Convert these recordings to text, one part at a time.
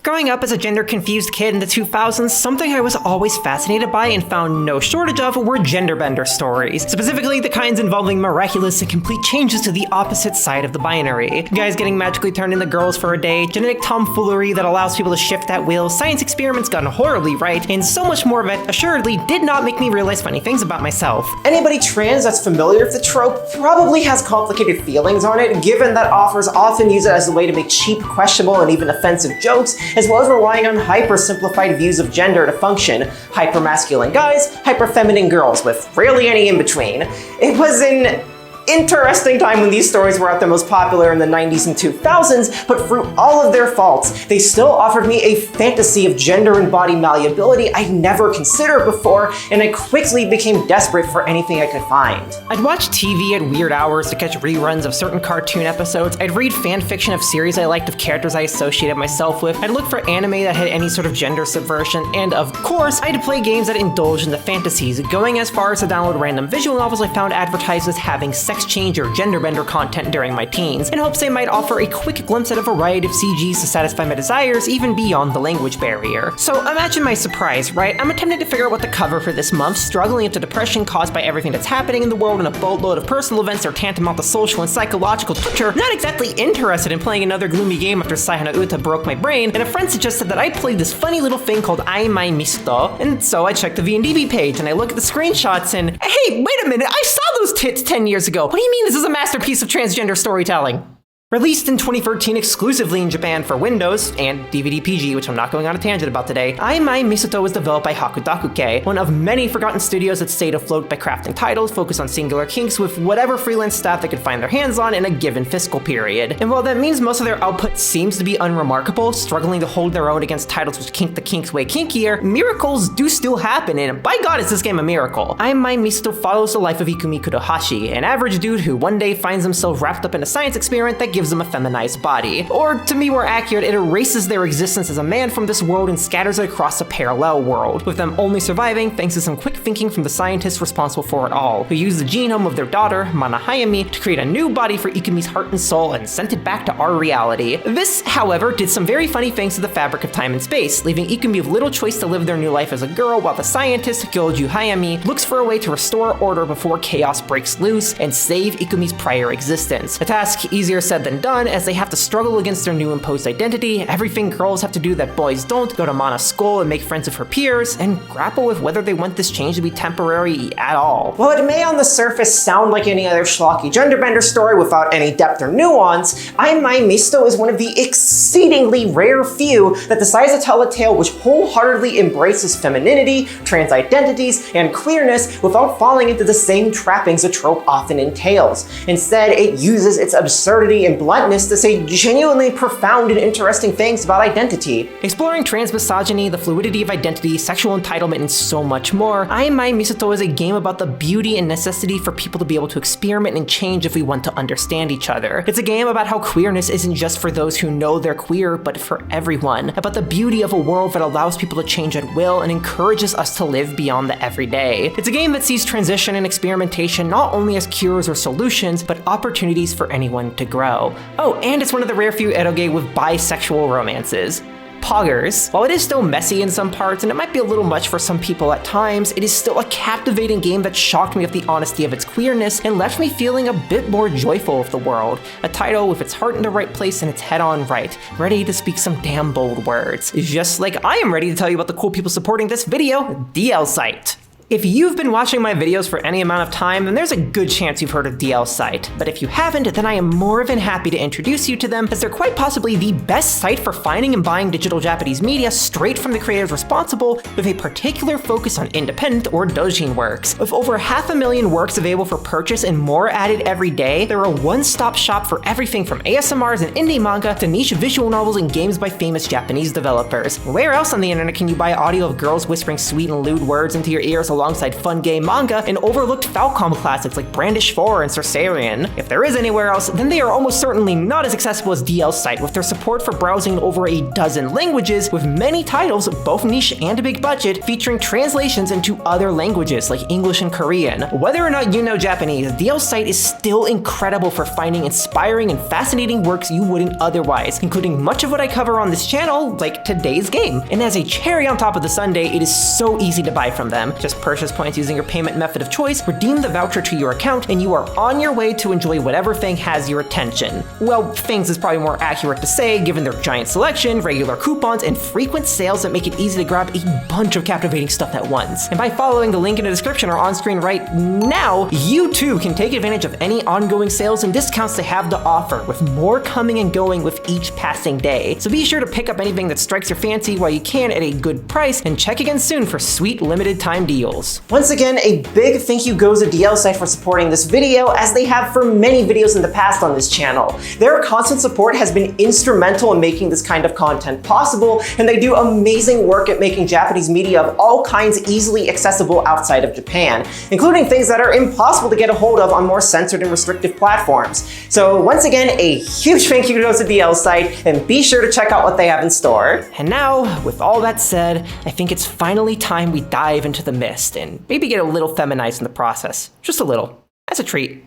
Growing up as a gender-confused kid in the 2000s, something I was always fascinated by and found no shortage of were gender-bender stories, specifically the kinds involving miraculous and complete changes to the opposite side of the binary. Guys getting magically turned into girls for a day, genetic tomfoolery that allows people to shift at will, science experiments gotten horribly right, and so much more of it assuredly did not make me realize funny things about myself. Anybody trans that's familiar with the trope probably has complicated feelings on it, given that authors often use it as a way to make cheap, questionable, and even offensive jokes, as well as relying on hyper-simplified views of gender to function. Hyper-masculine guys, hyper-feminine girls, with rarely any in-between. It was an interesting time when these stories were at their most popular in the 90s and 2000s, but through all of their faults, they still offered me a fantasy of gender and body malleability I'd never considered before, and I quickly became desperate for anything I could find. I'd watch TV at weird hours to catch reruns of certain cartoon episodes, I'd read fanfiction of series I liked of characters I associated myself with, I'd look for anime that had any sort of gender subversion, and of course, I'd play games that indulged in the fantasies, going as far as to download random visual novels I found advertised as having sex change or gender bender content during my teens, in hopes they might offer a quick glimpse at a variety of CGs to satisfy my desires even beyond the language barrier. So imagine my surprise, right? I'm attempting to figure out what the cover for this month, struggling into depression caused by everything that's happening in the world and a boatload of personal events that are tantamount to social and psychological torture, not exactly interested in playing another gloomy game after Saihana Uta broke my brain, and a friend suggested that I play this funny little thing called Ai Mai Misuto, and so I checked the V&DB page and I look at the screenshots and, hey, wait a minute, I saw those tits 10 years ago. What do you mean this is a masterpiece of transgender storytelling? Released in 2013 exclusively in Japan for Windows and DVD PG, which I'm not going on a tangent about today, Ai Mai Misuto was developed by Hakudakuke, one of many forgotten studios that stayed afloat by crafting titles focused on singular kinks with whatever freelance staff they could find their hands on in a given fiscal period. And while that means most of their output seems to be unremarkable, struggling to hold their own against titles which kink the kinks way kinkier, miracles do still happen, and by God is this game a miracle. Ai Mai Misuto follows the life of Ikumi Kudohashi, an average dude who one day finds himself wrapped up in a science experiment that gives them a feminized body. Or, to be more accurate, it erases their existence as a man from this world and scatters it across a parallel world, with them only surviving thanks to some quick thinking from the scientists responsible for it all, who used the genome of their daughter, Mana Hayami, to create a new body for Ikumi's heart and soul and sent it back to our reality. This, however, did some very funny things to the fabric of time and space, leaving Ikumi with little choice to live their new life as a girl, while the scientist, Gyoju Hayami, looks for a way to restore order before chaos breaks loose and save Ikumi's prior existence. A task easier said than done, as they have to struggle against their new imposed identity, everything girls have to do that boys don't, go to Mana's school and make friends with her peers, and grapple with whether they want this change to be temporary at all. While it may on the surface sound like any other schlocky genderbender story without any depth or nuance, Ai Mai Misuto is one of the exceedingly rare few that decides to tell a tale which wholeheartedly embraces femininity, trans identities, and queerness without falling into the same trappings a trope often entails. Instead, it uses its absurdity and bluntness to say genuinely profound and interesting things about identity. Exploring trans misogyny, the fluidity of identity, sexual entitlement, and so much more, Ai Mai Misuto is a game about the beauty and necessity for people to be able to experiment and change if we want to understand each other. It's a game about how queerness isn't just for those who know they're queer, but for everyone. About the beauty of a world that allows people to change at will and encourages us to live beyond the everyday. It's a game that sees transition and experimentation not only as cures or solutions, but opportunities for anyone to grow. Oh, and it's one of the rare few eroge with bisexual romances. Poggers. While it is still messy in some parts, and it might be a little much for some people at times, it is still a captivating game that shocked me with the honesty of its queerness and left me feeling a bit more joyful of the world. A title with its heart in the right place and its head on right, ready to speak some damn bold words. Just like I am ready to tell you about the cool people supporting this video, DL Site. If you've been watching my videos for any amount of time, then there's a good chance you've heard of DL Site. But if you haven't, then I am more than happy to introduce you to them, as they're quite possibly the best site for finding and buying digital Japanese media straight from the creators responsible, with a particular focus on independent or doujin works. With over 500,000 works available for purchase and more added every day, they're a one-stop shop for everything from ASMRs and indie manga to niche visual novels and games by famous Japanese developers. Where else on the internet can you buy audio of girls whispering sweet and lewd words into your ears alongside fun gay manga and overlooked Falcom classics like Brandish 4 and Sorcerian. If there is anywhere else, then they are almost certainly not as accessible as DL's site, with their support for browsing over a dozen languages, with many titles, both niche and big budget, featuring translations into other languages like English and Korean. Whether or not you know Japanese, DL's site is still incredible for finding inspiring and fascinating works you wouldn't otherwise, including much of what I cover on this channel, like today's game. And as a cherry on top of the sundae, it is so easy to buy from them. Just purchase points using your payment method of choice, redeem the voucher to your account, and you are on your way to enjoy whatever thing has your attention. Well, things is probably more accurate to say, given their giant selection, regular coupons, and frequent sales that make it easy to grab a bunch of captivating stuff at once. And by following the link in the description or on screen right now, you too can take advantage of any ongoing sales and discounts they have to offer, with more coming and going with each passing day. So be sure to pick up anything that strikes your fancy while you can at a good price, and check again soon for sweet limited time deals. Once again, a big thank you goes to DL site for supporting this video, as they have for many videos in the past on this channel. Their constant support has been instrumental in making this kind of content possible, and they do amazing work at making Japanese media of all kinds easily accessible outside of Japan, including things that are impossible to get a hold of on more censored and restrictive platforms. So once again, a huge thank you goes to DL site, and be sure to check out what they have in store. And now, with all that said, I think it's finally time we dive into the mist and maybe get a little feminized in the process. Just a little. As a treat.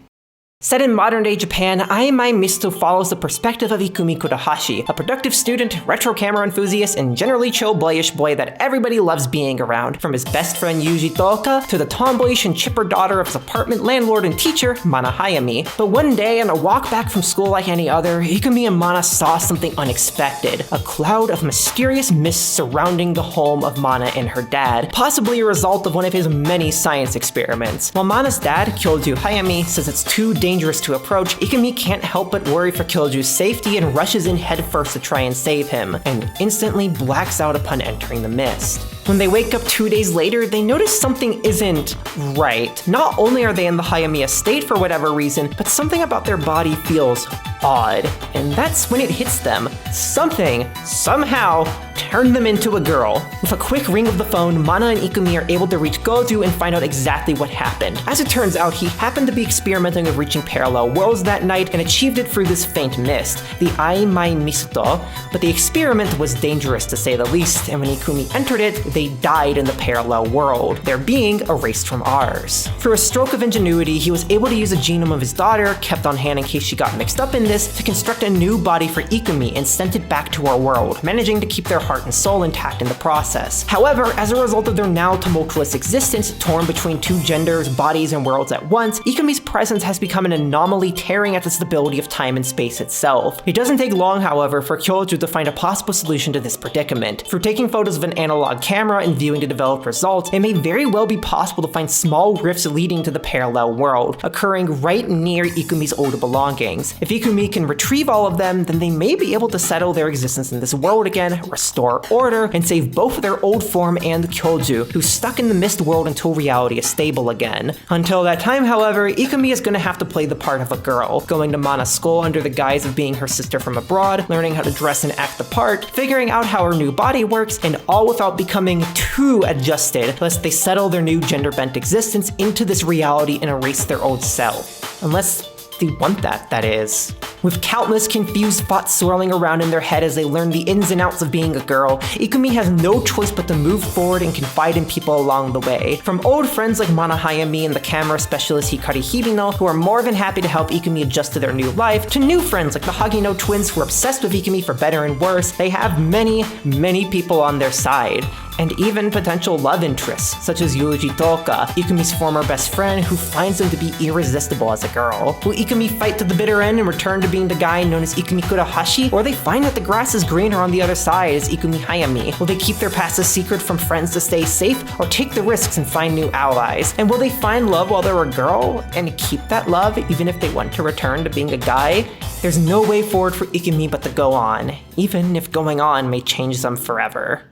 Set in modern-day Japan, Ai Mai Misuto follows the perspective of Ikumi Kurohashi, a productive student, retro camera enthusiast, and generally chill boyish boy that everybody loves being around, from his best friend Yuuji to the tomboyish and chipper daughter of his apartment landlord and teacher, Mana Hayami. But one day, on a walk back from school like any other, Ikumi and Mana saw something unexpected, a cloud of mysterious mist surrounding the home of Mana and her dad, possibly a result of one of his many science experiments. While Mana's dad, Kyoju Hayami, says it's too dangerous to approach, Ikumi can't help but worry for Kyoju's safety and rushes in headfirst to try and save him, and instantly blacks out upon entering the mist. When they wake up 2 days later, they notice something isn't right. Not only are they in the Hayami estate for whatever reason, but something about their body feels odd. And that's when it hits them. Something, somehow, turned them into a girl. With a quick ring of the phone, Mana and Ikumi are able to reach Goju and find out exactly what happened. As it turns out, he happened to be experimenting with reaching parallel worlds that night and achieved it through this faint mist, the Ai Mai Misuto, but the experiment was dangerous to say the least, and when Ikumi entered it, they died in the parallel world, their being erased from ours. Through a stroke of ingenuity, he was able to use a genome of his daughter, kept on hand in case she got mixed up in this, to construct a new body for Ikumi and sent it back to our world, managing to keep their heart and soul intact in the process. However, as a result of their now tumultuous existence, torn between two genders, bodies, and worlds at once, Ikumi's presence has become an anomaly tearing at the stability of time and space itself. It doesn't take long, however, for Kyoju to find a possible solution to this predicament. Through taking photos of an analog camera and viewing the developed results, it may very well be possible to find small rifts leading to the parallel world, occurring right near Ikumi's old belongings. If Ikumi can retrieve all of them, then they may be able to settle their existence in this world again, restore order, and save both their old form and Kyoju, who's stuck in the mist world until reality is stable again. Until that time, however, Ikumi is going to have to play the part of a girl, going to Mana's school under the guise of being her sister from abroad, learning how to dress and act the part, figuring out how her new body works, and all without becoming too adjusted, lest they settle their new gender-bent existence into this reality and erase their old self. Unless they want that, that is. With countless confused thoughts swirling around in their head as they learn the ins and outs of being a girl, Ikumi has no choice but to move forward and confide in people along the way. From old friends like Mana Hayami and the camera specialist Hikari Hibino, who are more than happy to help Ikumi adjust to their new life, to new friends like the Hagino twins who are obsessed with Ikumi for better and worse, they have many, many people on their side. And even potential love interests, such as Yuuji, Ikumi's former best friend, who finds him to be irresistible as a girl. Will Ikumi fight to the bitter end and return to being the guy known as Ikumi Kurohashi, or they find that the grass is greener on the other side as Ikumi Hayami? Will they keep their past a secret from friends to stay safe, or take the risks and find new allies? And will they find love while they're a girl, and keep that love even if they want to return to being a guy? There's no way forward for Ikumi but to go on, even if going on may change them forever.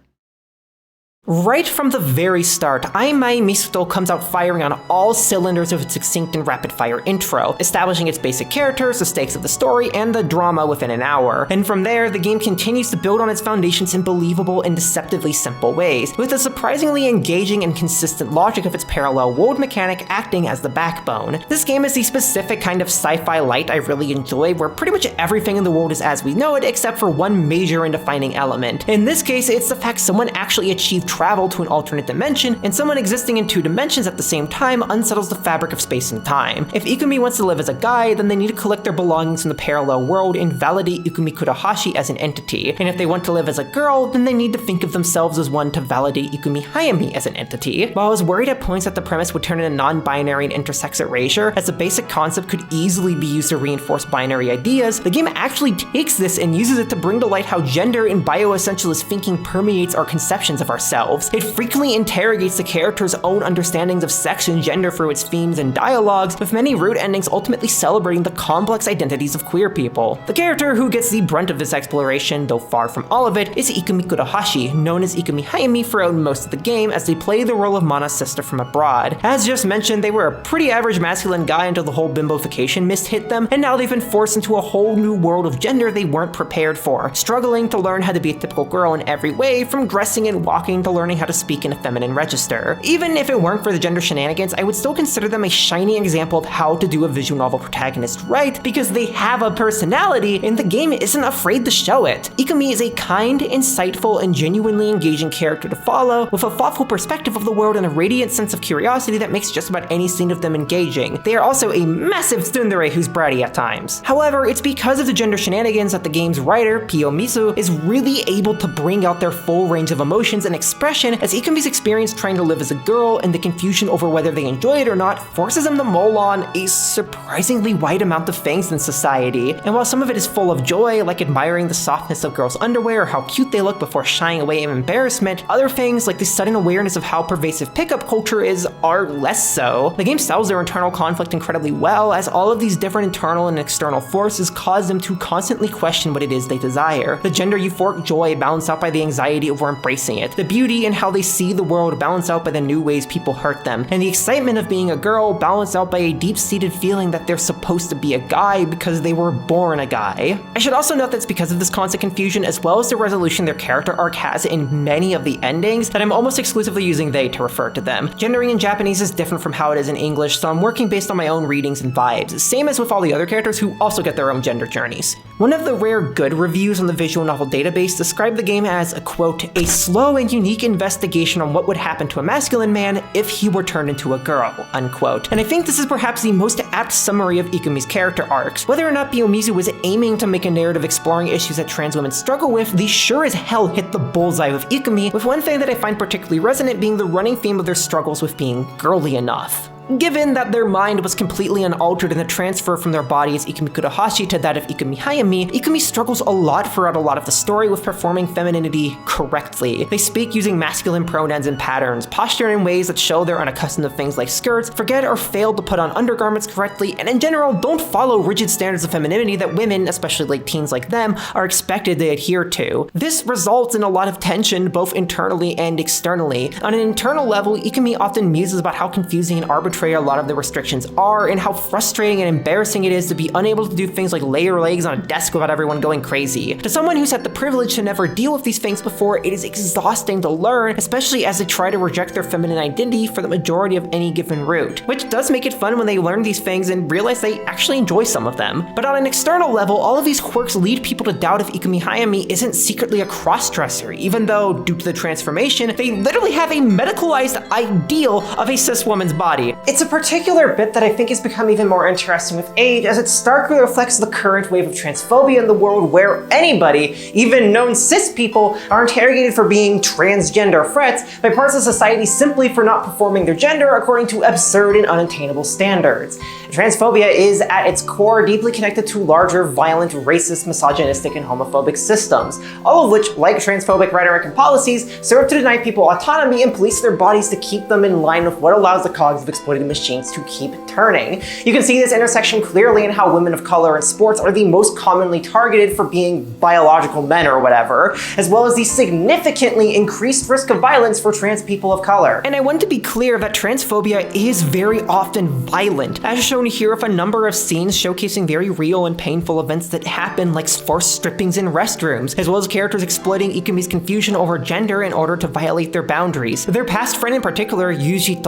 Right from the very start, Ai Mai Misuto comes out firing on all cylinders with its succinct and rapid-fire intro, establishing its basic characters, the stakes of the story, and the drama within an hour. And from there, the game continues to build on its foundations in believable and deceptively simple ways, with the surprisingly engaging and consistent logic of its parallel world mechanic acting as the backbone. This game is the specific kind of sci-fi light I really enjoy, where pretty much everything in the world is as we know it, except for one major and defining element. In this case, it's the fact someone actually achieved travel to an alternate dimension, and someone existing in two dimensions at the same time unsettles the fabric of space and time. If Ikumi wants to live as a guy, then they need to collect their belongings from the parallel world and validate Ikumi Kurahashi as an entity. And if they want to live as a girl, then they need to think of themselves as one to validate Ikumi Hayami as an entity. While I was worried at points that the premise would turn into non-binary and intersex erasure, as the basic concept could easily be used to reinforce binary ideas, the game actually takes this and uses it to bring to light how gender and bioessentialist thinking permeates our conceptions of ourselves. It frequently interrogates the character's own understandings of sex and gender through its themes and dialogues, with many root endings ultimately celebrating the complex identities of queer people. The character who gets the brunt of this exploration, though far from all of it, is Ikumi Kurahashi, known as Ikumi Hayami throughout most of the game, as they play the role of Mana's sister from abroad. As just mentioned, they were a pretty average masculine guy until the whole bimbofication mist hit them, and now they've been forced into a whole new world of gender they weren't prepared for, struggling to learn how to be a typical girl in every way, from dressing and walking to learning how to speak in a feminine register. Even if it weren't for the gender shenanigans, I would still consider them a shining example of how to do a visual novel protagonist right, because they have a personality and the game isn't afraid to show it. Ikumi is a kind, insightful, and genuinely engaging character to follow, with a thoughtful perspective of the world and a radiant sense of curiosity that makes just about any scene of them engaging. They are also a massive tsundere who's bratty at times. However, it's because of the gender shenanigans that the game's writer, Pio Misu, is really able to bring out their full range of emotions and expression, as Ikumi's experience trying to live as a girl and the confusion over whether they enjoy it or not forces them to mull on a surprisingly wide amount of things in society. And while some of it is full of joy, like admiring the softness of girls' underwear or how cute they look before shying away in embarrassment, other things, like the sudden awareness of how pervasive pickup culture is, are less so. The game sells their internal conflict incredibly well, as all of these different internal and external forces cause them to constantly question what it is they desire. The gender euphoric joy balanced out by the anxiety over embracing it, the beauty in how they see the world balanced out by the new ways people hurt them, and the excitement of being a girl balanced out by a deep-seated feeling that they're supposed to be a guy because they were born a guy. I should also note that it's because of this constant confusion, as well as the resolution their character arc has in many of the endings, that I'm almost exclusively using they to refer to them. Gendering in Japanese is different from how it is in English, so I'm working based on my own readings and vibes, same as with all the other characters who also get their own gender journeys. One of the rare good reviews on the visual novel database described the game as a, quote, a slow and unique investigation on what would happen to a masculine man if he were turned into a girl, unquote. And I think this is perhaps the most apt summary of Ikumi's character arcs. Whether or not Biomizu was aiming to make a narrative exploring issues that trans women struggle with, they sure as hell hit the bullseye with Ikumi, with one thing that I find particularly resonant being the running theme of their struggles with being girly enough. Given that their mind was completely unaltered in the transfer from their body as Ikumi Kurahashi to that of Ikumi Hayami, Ikumi struggles a lot throughout a lot of the story with performing femininity correctly. They speak using masculine pronouns and patterns, posture in ways that show they're unaccustomed to things like skirts, forget or fail to put on undergarments correctly, and in general don't follow rigid standards of femininity that women, especially like teens like them, are expected to adhere to. This results in a lot of tension both internally and externally. On an internal level, Ikumi often muses about how confusing and arbitrary a lot of the restrictions are, and how frustrating and embarrassing it is to be unable to do things like lay your legs on a desk without everyone going crazy. To someone who's had the privilege to never deal with these things before, it is exhausting to learn, especially as they try to reject their feminine identity for the majority of any given route, which does make it fun when they learn these things and realize they actually enjoy some of them. But on an external level, all of these quirks lead people to doubt if Ikumi Hayami isn't secretly a cross-dresser, even though, due to the transformation, they literally have a medicalized ideal of a cis woman's body. It's a particular bit that I think has become even more interesting with age, as it starkly reflects the current wave of transphobia in the world, where anybody, even known cis people, are interrogated for being transgender threats by parts of society simply for not performing their gender according to absurd and unattainable standards. Transphobia is, at its core, deeply connected to larger, violent, racist, misogynistic, and homophobic systems, all of which, like transphobic rhetoric and policies, serve to deny people autonomy and police their bodies to keep them in line with what allows the cogs of exploited machines to keep turning. You can see this intersection clearly in how women of color in sports are the most commonly targeted for being biological men or whatever, as well as the significantly increased risk of violence for trans people of color. And I want to be clear that transphobia is very often violent, as shown here with a number of scenes showcasing very real and painful events that happen, like forced strippings in restrooms, as well as characters exploiting Ikumi's confusion over gender in order to violate their boundaries. Their past friend in particular, Yuuji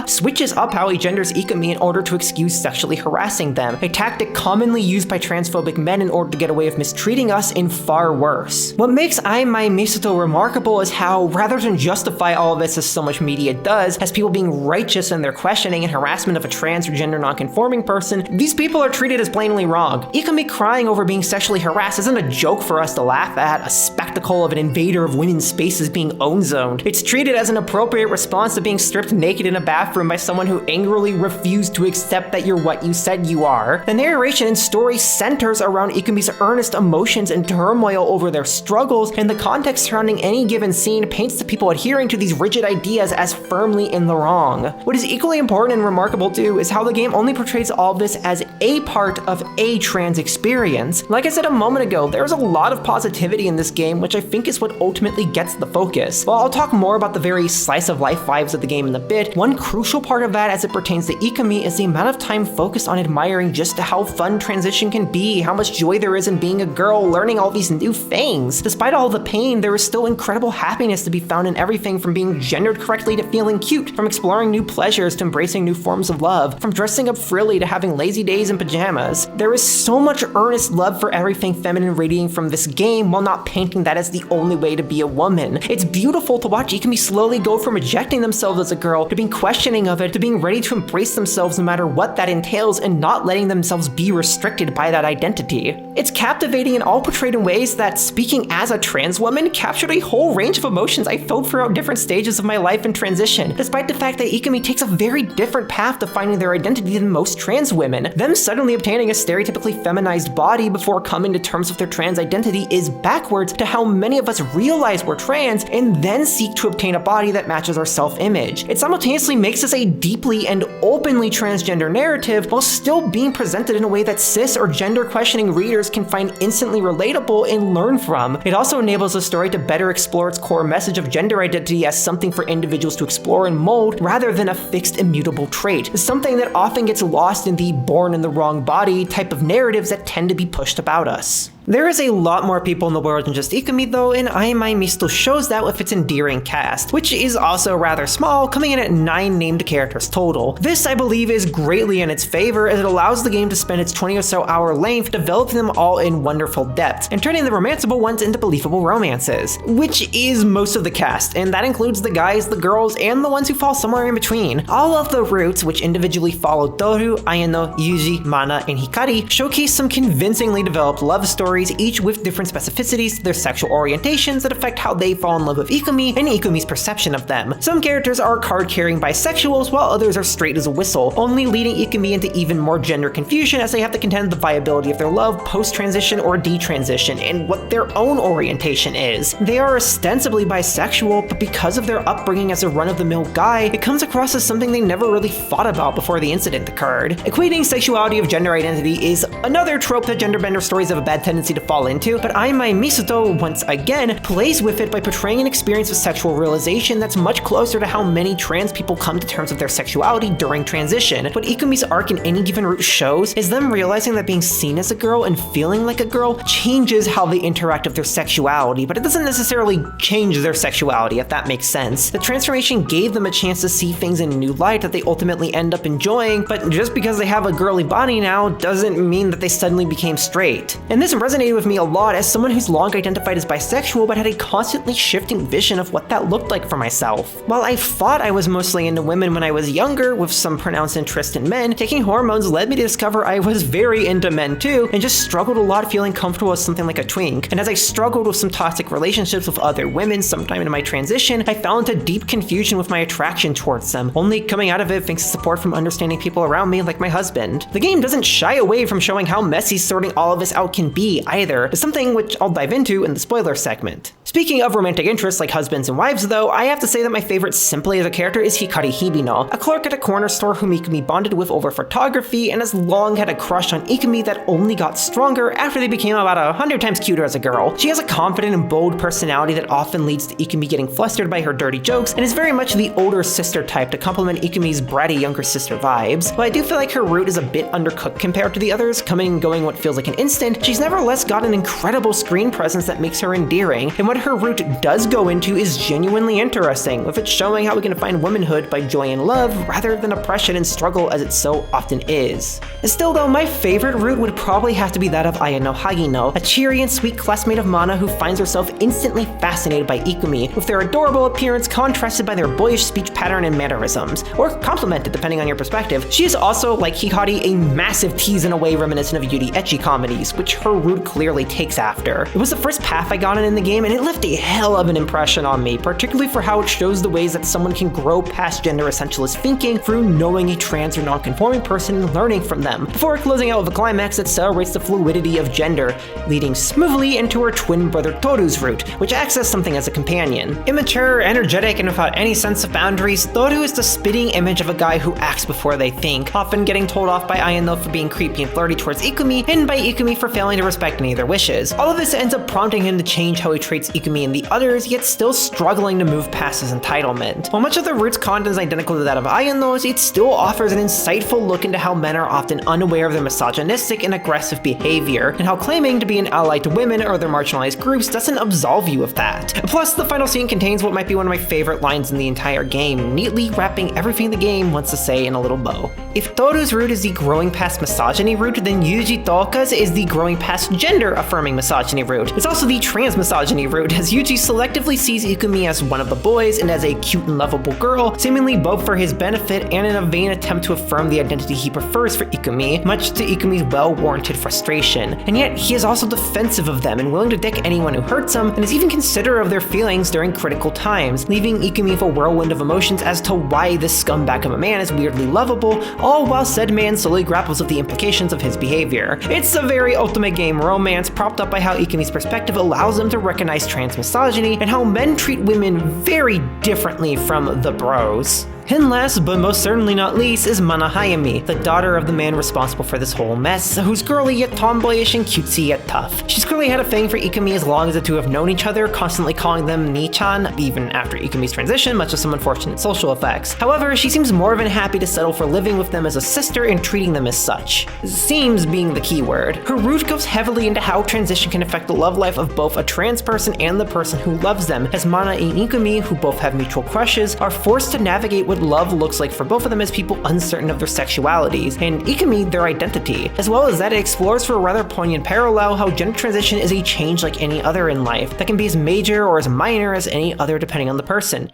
switches up how he genders Ikumi in order to excuse sexually harassing them, a tactic commonly used by transphobic men in order to get away with mistreating us in far worse. What makes Ai Mai Misuto remarkable is how, rather than justify all of this as so much media does, as people being righteous in their questioning and harassment of a trans or gender non-conforming person, these people are treated as plainly wrong. Ikumi crying over being sexually harassed isn't a joke for us to laugh at, a spectacle of an invader of women's spaces being own-zoned. It's treated as an appropriate response to being stripped naked in a bathroom by someone who angrily refused to accept that you're what you said you are. The narration and story centers around Ikumi's earnest emotions and turmoil over their struggles, and the context surrounding any given scene paints the people adhering to these rigid ideas as firmly in the wrong. What is equally important and remarkable too is how the game only portrays all of this as a part of a trans experience. Like I said a moment ago, there's a lot of positivity in this game, which I think is what ultimately gets the focus. While I'll talk more about the very slice of life vibes of the game in a bit, one crucial part of that as it pertains to Ikumi is the amount of time focused on admiring just how fun transition can be, how much joy there is in being a girl, learning all these new things. Despite all the pain, there is still incredible happiness to be found in everything from being gendered correctly to feeling cute, from exploring new pleasures to embracing new forms of love, from dressing up frilly to having lazy days in pajamas. There is so much earnest love for everything feminine radiating from this game while not painting that as the only way to be a woman. It's beautiful to watch Ikumi slowly go from rejecting themselves as a girl to being questioning of it to being ready to embrace themselves no matter what that entails and not letting themselves be restricted by that identity. It's captivating and all portrayed in ways that, speaking as a trans woman, captured a whole range of emotions I felt throughout different stages of my life and transition, despite the fact that Ikumi takes a very different path to finding their identity than most trans women. Them suddenly obtaining a stereotypically feminized body before coming to terms with their trans identity is backwards to how many of us realize we're trans and then seek to obtain a body that matches our self-image. It simultaneously makes this a deeply and openly transgender narrative while still being presented in a way that cis or gender questioning readers can find instantly relatable and learn from. It also enables the story to better explore its core message of gender identity as something for individuals to explore and mold rather than a fixed immutable trait, something that often gets lost in the born in the wrong body type of narratives that tend to be pushed about us. There is a lot more people in the world than just Ikumi though, and Ai Mai Misuto shows that with its endearing cast, which is also rather small, coming in at 9 named characters total. This, I believe, is greatly in its favor as it allows the game to spend its 20 or so hour length developing them all in wonderful depth, and turning the romanceable ones into believable romances, which is most of the cast, and that includes the guys, the girls, and the ones who fall somewhere in between. All of the roots, which individually follow Tooru, Ayano, Yuuji, Mana, and Hikari, showcase some convincingly developed love stories, each with different specificities to their sexual orientations that affect how they fall in love with Ikumi and Ikumi's perception of them. Some characters are card-carrying bisexuals, while others are straight as a whistle, only leading Ikumi into even more gender confusion as they have to contend with the viability of their love post-transition or detransition and what their own orientation is. They are ostensibly bisexual, but because of their upbringing as a run-of-the-mill guy, it comes across as something they never really thought about before the incident occurred. Equating sexuality of gender identity is another trope that genderbender stories have a bad tendency to fall into, but Ai Mai Misuto, once again, plays with it by portraying an experience of sexual realization that's much closer to how many trans people come to terms with their sexuality during transition. What Ikumi's arc in any given route shows is them realizing that being seen as a girl and feeling like a girl changes how they interact with their sexuality, but it doesn't necessarily change their sexuality, if that makes sense. The transformation gave them a chance to see things in a new light that they ultimately end up enjoying, but just because they have a girly body now doesn't mean that they suddenly became straight. And this resonates resonated with me a lot as someone who's long identified as bisexual but had a constantly shifting vision of what that looked like for myself. While I thought I was mostly into women when I was younger, with some pronounced interest in men, taking hormones led me to discover I was very into men too, and just struggled a lot feeling comfortable with something like a twink. And as I struggled with some toxic relationships with other women sometime in my transition, I fell into deep confusion with my attraction towards them, only coming out of it thanks to support from understanding people around me like my husband. The game doesn't shy away from showing how messy sorting all of this out can be either, something which I'll dive into in the spoiler segment. Speaking of romantic interests like husbands and wives though, I have to say that my favorite simply as a character is Hikari Hibino, a clerk at a corner store whom Ikumi bonded with over photography and has long had a crush on Ikumi that only got stronger after they became about 100 times cuter as a girl. She has a confident and bold personality that often leads to Ikumi getting flustered by her dirty jokes and is very much the older sister type to complement Ikumi's bratty younger sister vibes. While I do feel like her route is a bit undercooked compared to the others, coming and going what feels like an instant, she's nevertheless got an incredible screen presence that makes her endearing, and what her route does go into is genuinely interesting, with it showing how we can find womanhood by joy and love rather than oppression and struggle as it so often is. Still though, my favorite route would probably have to be that of Ayano Hagino, a cheery and sweet classmate of Mana who finds herself instantly fascinated by Ikumi, with their adorable appearance contrasted by their boyish speech pattern and mannerisms, or complemented depending on your perspective. She is also, like Hikari, a massive tease in a way reminiscent of Yuri ecchi comedies, which her route clearly takes after. It was the first path I got in the game, and it left a hell of an impression on me, particularly for how it shows the ways that someone can grow past gender essentialist thinking through knowing a trans or non-conforming person and learning from them, before closing out with a climax that celebrates the fluidity of gender, leading smoothly into her twin brother Tooru's route, which acts as something as a companion. Immature, energetic, and without any sense of boundaries, Tooru is the spitting image of a guy who acts before they think, often getting told off by Ayano for being creepy and flirty towards Ikumi, and by Ikumi for failing to respect any of their wishes. All of this ends up prompting him to change how he treats Ikumi and the others, yet still struggling to move past his entitlement. While much of the route's content is identical to that of Ayano's, it still offers an insightful look into how men are often unaware of their misogynistic and aggressive behavior, and how claiming to be an ally to women or other marginalized groups doesn't absolve you of that. Plus, the final scene contains what might be one of my favorite lines in the entire game, neatly wrapping everything the game wants to say in a little bow. If Tooru's route is the growing past misogyny route, then Yuuji Toka's is the growing past gender-affirming misogyny route. It's also the trans misogyny route, as Yuuji selectively sees Ikumi as one of the boys and as a cute and lovable girl, seemingly both for his benefit and in a vain attempt to affirm the identity he prefers for Ikumi, much to Ikumi's well-warranted frustration. And yet, he is also defensive of them and willing to dick anyone who hurts him, and is even considerate of their feelings during critical times, leaving Ikumi with a whirlwind of emotions as to why this scumbag of a man is weirdly lovable, all while said man slowly grapples with the implications of his behavior. It's a very ultimate game romance, propped up by how Ikumi's perspective allows them to recognize trans misogyny, and how men treat women very differently from the bros. And last, but most certainly not least, is Mana Hayami, the daughter of the man responsible for this whole mess, who's girly yet tomboyish and cutesy yet tough. She's clearly had a thing for Ikumi as long as the two have known each other, constantly calling them Ni-chan, even after Ikumi's transition, much to some unfortunate social effects. However, she seems more than happy to settle for living with them as a sister and treating them as such. Seems being the key word. Her route goes heavily into how transition can affect the love life of both a trans person and the person who loves them, as Mana and Ikumi, who both have mutual crushes, are forced to navigate what love looks like for both of them as people uncertain of their sexualities, and Ikumi their identity, as well as that it explores for a rather poignant parallel how gender transition is a change like any other in life, that can be as major or as minor as any other depending on the person.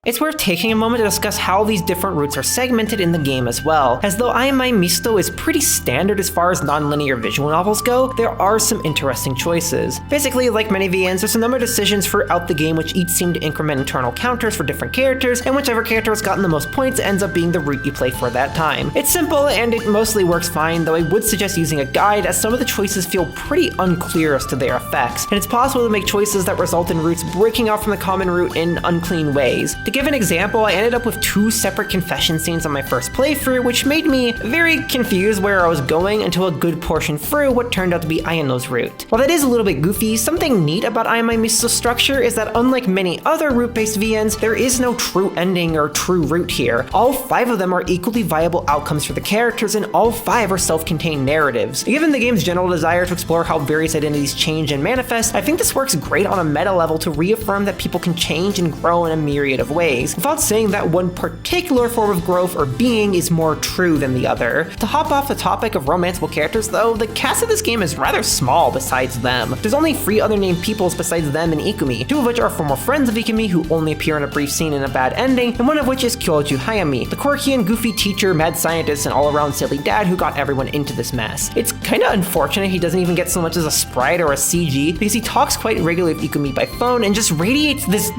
It's worth taking a moment to discuss how these different routes are segmented in the game as well, as though Ai Mai Misuto is pretty standard as far as non-linear visual novels go, there are some interesting choices. Basically, like many VNs, there's a number of decisions throughout the game which each seem to increment internal counters for different characters, and whichever character has gotten the most points ends up being the route you play for that time. It's simple and it mostly works fine, though I would suggest using a guide as some of the choices feel pretty unclear as to their effects, and it's possible to make choices that result in routes breaking off from the common route in unclean ways. To give an example, I ended up with 2 separate confession scenes on my first playthrough, which made me very confused where I was going until a good portion through what turned out to be Ayano's route. While that is a little bit goofy, something neat about Ai Mai Misuto's structure is that unlike many other route-based VNs, there is no true ending or true route here. All 5 of them are equally viable outcomes for the characters, and all 5 are self-contained narratives. Given the game's general desire to explore how various identities change and manifest, I think this works great on a meta level to reaffirm that people can change and grow in a myriad of ways, ways, without saying that one particular form of growth or being is more true than the other. To hop off the topic of romanceable characters though, the cast of this game is rather small besides them. There's only 3 other named peoples besides them and Ikumi, 2 of which are former friends of Ikumi who only appear in a brief scene in a bad ending, and one of which is Kyoju Hayami, the quirky and goofy teacher, mad scientist, and all-around silly dad who got everyone into this mess. It's kinda unfortunate he doesn't even get so much as a sprite or a CG, because he talks quite regularly with Ikumi by phone and just radiates this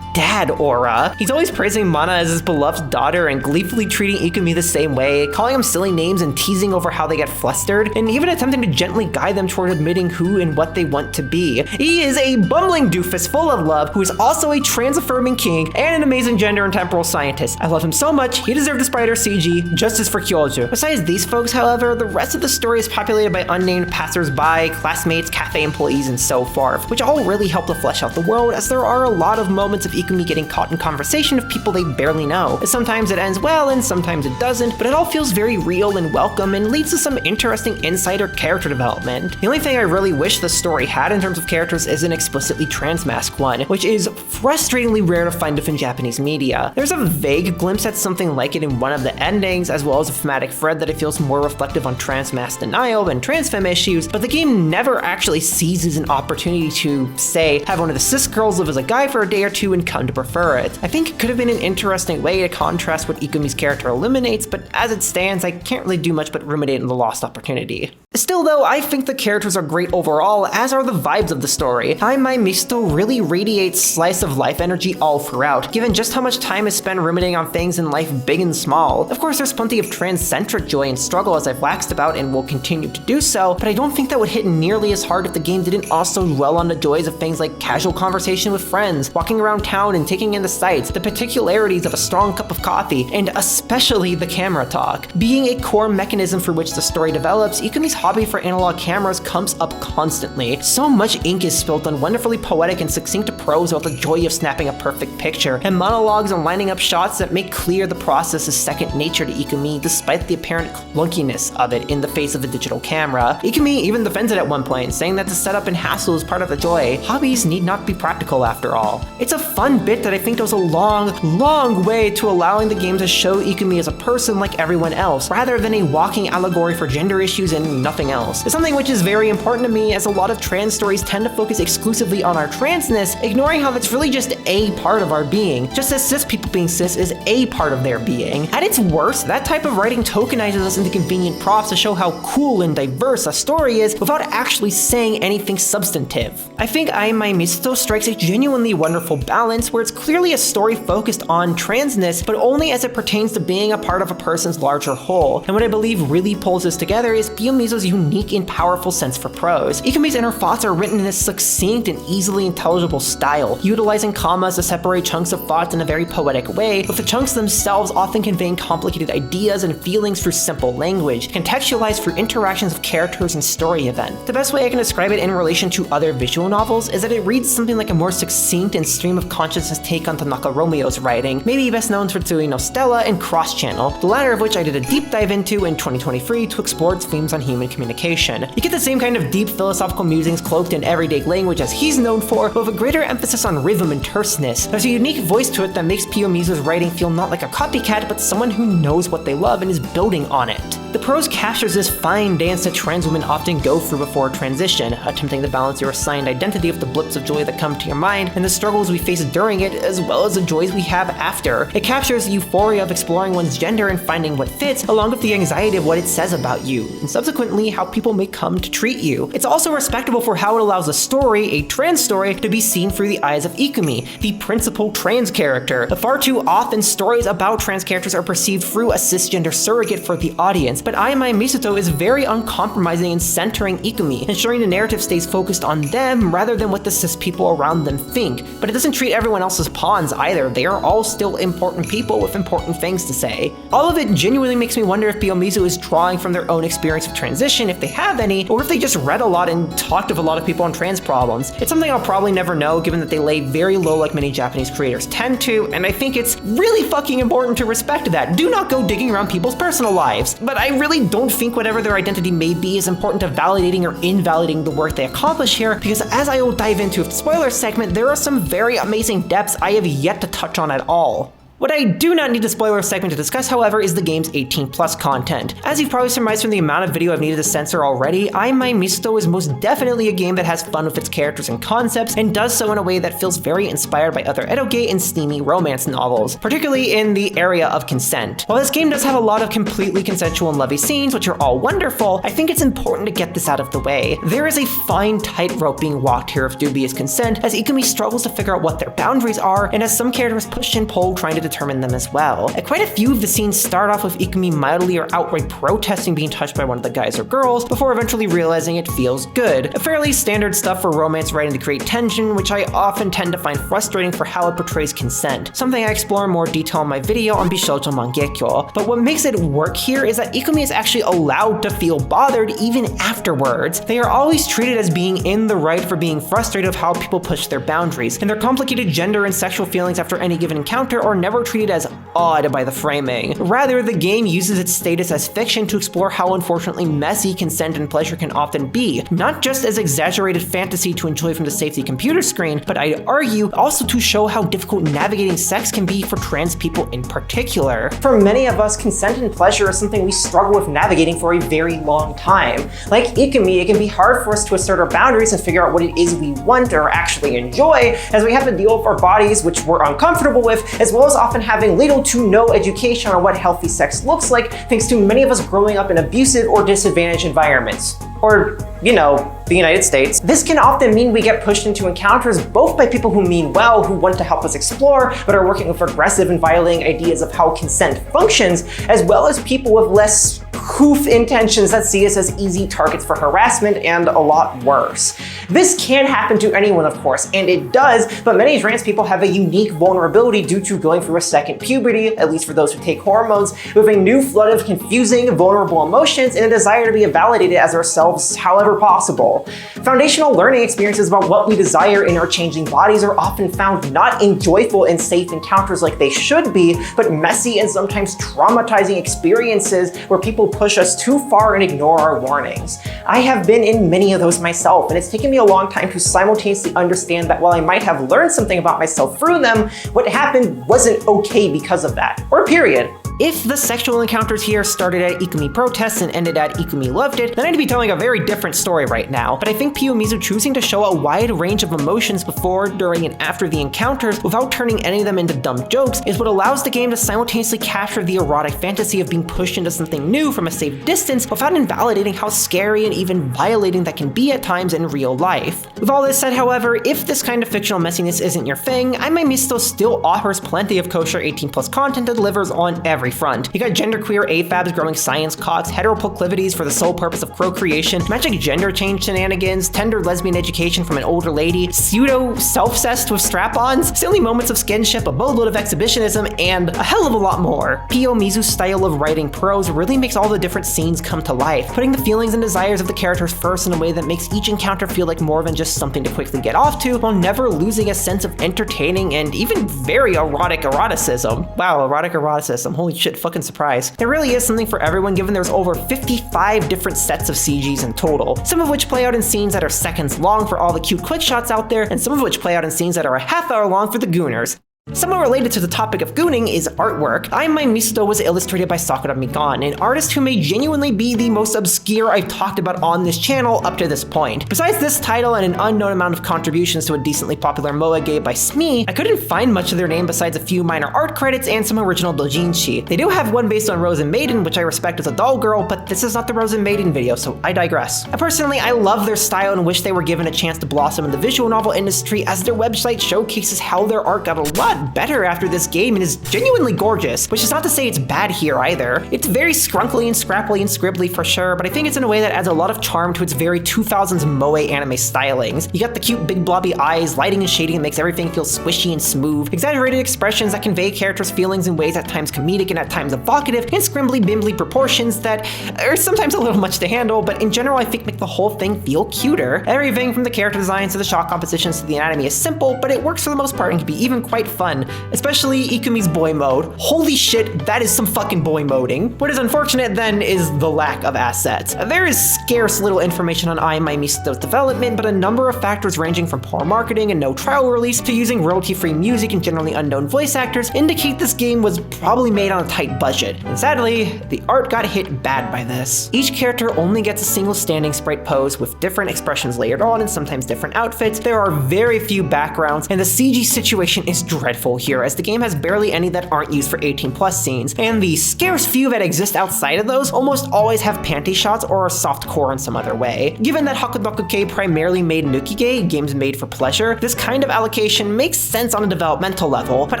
dad aura. He's always praising Mana as his beloved daughter and gleefully treating Ikumi the same way, calling him silly names and teasing over how they get flustered, and even attempting to gently guide them toward admitting who and what they want to be. He is a bumbling doofus full of love who is also a trans-affirming king and an amazing gender and temporal scientist. I love him so much, he deserved a sprite or CG, justice for Kyoju. Besides these folks, however, the rest of the story is populated by unnamed passers-by, classmates, cafe employees, and so forth, which all really help to flesh out the world, as there are a lot of moments of Ikumi getting caught in conversation with people they barely know. Sometimes it ends well and sometimes it doesn't, but it all feels very real and welcome and leads to some interesting insight or character development. The only thing I really wish the story had in terms of characters is an explicitly trans-mask one, which is frustratingly rare to find within Japanese media. There's a vague glimpse at something like it in one of the endings, as well as a thematic thread that it feels more reflective on trans-mask denial than trans-femme issues, but the game never actually seizes an opportunity to, say, have one of the cis girls live as a guy for a day or two and come to prefer it. I think it could have been an interesting way to contrast what Ikumi's character illuminates, but as it stands, I can't really do much but ruminate on the lost opportunity. Still though, I think the characters are great overall, as are the vibes of the story. Ai Mai Misuto really radiates slice of life energy all throughout, given just how much time is spent ruminating on things in life big and small. Of course, there's plenty of trans-centric joy and struggle, as I've waxed about and will continue to do so, but I don't think that would hit nearly as hard if the game didn't also dwell on the joys of things like casual conversation with friends, walking around town and taking in the sights, the particularities of a strong cup of coffee, and especially the camera talk. Being a core mechanism for which the story develops, Ikumi's hobby for analog cameras comes up constantly. So much ink is spilled on wonderfully poetic and succinct prose about the joy of snapping a perfect picture, and monologues and lining up shots that make clear the process is second nature to Ikumi, despite the apparent clunkiness of it in the face of a digital camera. Ikumi even defends it at one point, saying that the setup and hassle is part of the joy. Hobbies need not be practical after all. It's a fun bit that I think goes a long way to allowing the game to show Ikumi as a person like everyone else, rather than a walking allegory for gender issues and nothing else. It's something which is very important to me, as a lot of trans stories tend to focus exclusively on our transness, ignoring how that's really just a part of our being, just as cis people being cis is a part of their being. At its worst, that type of writing tokenizes us into convenient props to show how cool and diverse a story is without actually saying anything substantive. I think Ai Mai Misuto strikes a genuinely wonderful balance where it's clearly a story focused on transness, but only as it pertains to being a part of a person's larger whole. And what I believe really pulls this together is Kiyomizu's unique and powerful sense for prose. Ikumi's inner thoughts are written in a succinct and easily intelligible style, utilizing commas to separate chunks of thoughts in a very poetic way, with the chunks themselves often conveying complicated ideas and feelings through simple language, contextualized through interactions of characters and story events. The best way I can describe it in relation to other visual novels is that it reads something like a more succinct and stream of consciousness take on Tanaka Romeo's writing, maybe best known for Tsui no Stella and Cross Channel, the latter of which I did a deep dive into in 2023 to explore its themes on human communication. You get the same kind of deep philosophical musings cloaked in everyday language as he's known for, but with a greater emphasis on rhythm and terseness. There's a unique voice to it that makes Kiyomizu's writing feel not like a copycat, but someone who knows what they love and is building on it. The prose captures this fine dance that trans women often go through before a transition, attempting to balance your assigned identity with the blips of joy that come to your mind and the struggles we face during it, as well as the joys we have after. It captures the euphoria of exploring one's gender and finding what fits, along with the anxiety of what it says about you, and subsequently how people may come to treat you. It's also respectable for how it allows a story, a trans story, to be seen through the eyes of Ikumi, the principal trans character. Far too often, stories about trans characters are perceived through a cisgender surrogate for the audience, but Ai Mai Misuto is very uncompromising in centering Ikumi, ensuring the narrative stays focused on them rather than what the cis people around them think. But it doesn't treat everyone else as pawns either. They are all still important people with important things to say. All of it genuinely makes me wonder if Kiyomizu is drawing from their own experience of transition, if they have any, or if they just read a lot and talked with a lot of people on trans problems. It's something I'll probably never know, given that they lay very low like many Japanese creators tend to, and I think it's really fucking important to respect that. Do not go digging around people's personal lives. But I really don't think whatever their identity may be is important to validating or invalidating the work they accomplish here, because as I will dive into with the spoiler segment, there are some very amazing depths I have yet to touch on at all. What I do not need a spoiler segment to discuss, however, is the game's 18+ content. As you've probably surmised from the amount of video I've needed to censor already, Ai Mai Misuto is most definitely a game that has fun with its characters and concepts, and does so in a way that feels very inspired by other eroge and steamy romance novels, particularly in the area of consent. While this game does have a lot of completely consensual and lovey scenes, which are all wonderful, I think it's important to get this out of the way. There is a fine tightrope being walked here of dubious consent, as Ikumi struggles to figure out what their boundaries are, and as some characters push and pull trying to determine them as well. Quite a few of the scenes start off with Ikumi mildly or outright protesting being touched by one of the guys or girls, before eventually realizing it feels good. A fairly standard stuff for romance writing to create tension, which I often tend to find frustrating for how it portrays consent, something I explore in more detail in my video on Bishoujo Mangekyo. But what makes it work here is that Ikumi is actually allowed to feel bothered even afterwards. They are always treated as being in the right for being frustrated of how people push their boundaries, and their complicated gender and sexual feelings after any given encounter are never treated as odd by the framing. Rather, the game uses its status as fiction to explore how unfortunately messy consent and pleasure can often be, not just as exaggerated fantasy to enjoy from the safety computer screen, but I'd argue also to show how difficult navigating sex can be for trans people in particular. For many of us, consent and pleasure is something we struggle with navigating for a very long time. Like Ikumi, it can be hard for us to assert our boundaries and figure out what it is we want or actually enjoy, as we have to deal with our bodies, which we're uncomfortable with, as well as often having little to no education on what healthy sex looks like, thanks to many of us growing up in abusive or disadvantaged environments. Or, you know, the United States. This can often mean we get pushed into encounters both by people who mean well, who want to help us explore, but are working with aggressive and violating ideas of how consent functions, as well as people with less hoof intentions that see us as easy targets for harassment and a lot worse. This can happen to anyone, of course, and it does, but many trans people have a unique vulnerability due to going through a second puberty, at least for those who take hormones, with a new flood of confusing, vulnerable emotions and a desire to be validated as ourselves however possible. Foundational learning experiences about what we desire in our changing bodies are often found not in joyful and safe encounters like they should be, but messy and sometimes traumatizing experiences where people push us too far and ignore our warnings. I have been in many of those myself, and it's taken me a long time to simultaneously understand that while I might have learned something about myself through them, what happened wasn't okay because of that. Or period. If the sexual encounters here started at Ikumi protests and ended at Ikumi loved it, then I'd be telling a very different story right now. But I think Kiyomizu choosing to show a wide range of emotions before, during, and after the encounters without turning any of them into dumb jokes is what allows the game to simultaneously capture the erotic fantasy of being pushed into something new from a safe distance without invalidating how scary and even violating that can be at times in real life. With all this said, however, if this kind of fictional messiness isn't your thing, Ai Mai Misuto still offers plenty of kosher 18+ content that delivers on every front. You got genderqueer AFABs growing science cocks, heteroproclivities for the sole purpose of procreation, magic gender change shenanigans, tender lesbian education from an older lady, pseudo self-cest with strap-ons, silly moments of skinship, a boatload of exhibitionism, and a hell of a lot more. Kiyomizu's style of writing prose really makes all the different scenes come to life, putting the feelings and desires of the characters first in a way that makes each encounter feel like more than just something to quickly get off to, while never losing a sense of entertaining and even very erotic eroticism. Wow, erotic eroticism, holy shit, fucking surprise. There really is something for everyone, given there's over 55 different sets of CGs in total, some of which play out in scenes that are seconds long for all the cute quick shots out there, and some of which play out in scenes that are a half hour long for the gooners. Somewhat related to the topic of gooning is artwork. Ai Mai Misuto was illustrated by Sakura Mikan, an artist who may genuinely be the most obscure I've talked about on this channel up to this point. Besides this title and an unknown amount of contributions to a decently popular moe game by Smee, I couldn't find much of their name besides a few minor art credits and some original doujinshi. They do have one based on Rose and Maiden, which I respect as a doll girl, but this is not the Rose and Maiden video, so I digress. Personally, I love their style and wish they were given a chance to blossom in the visual novel industry, as their website showcases how their art got a lot better after this game and is genuinely gorgeous, which is not to say it's bad here either. It's very scrunkly and scrapply and scribbly for sure, but I think it's in a way that adds a lot of charm to its very 2000s moe anime stylings. You got the cute big blobby eyes, lighting and shading that makes everything feel squishy and smooth, exaggerated expressions that convey characters' feelings in ways at times comedic and at times evocative, and scrimbly bimbly proportions that are sometimes a little much to handle, but in general I think make the whole thing feel cuter. Everything from the character designs to the shot compositions to the anatomy is simple, but it works for the most part and can be even quite fun fun, especially Ikumi's boy mode. Holy shit, that is some fucking boy moding. What is unfortunate then is the lack of assets. There is scarce little information on Ai Mai Misuto's development, but a number of factors ranging from poor marketing and no trial release to using royalty-free music and generally unknown voice actors indicate this game was probably made on a tight budget. And sadly, the art got hit bad by this. Each character only gets a single standing sprite pose with different expressions layered on and sometimes different outfits. There are very few backgrounds, and the CG situation is dreadful here, as the game has barely any that aren't used for 18+ scenes, and the scarce few that exist outside of those almost always have panty shots or are softcore in some other way. Given that Hakudoku primarily made Nukige, games made for pleasure, this kind of allocation makes sense on a developmental level, but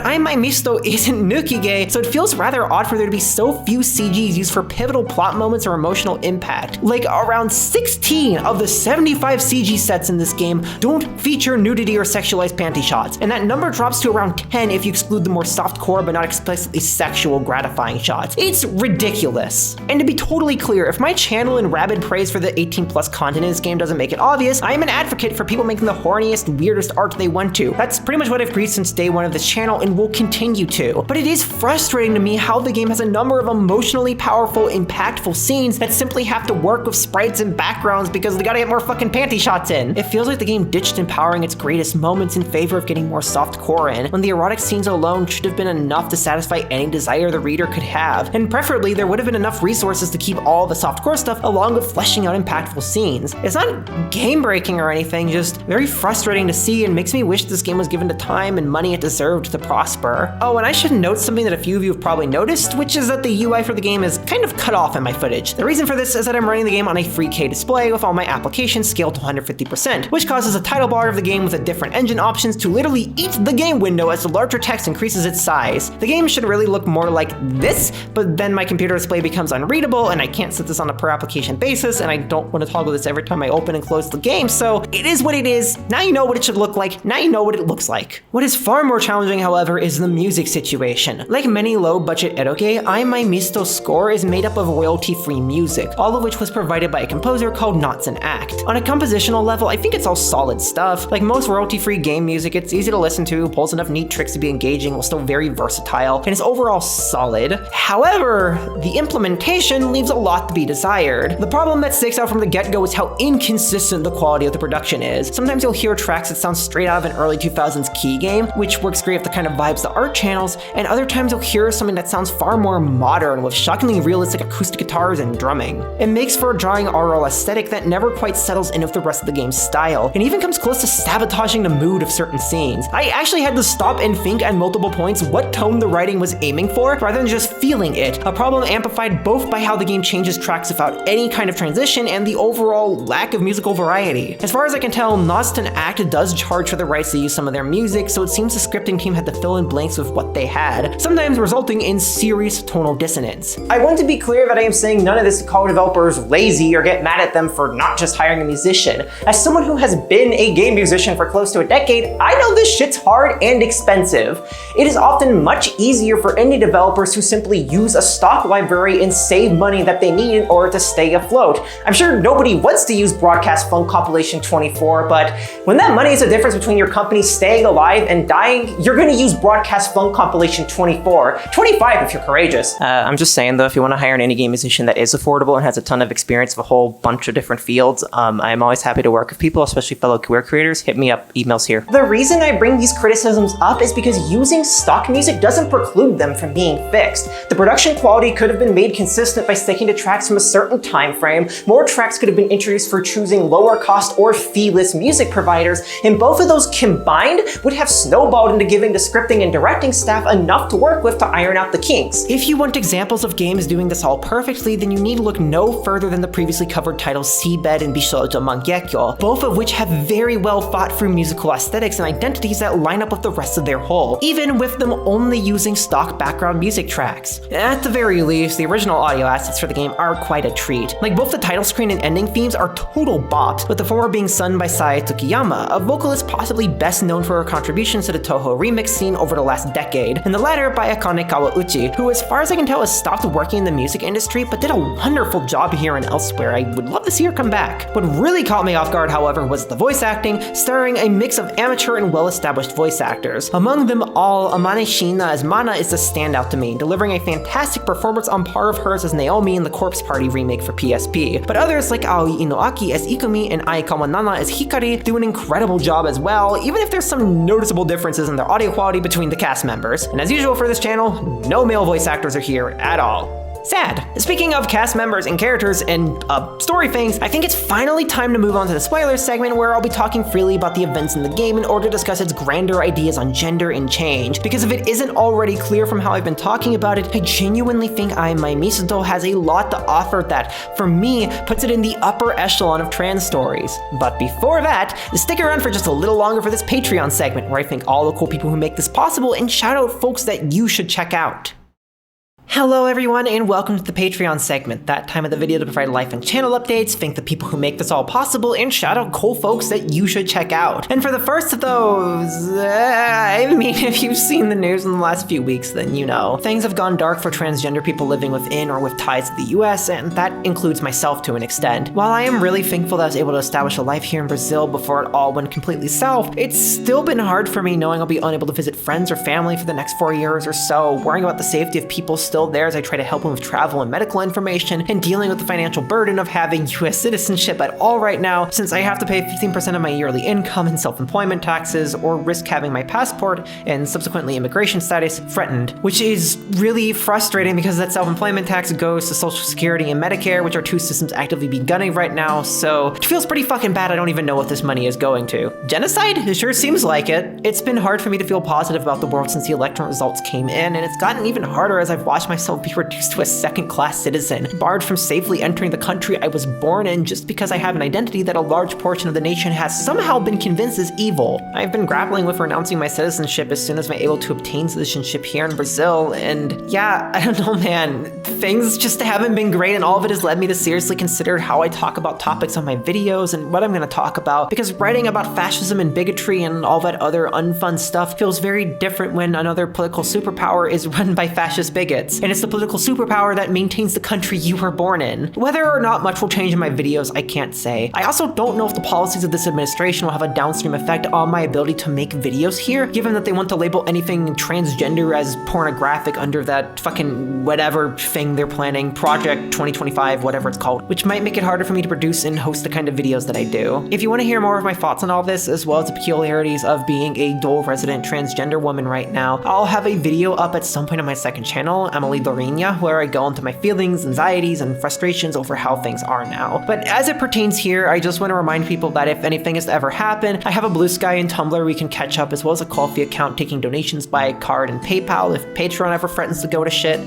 Ai Mai Misuto isn't Nukige, so it feels rather odd for there to be so few CGs used for pivotal plot moments or emotional impact. Like, around 16 of the 75 CG sets in this game don't feature nudity or sexualized panty shots, and that number drops to around 10 if you exclude the more softcore but not explicitly sexual gratifying shots. It's ridiculous. And to be totally clear, if my channel and rabid praise for the 18+ content in this game doesn't make it obvious, I am an advocate for people making the horniest, weirdest art they want to. That's pretty much what I've preached since day one of this channel and will continue to. But it is frustrating to me how the game has a number of emotionally powerful, impactful scenes that simply have to work with sprites and backgrounds because they gotta get more fucking panty shots in. It feels like the game ditched empowering its greatest moments in favor of getting more softcore in, when the erotic scenes alone should have been enough to satisfy any desire the reader could have, and preferably there would have been enough resources to keep all the softcore stuff along with fleshing out impactful scenes. It's not game-breaking or anything, just very frustrating to see and makes me wish this game was given the time and money it deserved to prosper. Oh, and I should note something that a few of you have probably noticed, which is that the UI for the game is kind of cut off in my footage. The reason for this is that I'm running the game on a 3K display with all my applications scaled to 150%, which causes a title bar of the game with a different engine options to literally eat the game window as the larger text increases its size. The game should really look more like this, but then my computer display becomes unreadable and I can't set this on a per application basis, and I don't want to toggle this every time I open and close the game, so it is what it is. Now you know what it should look like, now you know what it looks like. What is far more challenging, however, is the music situation. Like many low-budget eroge, Ai Mai Misuto's score is made up of royalty-free music, all of which was provided by a composer called Knots and Act. On a compositional level, I think it's all solid stuff. Like most royalty-free game music, it's easy to listen to, pulls enough neat tricks to be engaging while still very versatile, and is overall solid. However, the implementation leaves a lot to be desired. The problem that sticks out from the get-go is how inconsistent the quality of the production is. Sometimes you'll hear tracks that sound straight out of an early 2000s key game, which works great with the kind of vibes the art channels, and other times you'll hear something that sounds far more modern with shockingly realistic acoustic guitars and drumming. It makes for a drawing aural aesthetic that never quite settles in with the rest of the game's style, and even comes close to sabotaging the mood of certain scenes. I actually had to stop and think at multiple points what tone the writing was aiming for, rather than just feeling it, a problem amplified both by how the game changes tracks without any kind of transition and the overall lack of musical variety. As far as I can tell, Knots and Act does charge for the rights to use some of their music, so it seems the scripting team had to fill in blanks with what they had, sometimes resulting in serious tonal dissonance. I want to be clear that I am saying none of this to call developers lazy or get mad at them for not just hiring a musician. As someone who has been a game musician for close to a decade, I know this shit's hard and expensive. It is often much easier for indie developers who simply use a stock library and save money that they need in order to stay afloat. I'm sure nobody wants to use Broadcast Funk Compilation 24, but when that money is the difference between your company staying alive and dying, you're gonna use Broadcast Funk Compilation 24. 25 if you're courageous. I'm just saying though, if you want to hire an indie game musician that is affordable and has a ton of experience of a whole bunch of different fields, I'm always happy to work with people, especially fellow queer creators. Hit me up, emails here. The reason I bring these criticisms up is because using stock music doesn't preclude them from being fixed. The production quality could have been made consistent by sticking to tracks from a certain time frame, more tracks could have been introduced for choosing lower cost or fee-less music providers, and both of those combined would have snowballed into giving the scripting and directing staff enough to work with to iron out the kinks. If you want examples of games doing this all perfectly, then you need to look no further than the previously covered titles Seabed and Bishoujo Mangekyo, both of which have very well thought through musical aesthetics and identities that line up with the rest of their whole, even with them only using stock background music tracks. At the very least, the original audio assets for the game are quite a treat. Like both the title screen and ending themes are total bops, with the former being sung by Sae Tsukiyama, a vocalist possibly best known for her contributions to the Touhou remix scene over the last decade, and the latter by Akane Kawauchi, who as far as I can tell has stopped working in the music industry but did a wonderful job here and elsewhere. I would love to see her come back. What really caught me off guard, however, was the voice acting, starring a mix of amateur and well-established voice actors. Among them all, Amane Shina as Mana is the standout to me, delivering a fantastic performance on par of hers as Naomi in the Corpse Party remake for PSP. But others like Aoi Inoaki as Ikumi and Ai Kawanana as Hikari do an incredible job as well, even if there's some noticeable differences in their audio quality between the cast members. And as usual for this channel, no male voice actors are here at all. Sad. Speaking of cast members and characters and story things, I think it's finally time to move on to the spoilers segment where I'll be talking freely about the events in the game in order to discuss its grander ideas on gender and change. Because if it isn't already clear from how I've been talking about it, I genuinely think Ai Mai Misuto has a lot to offer that, for me, puts it in the upper echelon of trans stories. But before that, stick around for just a little longer for this Patreon segment where I thank all the cool people who make this possible and shout out folks that you should check out. Hello everyone and welcome to the Patreon segment, that time of the video to provide life and channel updates, thank the people who make this all possible, and shout out cool folks that you should check out. And for the first of those, I mean, if you've seen the news in the last few weeks, then you know. Things have gone dark for transgender people living within or with ties to the US, and that includes myself to an extent. While I am really thankful that I was able to establish a life here in Brazil before it all went completely south, it's still been hard for me knowing I'll be unable to visit friends or family for the next 4 years or so, worrying about the safety of people still there as I try to help them with travel and medical information, and dealing with the financial burden of having US citizenship at all right now, since I have to pay 15% of my yearly income in self-employment taxes, or risk having my passport and subsequently immigration status threatened, which is really frustrating because that self-employment tax goes to Social Security and Medicare, which are two systems actively begunning right now, so it feels pretty fucking bad. I don't even know what this money is going to. Genocide? It sure seems like it. It's been hard for me to feel positive about the world since the electoral results came in, and it's gotten even harder as I've watched myself be reduced to a second-class citizen, barred from safely entering the country I was born in just because I have an identity that a large portion of the nation has somehow been convinced is evil. I've been grappling with renouncing my citizenship as soon as I'm able to obtain citizenship here in Brazil, and yeah, I don't know, man. Things just haven't been great, and all of it has led me to seriously consider how I talk about topics on my videos and what I'm gonna talk about, because writing about fascism and bigotry and all that other unfun stuff feels very different when another political superpower is run by fascist bigots, and it's the political superpower that maintains the country you were born in. Whether or not much will change in my videos, I can't say. I also don't know if the policies of this administration will have a downstream effect on my ability to make videos here, given that they want to label anything transgender as pornographic under that fucking whatever thing they're planning, Project 2025, whatever it's called, which might make it harder for me to produce and host the kind of videos that I do. If you want to hear more of my thoughts on all this, as well as the peculiarities of being a dual resident transgender woman right now, I'll have a video up at some point on my second channel, Amelie, where I go into my feelings, anxieties, and frustrations over how things are now. But as it pertains here, I just want to remind people that if anything is to ever happen, I have a Blue Sky and Tumblr we can catch up, as well as a Ko-fi account taking donations by card and PayPal if Patreon ever threatens to go to shit.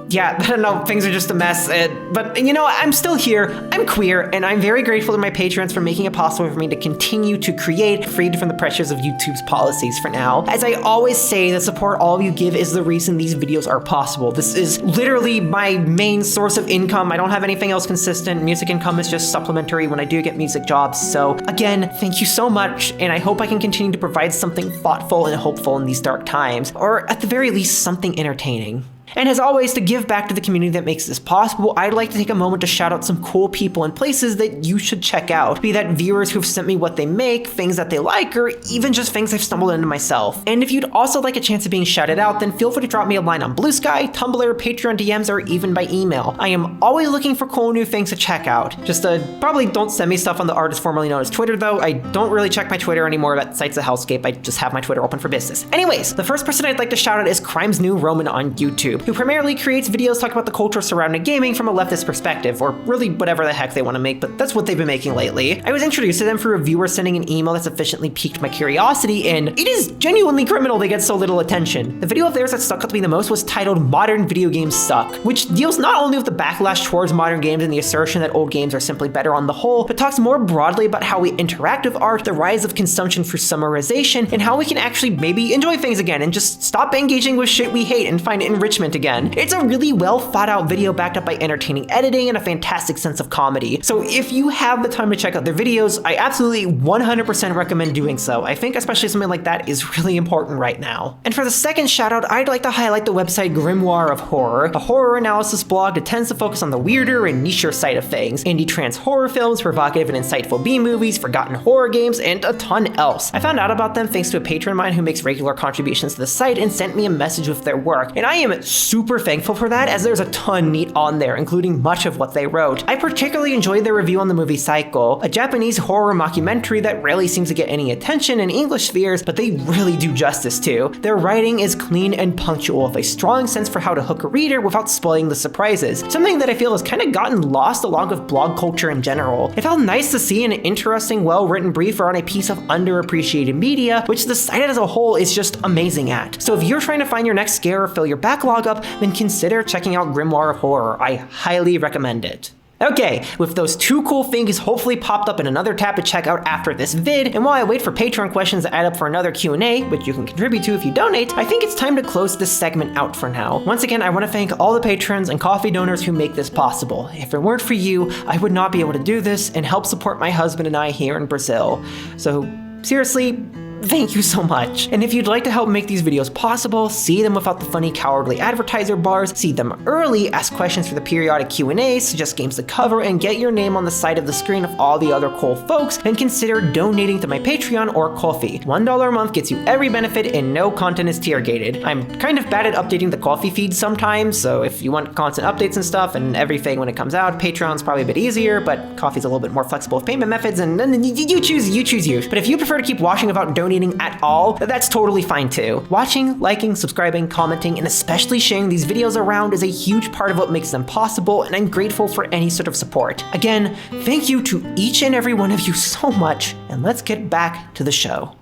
Yeah, I don't know, things are just a mess, but you know, I'm still here, I'm queer, and I'm very grateful to my patrons for making it possible for me to continue to create, freed from the pressures of YouTube's policies for now. As I always say, the support all of you give is the reason these videos are possible. This is literally my main source of income. I don't have anything else consistent. Music income is just supplementary when I do get music jobs. So again, thank you so much, and I hope I can continue to provide something thoughtful and hopeful in these dark times, or at the very least, something entertaining. And as always, to give back to the community that makes this possible, I'd like to take a moment to shout out some cool people and places that you should check out, be that viewers who've sent me what they make, things that they like, or even just things I've stumbled into myself. And if you'd also like a chance of being shouted out, then feel free to drop me a line on Blue Sky, Tumblr, Patreon DMs, or even by email. I am always looking for cool new things to check out. Just probably don't send me stuff on the artist formerly known as Twitter though. I don't really check my Twitter anymore. That site's a hellscape. I just have my Twitter open for business. Anyways, the first person I'd like to shout out is Crimes New Roman on YouTube, who primarily creates videos talking about the culture surrounding gaming from a leftist perspective, or really whatever the heck they want to make, but that's what they've been making lately. I was introduced to them through a viewer sending an email that sufficiently piqued my curiosity, and it is genuinely criminal they get so little attention. The video of theirs that stuck out to me the most was titled Modern Video Games Suck, which deals not only with the backlash towards modern games and the assertion that old games are simply better on the whole, but talks more broadly about how we interact with art, the rise of consumption through summarization, and how we can actually maybe enjoy things again and just stop engaging with shit we hate and find enrichment endorsement again. It's a really well thought out video backed up by entertaining editing and a fantastic sense of comedy. So if you have the time to check out their videos, I absolutely 100% recommend doing so. I think especially something like that is really important right now. And for the second shout out, I'd like to highlight the website Grimoire of Horror, a horror analysis blog that tends to focus on the weirder and nicher side of things, indie trans horror films, provocative and insightful B-movies, forgotten horror games, and a ton else. I found out about them thanks to a patron of mine who makes regular contributions to the site and sent me a message with their work, and I am super thankful for that, as there's a ton neat on there, including much of what they wrote. I particularly enjoyed their review on the movie Psycho, a Japanese horror mockumentary that rarely seems to get any attention in English spheres, but they really do justice to. Their writing is clean and punctual, with a strong sense for how to hook a reader without spoiling the surprises, something that I feel has kind of gotten lost along with blog culture in general. It felt nice to see an interesting, well-written brief on a piece of underappreciated media, which the site as a whole is just amazing at. So if you're trying to find your next scare or fill your backlog up, then consider checking out Grimoire of Horror. I highly recommend it. Okay, with those two cool things hopefully popped up in another tab to check out after this vid, and while I wait for Patreon questions to add up for another Q&A, which you can contribute to if you donate, I think it's time to close this segment out for now. Once again, I want to thank all the patrons and coffee donors who make this possible. If it weren't for you, I would not be able to do this and help support my husband and I here in Brazil. So, seriously, thank you so much. And if you'd like to help make these videos possible, see them without the funny cowardly advertiser bars, see them early, ask questions for the periodic Q&As, suggest games to cover, and get your name on the side of the screen of all the other cool folks, then consider donating to my Patreon or Ko-fi. $1 a month gets you every benefit and no content is tier gated. I'm kind of bad at updating the Ko-fi feed sometimes, so if you want constant updates and stuff and everything when it comes out, Patreon's probably a bit easier, but Ko-fi's a little bit more flexible with payment methods, and you choose you. But if you prefer to keep watching without donating at all, that's totally fine too. Watching, liking, subscribing, commenting, and especially sharing these videos around is a huge part of what makes them possible, and I'm grateful for any sort of support. Again, thank you to each and every one of you so much, and let's get back to the show.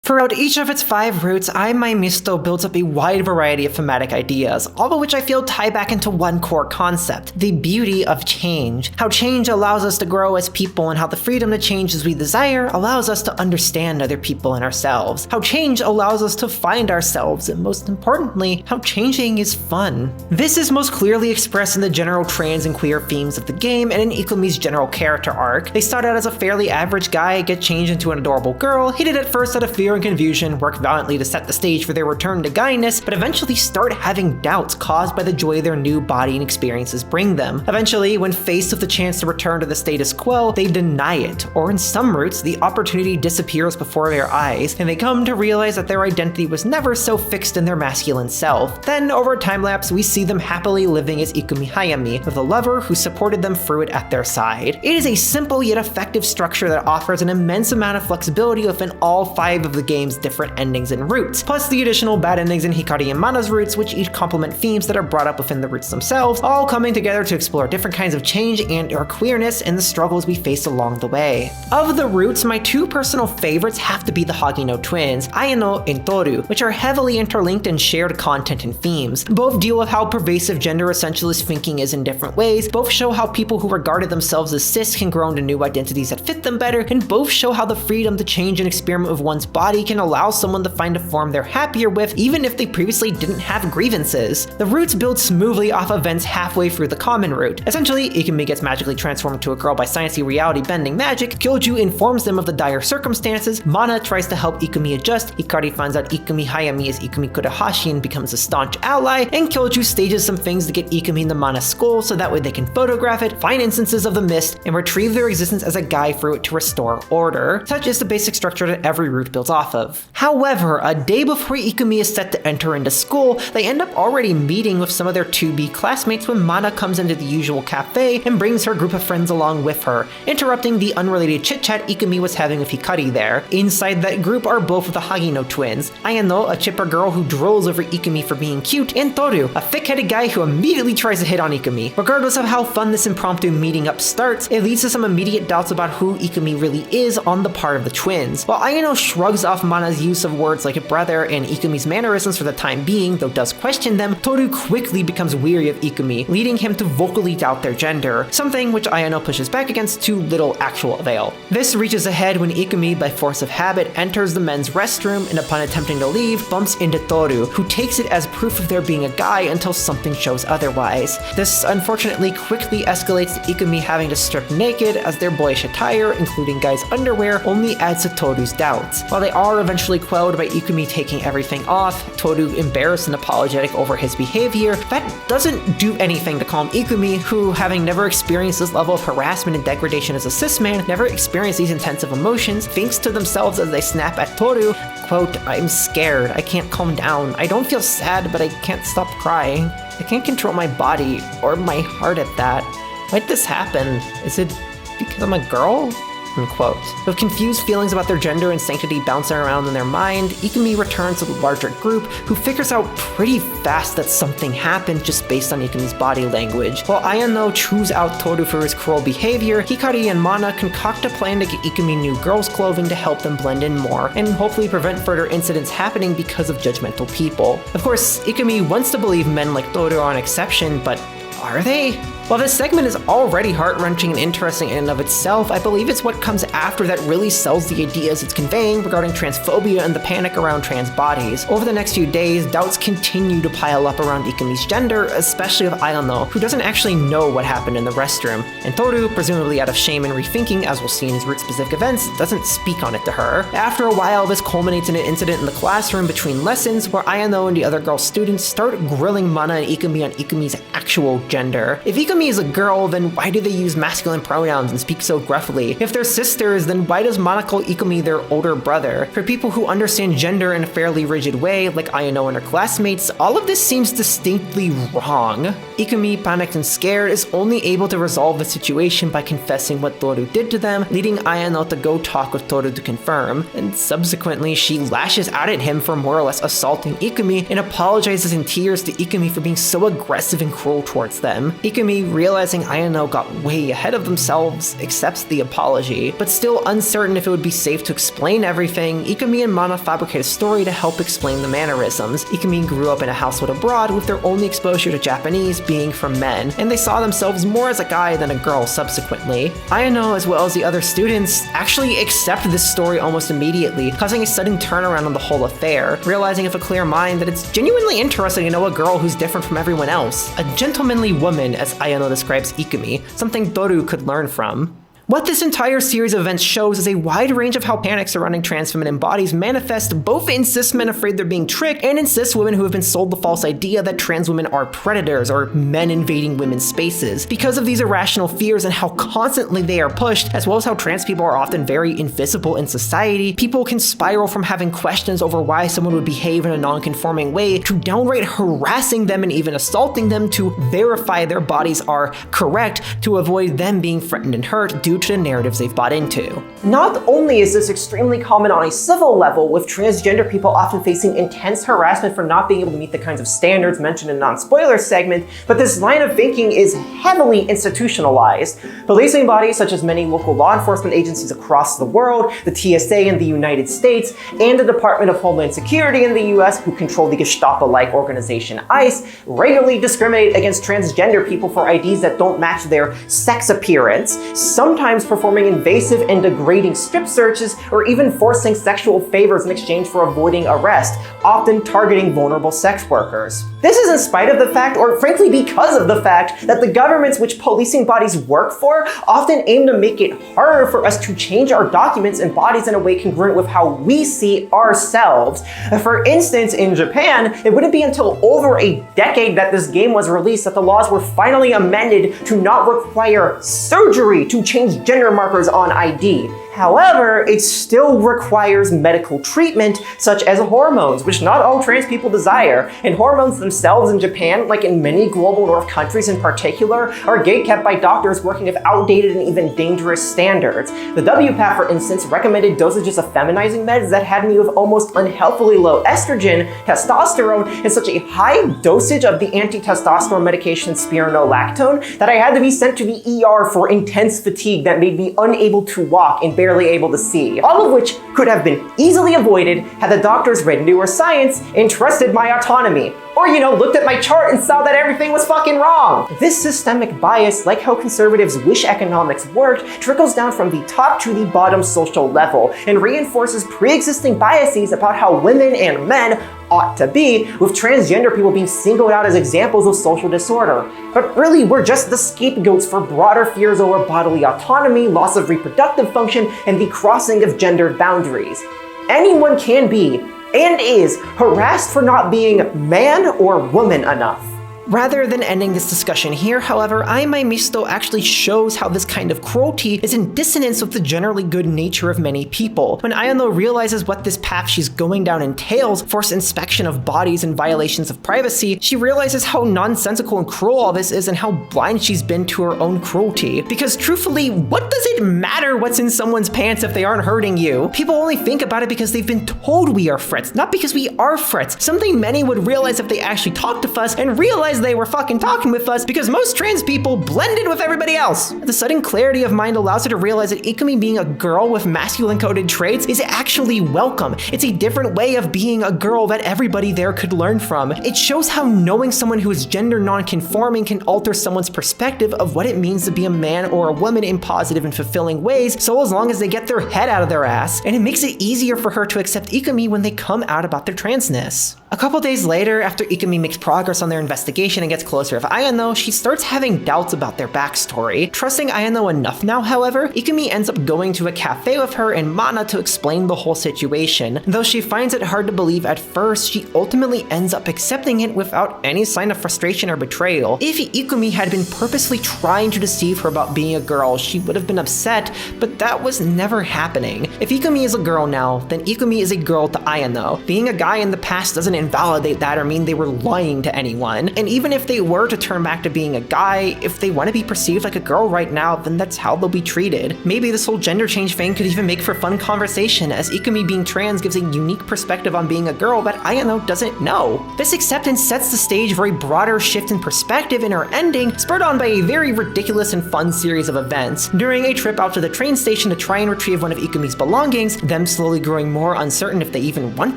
Throughout each of its 5 routes, Ai Mai Misuto builds up a wide variety of thematic ideas, all of which I feel tie back into one core concept: the beauty of change. How change allows us to grow as people, and how the freedom to change as we desire allows us to understand other people and ourselves. How change allows us to find ourselves, and most importantly, how changing is fun. This is most clearly expressed in the general trans and queer themes of the game and in Ikumi's general character arc. They start out as a fairly average guy, get changed into an adorable girl, hated at first out of fear and confusion, work valiantly to set the stage for their return to guyness, but eventually start having doubts caused by the joy their new body and experiences bring them. Eventually, when faced with the chance to return to the status quo, they deny it, or in some routes, the opportunity disappears before their eyes, and they come to realize that their identity was never so fixed in their masculine self. Then, over a time lapse, we see them happily living as Ikumi Hayami, with a lover who supported them through it at their side. It is a simple yet effective structure that offers an immense amount of flexibility within all 5 of the game's different endings and routes, plus the additional bad endings in Hikari and Mana's routes, which each complement themes that are brought up within the routes themselves, all coming together to explore different kinds of change and or queerness and the struggles we face along the way. Of the routes, my 2 personal favorites have to be the Hagino twins, Ayano and Tooru, which are heavily interlinked and shared content and themes. Both deal with how pervasive gender essentialist thinking is in different ways, both show how people who regarded themselves as cis can grow into new identities that fit them better, and both show how the freedom to change and experiment with one's body can allow someone to find a form they're happier with, even if they previously didn't have grievances. The routes build smoothly off events halfway through the common route. Essentially, Ikumi gets magically transformed into a girl by sciencey reality-bending magic, Kyoju informs them of the dire circumstances, Mana tries to help Ikumi adjust, Hikari finds out Ikumi Hayami is Ikumi Kurohashi and becomes a staunch ally, and Kyoju stages some things to get Ikumi into Mana's skull so that way they can photograph it, find instances of the mist, and retrieve their existence as a guide through it to restore order. Such is the basic structure that every route builds off of. However, a day before Ikumi is set to enter into school, they end up already meeting with some of their 2B classmates when Mana comes into the usual cafe and brings her group of friends along with her, interrupting the unrelated chit-chat Ikumi was having with Hikari there. Inside that group are both of the Hagino twins, Ayano, a chipper girl who drools over Ikumi for being cute, and Tooru, a thick-headed guy who immediately tries to hit on Ikumi. Regardless of how fun this impromptu meeting up starts, it leads to some immediate doubts about who Ikumi really is on the part of the twins. While Ayano shrugs off Mana's use of words like brother and Ikumi's mannerisms for the time being, though does question them, Tooru quickly becomes weary of Ikumi, leading him to vocally doubt their gender, something which Ayano pushes back against to little actual avail. This reaches a head when Ikumi, by force of habit, enters the men's restroom and upon attempting to leave, bumps into Tooru, who takes it as proof of there being a guy until something shows otherwise. This unfortunately quickly escalates to Ikumi having to strip naked, as their boyish attire, including guys' underwear, only adds to Toru's doubts. While they are eventually quelled by Ikumi taking everything off, Tooru embarrassed and apologetic over his behavior, that doesn't do anything to calm Ikumi, who, having never experienced this level of harassment and degradation as a cis man, never experienced these intensive emotions, thinks to themselves as they snap at Tooru, quote, "I'm scared, I can't calm down, I don't feel sad, but I can't stop crying. I can't control my body, or my heart at that. Why'd this happen? Is it because I'm a girl?" Unquote. With confused feelings about their gender and sanctity bouncing around in their mind, Ikumi returns to the larger group, who figures out pretty fast that something happened just based on Ikumi's body language. While Ayano chews out Tooru for his cruel behavior, Hikari and Mana concoct a plan to get Ikumi new girls' clothing to help them blend in more, and hopefully prevent further incidents happening because of judgmental people. Of course, Ikumi wants to believe men like Tooru are an exception, but are they? While this segment is already heart-wrenching and interesting in and of itself, I believe it's what comes after that really sells the ideas it's conveying regarding transphobia and the panic around trans bodies. Over the next few days, doubts continue to pile up around Ikumi's gender, especially with Ayano, who doesn't actually know what happened in the restroom, and Tooru, presumably out of shame and rethinking, as we'll see in his root-specific events, doesn't speak on it to her. After a while, this culminates in an incident in the classroom between lessons where Ayano and the other girl students start grilling Mana and Ikumi on Ikumi's actual gender. If Ikumi is a girl, then why do they use masculine pronouns and speak so gruffly? If they're sisters, then why does Mana call Ikumi their older brother? For people who understand gender in a fairly rigid way, like Ayano and her classmates, all of this seems distinctly wrong. Ikumi, panicked and scared, is only able to resolve the situation by confessing what Tooru did to them, leading Ayano to go talk with Tooru to confirm, and subsequently she lashes out at him for more or less assaulting Ikumi and apologizes in tears to Ikumi for being so aggressive and cruel towards them. Ikumi, realizing Ayano got way ahead of themselves, accepts the apology, but still uncertain if it would be safe to explain everything, Ikumi and Mana fabricate a story to help explain the mannerisms. Ikumi grew up in a household abroad with their only exposure to Japanese being from men, and they saw themselves more as a guy than a girl subsequently. Ayano, as well as the other students, actually accept this story almost immediately, causing a sudden turnaround on the whole affair, realizing with a clear mind that it's genuinely interesting to know a girl who's different from everyone else. A gentlemanly woman, as Ayano describes Ikumi, something Tooru could learn from. What this entire series of events shows is a wide range of how panic surrounding trans feminine bodies manifest both in cis men afraid they're being tricked and in cis women who have been sold the false idea that trans women are predators or men invading women's spaces. Because of these irrational fears and how constantly they are pushed, as well as how trans people are often very invisible in society, people can spiral from having questions over why someone would behave in a non-conforming way to downright harassing them and even assaulting them to verify their bodies are correct to avoid them being threatened and hurt due to the narratives they've bought into. Not only is this extremely common on a civil level, with transgender people often facing intense harassment for not being able to meet the kinds of standards mentioned in non-spoiler segment, but this line of thinking is heavily institutionalized. Policing bodies such as many local law enforcement agencies across the world, the TSA in the United States, and the Department of Homeland Security in the US, who control the Gestapo-like organization ICE, regularly discriminate against transgender people for IDs that don't match their sex appearance, sometimes performing invasive and degrading strip searches or even forcing sexual favors in exchange for avoiding arrest, often targeting vulnerable sex workers. This is in spite of the fact, or frankly because of the fact, that the governments which policing bodies work for often aim to make it harder for us to change our documents and bodies in a way congruent with how we see ourselves. For instance, in Japan, it wouldn't be until over a decade that this game was released that the laws were finally amended to not require surgery to change gender markers on ID. However, it still requires medical treatment, such as hormones, which not all trans people desire, and hormones themselves in Japan, like in many global north countries in particular, are gatekept by doctors working with outdated and even dangerous standards. The WPATH, for instance, recommended dosages of feminizing meds that had me with almost unhealthily low estrogen, testosterone, and such a high dosage of the anti-testosterone medication spironolactone that I had to be sent to the ER for intense fatigue that made me unable to walk and barely barely able to see, all of which could have been easily avoided had the doctors read newer science and trusted my autonomy. Or, looked at my chart and saw that everything was fucking wrong. This systemic bias, like how conservatives wish economics worked, trickles down from the top to the bottom social level and reinforces pre-existing biases about how women and men ought to be, with transgender people being singled out as examples of social disorder. But really, we're just the scapegoats for broader fears over bodily autonomy, loss of reproductive function, and the crossing of gendered boundaries. Anyone can be, and is, harassed for not being man or woman enough. Rather than ending this discussion here, however, Ai Mai Misuto actually shows how this kind of cruelty is in dissonance with the generally good nature of many people. When Ayano realizes what this path she's going down entails, forced inspection of bodies and violations of privacy, she realizes how nonsensical and cruel all this is and how blind she's been to her own cruelty. Because truthfully, what does it matter what's in someone's pants if they aren't hurting you? People only think about it because they've been told we are frets, not because we are frets. Something many would realize if they actually talked to us and realized they were fucking talking with us, because most trans people blended with everybody else. The sudden clarity of mind allows her to realize that Ikumi being a girl with masculine coded traits is actually welcome. It's a different way of being a girl that everybody there could learn from. It shows how knowing someone who is gender non-conforming can alter someone's perspective of what it means to be a man or a woman in positive and fulfilling ways, so as long as they get their head out of their ass, and it makes it easier for her to accept Ikumi when they come out about their transness. A couple days later, after Ikumi makes progress on their investigation and gets closer with Ayano, she starts having doubts about their backstory. Trusting Ayano enough now, however, Ikumi ends up going to a cafe with her and Mana to explain the whole situation. Though she finds it hard to believe at first, she ultimately ends up accepting it without any sign of frustration or betrayal. If Ikumi had been purposely trying to deceive her about being a girl, she would have been upset, but that was never happening. If Ikumi is a girl now, then Ikumi is a girl to Ayano. Being a guy in the past doesn't invalidate that or mean they were lying to anyone. And even if they were to turn back to being a guy, if they want to be perceived like a girl right now, then that's how they'll be treated. Maybe this whole gender change thing could even make for fun conversation, as Ikumi being trans gives a unique perspective on being a girl that Ayano doesn't know. This acceptance sets the stage for a broader shift in perspective in our ending, spurred on by a very ridiculous and fun series of events. During a trip out to the train station to try and retrieve one of Ikumi's belongings, them slowly growing more uncertain if they even want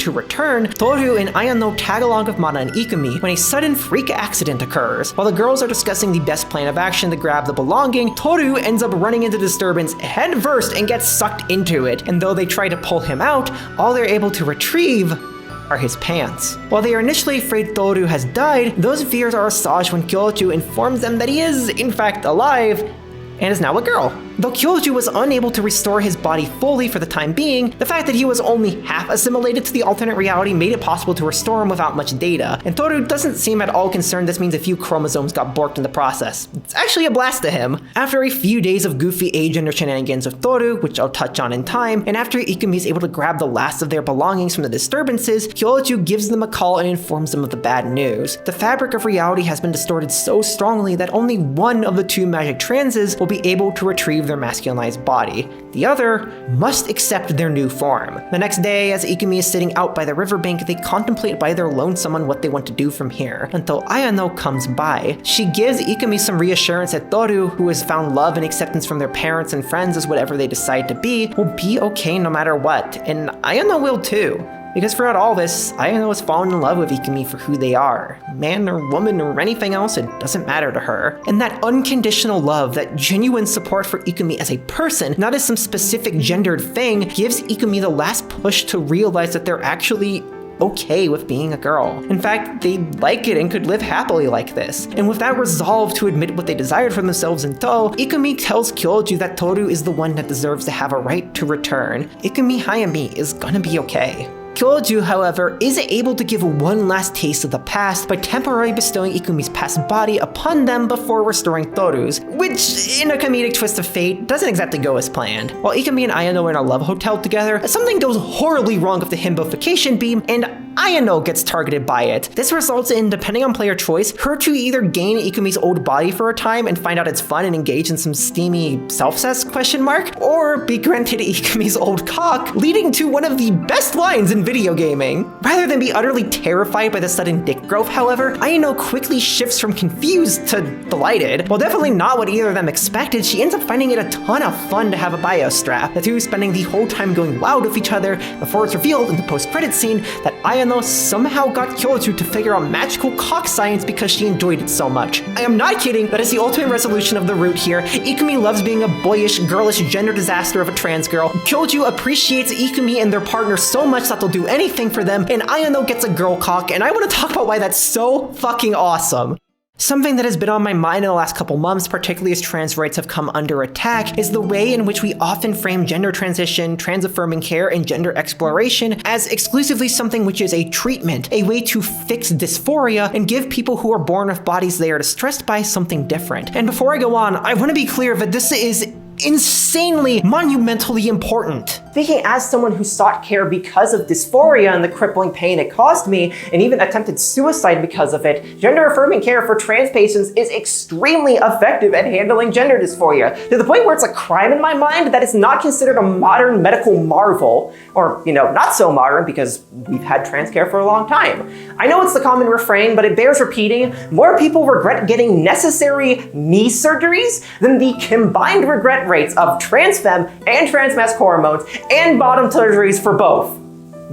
to return, Tooru and Ayano tag along with Mana and Ikumi when a sudden freak accident occurs. While the girls are discussing the best plan of action to grab the belonging, Tooru ends up running into the disturbance head first and gets sucked into it, and though they try to pull him out, all they're able to retrieve are his pants. While they are initially afraid Tooru has died, those fears are assuaged when Kyoju informs them that he is, in fact, alive and is now a girl. Though Kyoju was unable to restore his body fully for the time being, the fact that he was only half assimilated to the alternate reality made it possible to restore him without much data, and Tooru doesn't seem at all concerned this means a few chromosomes got borked in the process. It's actually a blast to him. After a few days of goofy agender shenanigans with Tooru, which I'll touch on in time, and after Ikumi is able to grab the last of their belongings from the disturbances, Kyoju gives them a call and informs them of the bad news. The fabric of reality has been distorted so strongly that only one of the two magic transes will be able to retrieve their masculinized body. The other must accept their new form. The next day, as Ikumi is sitting out by the riverbank, they contemplate by their lonesome on what they want to do from here, until Ayano comes by. She gives Ikumi some reassurance that Tooru, who has found love and acceptance from their parents and friends as whatever they decide to be, will be okay no matter what, and Ayano will too. Because throughout all this, Ayano has fallen in love with Ikumi for who they are. Man or woman or anything else, it doesn't matter to her. And that unconditional love, that genuine support for Ikumi as a person, not as some specific gendered thing, gives Ikumi the last push to realize that they're actually okay with being a girl. In fact, they like it and could live happily like this. And with that resolve to admit what they desired for themselves in tow, Ikumi tells Kyoju that Tooru is the one that deserves to have a right to return. Ikumi Hayami is gonna be okay. Kyoju, however, is able to give one last taste of the past by temporarily bestowing Ikumi's past body upon them before restoring Tooru's, which, in a comedic twist of fate, doesn't exactly go as planned. While Ikumi and Ayano are in a love hotel together, something goes horribly wrong with the himbofication beam, and Ayano gets targeted by it. This results in, depending on player choice, her to either gain Ikumi's old body for a time and find out it's fun and engage in some steamy self-cess ? Or be granted Ikumi's old cock, leading to one of the best lines in video gaming. Rather than be utterly terrified by the sudden dick growth, however, Ayano quickly shifts from confused to delighted. While definitely not what either of them expected, she ends up finding it a ton of fun to have a bio strap, the two spending the whole time going wild with each other before it's revealed in the post-credit scene that Ayano somehow got Kyoju to figure out magical cock science because she enjoyed it so much. I am not kidding, that is the ultimate resolution of the root here. Ikumi loves being a boyish, girlish gender disaster of a trans girl. Kyoju appreciates Ikumi and their partner so much that they'll do anything for them, and Ayano gets a girl cock, and I want to talk about why that's so fucking awesome. Something that has been on my mind in the last couple months, particularly as trans rights have come under attack, is the way in which we often frame gender transition, trans-affirming care, and gender exploration as exclusively something which is a treatment, a way to fix dysphoria and give people who are born with bodies they are distressed by something different. And before I go on, I want to be clear that this is insanely, monumentally important. Speaking as someone who sought care because of dysphoria and the crippling pain it caused me, and even attempted suicide because of it, gender-affirming care for trans patients is extremely effective at handling gender dysphoria, to the point where it's a crime in my mind that it's not considered a modern medical marvel, or, not so modern because we've had trans care for a long time. I know it's the common refrain, but it bears repeating. More people regret getting necessary knee surgeries than the combined regret rates of trans femme and trans masc hormones and bottom surgeries for both.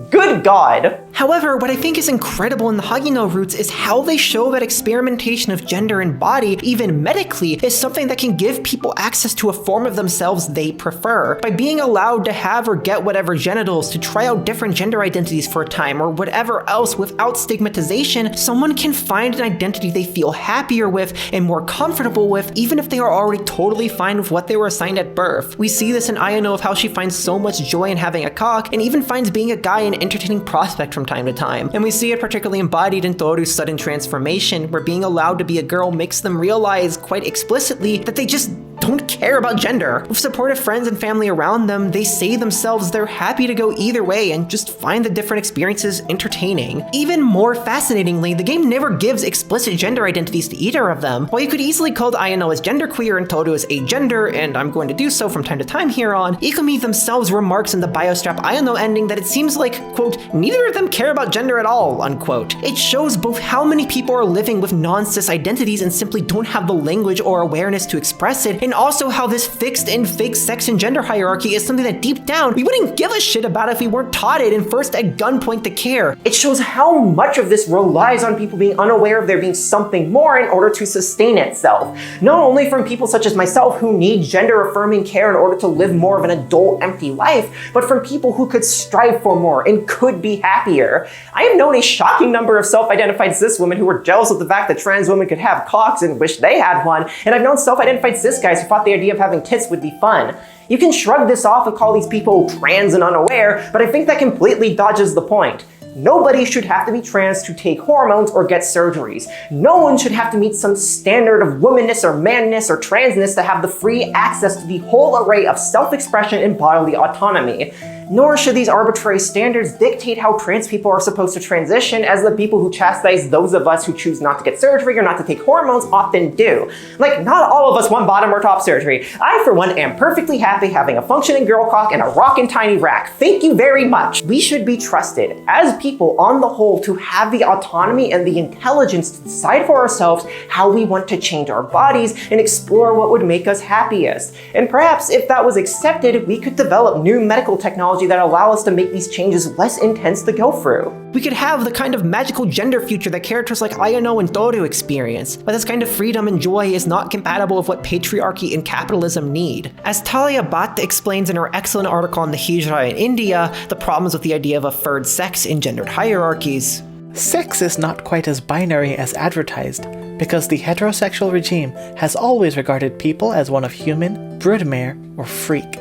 Good God. However, what I think is incredible in the Hagino roots is how they show that experimentation of gender and body, even medically, is something that can give people access to a form of themselves they prefer. By being allowed to have or get whatever genitals, to try out different gender identities for a time, or whatever else without stigmatization, someone can find an identity they feel happier with and more comfortable with, even if they are already totally fine with what they were assigned at birth. We see this in Ayano of how she finds so much joy in having a cock, and even finds being a guy an entertaining prospect from time to time. And we see it particularly embodied in Tooru's sudden transformation, where being allowed to be a girl makes them realize quite explicitly that they just don't care about gender. With supportive friends and family around them, they say themselves they're happy to go either way and just find the different experiences entertaining. Even more fascinatingly, the game never gives explicit gender identities to either of them. While you could easily call Ayano as genderqueer and Tooru as agender, and I'm going to do so from time to time here on, Ikumi themselves remarks in the Biostrap Ayano ending that it seems like, quote, neither of them care about gender at all, unquote. It shows both how many people are living with non-cis identities and simply don't have the language or awareness to express it, and also how this fixed and fake sex and gender hierarchy is something that deep down we wouldn't give a shit about if we weren't taught it and forced at gunpoint to care. It shows how much of this relies on people being unaware of there being something more in order to sustain itself. Not only from people such as myself who need gender-affirming care in order to live more of an adult, empty life, but from people who could strive for more and could be happier. I have known a shocking number of self-identified cis women who were jealous of the fact that trans women could have cocks and wish they had one, and I've known self-identified cis guys who thought the idea of having tits would be fun. You can shrug this off and call these people trans and unaware, but I think that completely dodges the point. Nobody should have to be trans to take hormones or get surgeries. No one should have to meet some standard of womanness or manness or transness to have the free access to the whole array of self-expression and bodily autonomy. Nor should these arbitrary standards dictate how trans people are supposed to transition, as the people who chastise those of us who choose not to get surgery or not to take hormones often do. Like, not all of us want bottom or top surgery. I, for one, am perfectly happy having a functioning girl cock and a rockin' tiny rack. Thank you very much. We should be trusted, as people on the whole, to have the autonomy and the intelligence to decide for ourselves how we want to change our bodies and explore what would make us happiest. And perhaps if that was accepted, we could develop new medical technology that allow us to make these changes less intense to go through. We could have the kind of magical gender future that characters like Ayano and Tooru experience, but this kind of freedom and joy is not compatible with what patriarchy and capitalism need. As Talia Bhatt explains in her excellent article on the Hijra in India, the problems with the idea of a third sex in gendered hierarchies. Sex is not quite as binary as advertised, because the heterosexual regime has always regarded people as one of human, broodmare, or freak.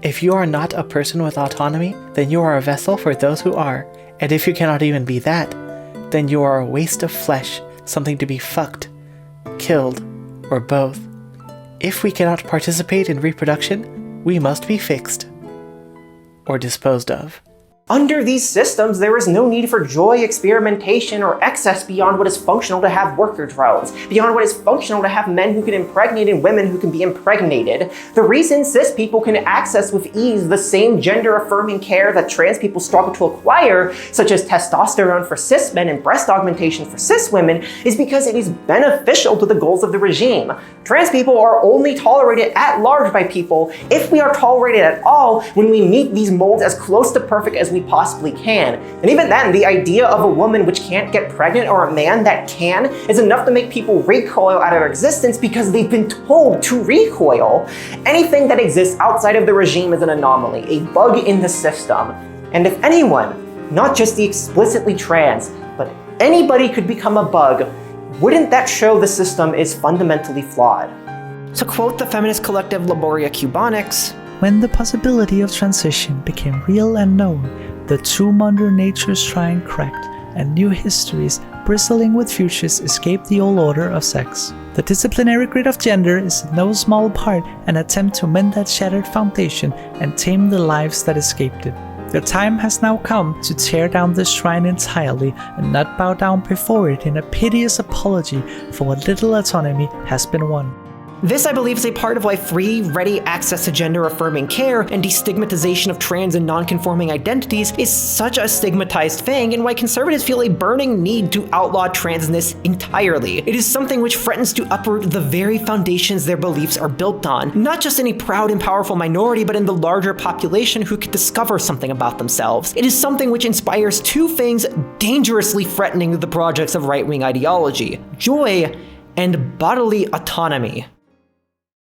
If you are not a person with autonomy, then you are a vessel for those who are, and if you cannot even be that, then you are a waste of flesh, something to be fucked, killed, or both. If we cannot participate in reproduction, we must be fixed, or disposed of. Under these systems, there is no need for joy, experimentation, or excess beyond what is functional to have worker drones, beyond what is functional to have men who can impregnate and women who can be impregnated. The reason cis people can access with ease the same gender-affirming care that trans people struggle to acquire, such as testosterone for cis men and breast augmentation for cis women, is because it is beneficial to the goals of the regime. Trans people are only tolerated at large by people, if we are tolerated at all, when we meet these molds as close to perfect as we possibly can. And even then, the idea of a woman which can't get pregnant or a man that can is enough to make people recoil out of existence because they've been told to recoil. Anything that exists outside of the regime is an anomaly, a bug in the system. And if anyone, not just the explicitly trans, but anybody could become a bug, wouldn't that show the system is fundamentally flawed? To quote the feminist collective Laboria Cubonics, "When the possibility of transition became real and known, the true mother nature's shrine cracked, and new histories, bristling with futures, escaped the old order of sex. The disciplinary grid of gender is in no small part an attempt to mend that shattered foundation and tame the lives that escaped it. The time has now come to tear down this shrine entirely and not bow down before it in a piteous apology for what little autonomy has been won." This, I believe, is a part of why free, ready access to gender-affirming care and destigmatization of trans and non-conforming identities is such a stigmatized thing, and why conservatives feel a burning need to outlaw transness entirely. It is something which threatens to uproot the very foundations their beliefs are built on, not just in a proud and powerful minority, but in the larger population who could discover something about themselves. It is something which inspires two things dangerously threatening the projects of right-wing ideology: joy and bodily autonomy.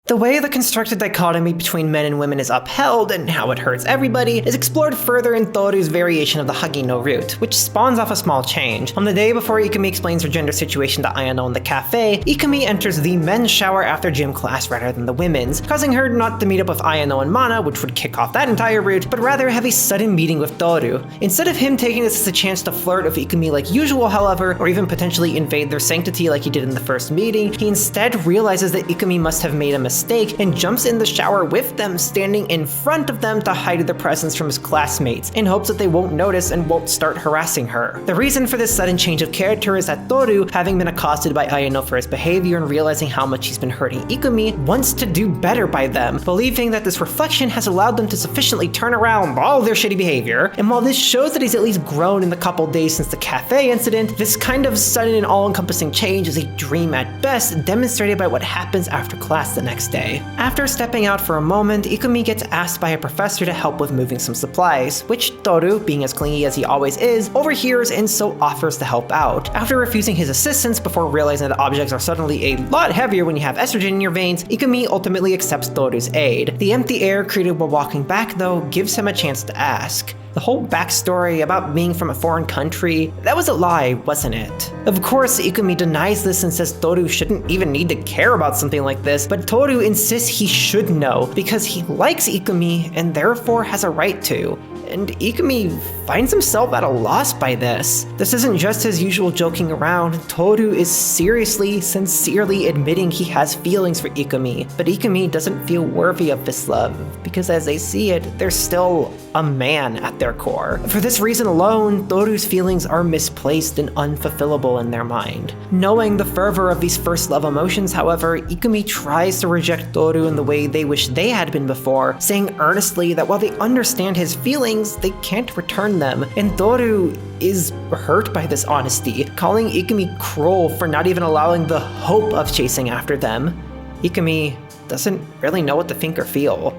The way the constructed dichotomy between men and women is upheld and how it hurts everybody is explored further in Tooru's variation of the Hagino route, which spawns off a small change. On the day before Ikumi explains her gender situation to Ayano in the cafe, Ikumi enters the men's shower after gym class rather than the women's, causing her not to meet up with Ayano and Mana, which would kick off that entire route, but rather have a sudden meeting with Tooru. Instead of him taking this as a chance to flirt with Ikumi like usual, however, or even potentially invade their sanctity like he did in the first meeting, he instead realizes that Ikumi must have made a mistake and jumps in the shower with them, standing in front of them to hide their presence from his classmates, in hopes that they won't notice and won't start harassing her. The reason for this sudden change of character is that Tooru, having been accosted by Ayano for his behavior and realizing how much he's been hurting Ikumi, wants to do better by them, believing that this reflection has allowed them to sufficiently turn around all their shitty behavior. And while this shows that he's at least grown in the couple days since the cafe incident, this kind of sudden and all-encompassing change is a dream at best, demonstrated by what happens after class the next day. After stepping out for a moment, Ikumi gets asked by a professor to help with moving some supplies, which Tooru, being as clingy as he always is, overhears and so offers to help out. After refusing his assistance before realizing that objects are suddenly a lot heavier when you have estrogen in your veins, Ikumi ultimately accepts Toru's aid. The empty air created while walking back, though, gives him a chance to ask. The whole backstory about being from a foreign country, that was a lie, wasn't it? Of course, Ikumi denies this and says Tooru shouldn't even need to care about something like this, but Tooru insists he should know because he likes Ikumi and therefore has a right to. And Ikumi finds himself at a loss by this. This isn't just his usual joking around. Tooru is seriously, sincerely admitting he has feelings for Ikumi, but Ikumi doesn't feel worthy of this love, because as they see it, they're still a man at their core. For this reason alone, Toru's feelings are misplaced and unfulfillable in their mind. Knowing the fervor of these first love emotions, however, Ikumi tries to reject Tooru in the way they wish they had been before, saying earnestly that while they understand his feelings, they can't return them, and Tooru is hurt by this honesty, calling Ikumi cruel for not even allowing the hope of chasing after them. Ikumi doesn't really know what to think or feel.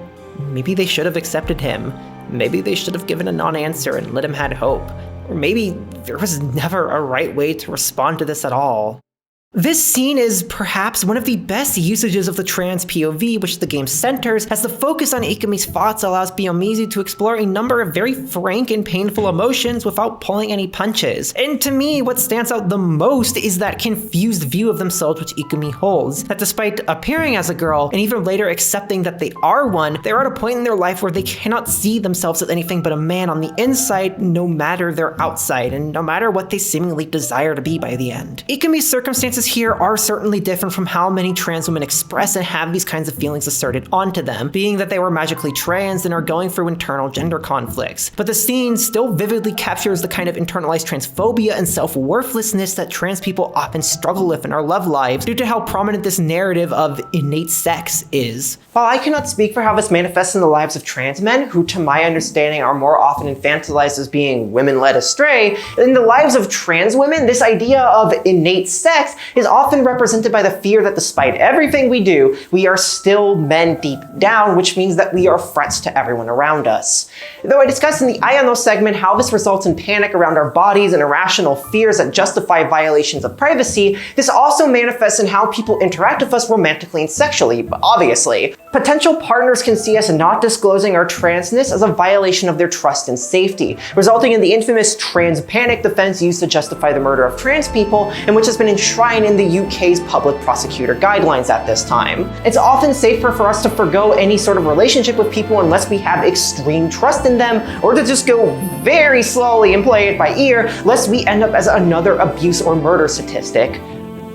Maybe they should have accepted him. Maybe they should have given a non-answer and let him have hope. Or maybe there was never a right way to respond to this at all. This scene is perhaps one of the best usages of the trans POV which the game centers, as the focus on Ikumi's thoughts allows Mizuto to explore a number of very frank and painful emotions without pulling any punches. And to me, what stands out the most is that confused view of themselves which Ikumi holds, that despite appearing as a girl, and even later accepting that they are one, they're at a point in their life where they cannot see themselves as anything but a man on the inside, no matter their outside, and no matter what they seemingly desire to be by the end. Ikumi's circumstances things here are certainly different from how many trans women express and have these kinds of feelings asserted onto them, being that they were magically trans and are going through internal gender conflicts. But the scene still vividly captures the kind of internalized transphobia and self-worthlessness that trans people often struggle with in our love lives due to how prominent this narrative of innate sex is. While I cannot speak for how this manifests in the lives of trans men, who to my understanding are more often infantilized as being women led astray, in the lives of trans women, this idea of innate sex is often represented by the fear that despite everything we do, we are still men deep down, which means that we are threats to everyone around us. Though I discussed in the Ayano segment how this results in panic around our bodies and irrational fears that justify violations of privacy, this also manifests in how people interact with us romantically and sexually, obviously. Potential partners can see us not disclosing our transness as a violation of their trust and safety, resulting in the infamous trans panic defense used to justify the murder of trans people, and which has been enshrined in the UK's public prosecutor guidelines at this time. It's often safer for us to forgo any sort of relationship with people unless we have extreme trust in them, or to just go very slowly and play it by ear, lest we end up as another abuse or murder statistic.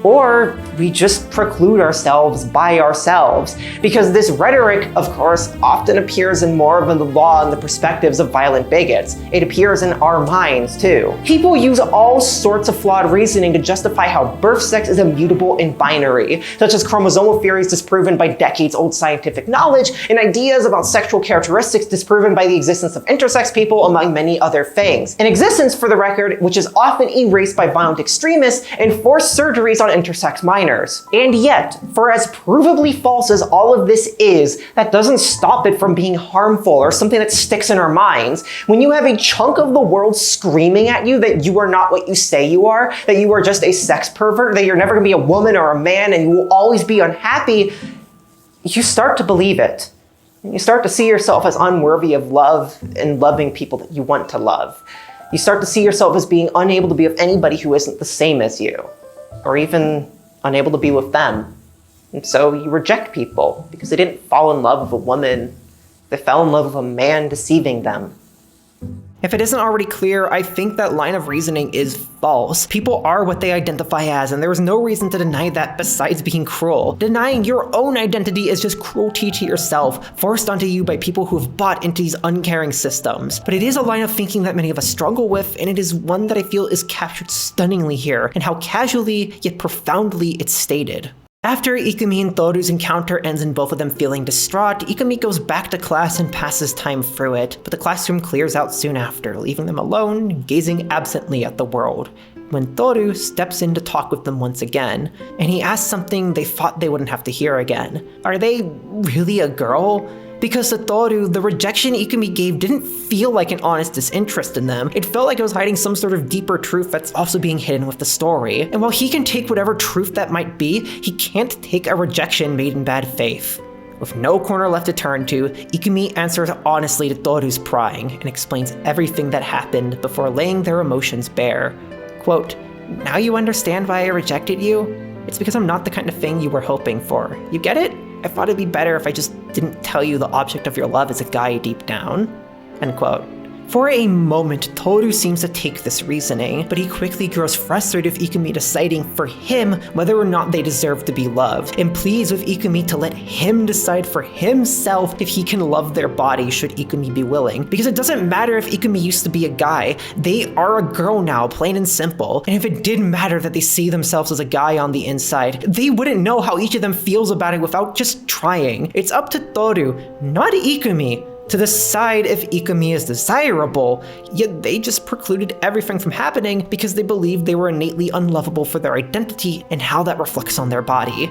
Or we just preclude ourselves by ourselves, because this rhetoric, of course, often appears in more of the law and the perspectives of violent bigots. It appears in our minds too. People use all sorts of flawed reasoning to justify how birth sex is immutable and binary, such as chromosomal theories disproven by decades-old scientific knowledge, and ideas about sexual characteristics disproven by the existence of intersex people, among many other things. An existence, for the record, which is often erased by violent extremists and forced surgeries on intersex minors. And yet, for as provably false as all of this is, that doesn't stop it from being harmful or something that sticks in our minds. When you have a chunk of the world screaming at you that you are not what you say you are, that you are just a sex pervert, that you're never gonna be a woman or a man and you will always be unhappy, you start to believe it. You start to see yourself as unworthy of love and loving people that you want to love. You start to see yourself as being unable to be with anybody who isn't the same as you, or even unable to be with them. And so you reject people because they didn't fall in love with a woman. They fell in love with a man deceiving them. If it isn't already clear, I think that line of reasoning is false. People are what they identify as, and there is no reason to deny that besides being cruel. Denying your own identity is just cruelty to yourself, forced onto you by people who have bought into these uncaring systems. But it is a line of thinking that many of us struggle with, and it is one that I feel is captured stunningly here, and how casually yet profoundly it's stated. After Ikumi and Tooru's encounter ends in both of them feeling distraught, Ikumi goes back to class and passes time through it, but the classroom clears out soon after, leaving them alone, gazing absently at the world. When Tooru steps in to talk with them once again, and he asks something they thought they wouldn't have to hear again. Are they really a girl? Because to Tooru, the rejection Ikumi gave didn't feel like an honest disinterest in them. It felt like it was hiding some sort of deeper truth that's also being hidden with the story. And while he can take whatever truth that might be, he can't take a rejection made in bad faith. With no corner left to turn to, Ikumi answers honestly to Tooru's prying and explains everything that happened before laying their emotions bare. Quote, "Now you understand why I rejected you? It's because I'm not the kind of thing you were hoping for. You get it? I thought it'd be better if I just didn't tell you the object of your love is a guy deep down." End quote. For a moment, Tooru seems to take this reasoning, but he quickly grows frustrated with Ikumi deciding for him whether or not they deserve to be loved, and pleads with Ikumi to let him decide for himself if he can love their body should Ikumi be willing. Because it doesn't matter if Ikumi used to be a guy, they are a girl now, plain and simple. And if it did matter that they see themselves as a guy on the inside, they wouldn't know how each of them feels about it without just trying. It's up to Tooru, not Ikumi, to decide if Ikumi is desirable, yet they just precluded everything from happening because they believed they were innately unlovable for their identity and how that reflects on their body.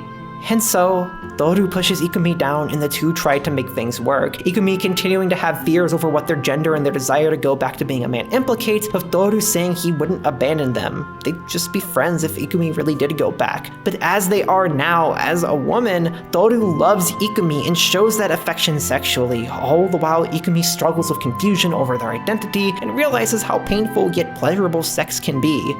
And so, Tooru pushes Ikumi down and the two try to make things work. Ikumi continuing to have fears over what their gender and their desire to go back to being a man implicates, with Tooru saying he wouldn't abandon them. They'd just be friends if Ikumi really did go back. But as they are now, as a woman, Tooru loves Ikumi and shows that affection sexually, all the while Ikumi struggles with confusion over their identity and realizes how painful yet pleasurable sex can be.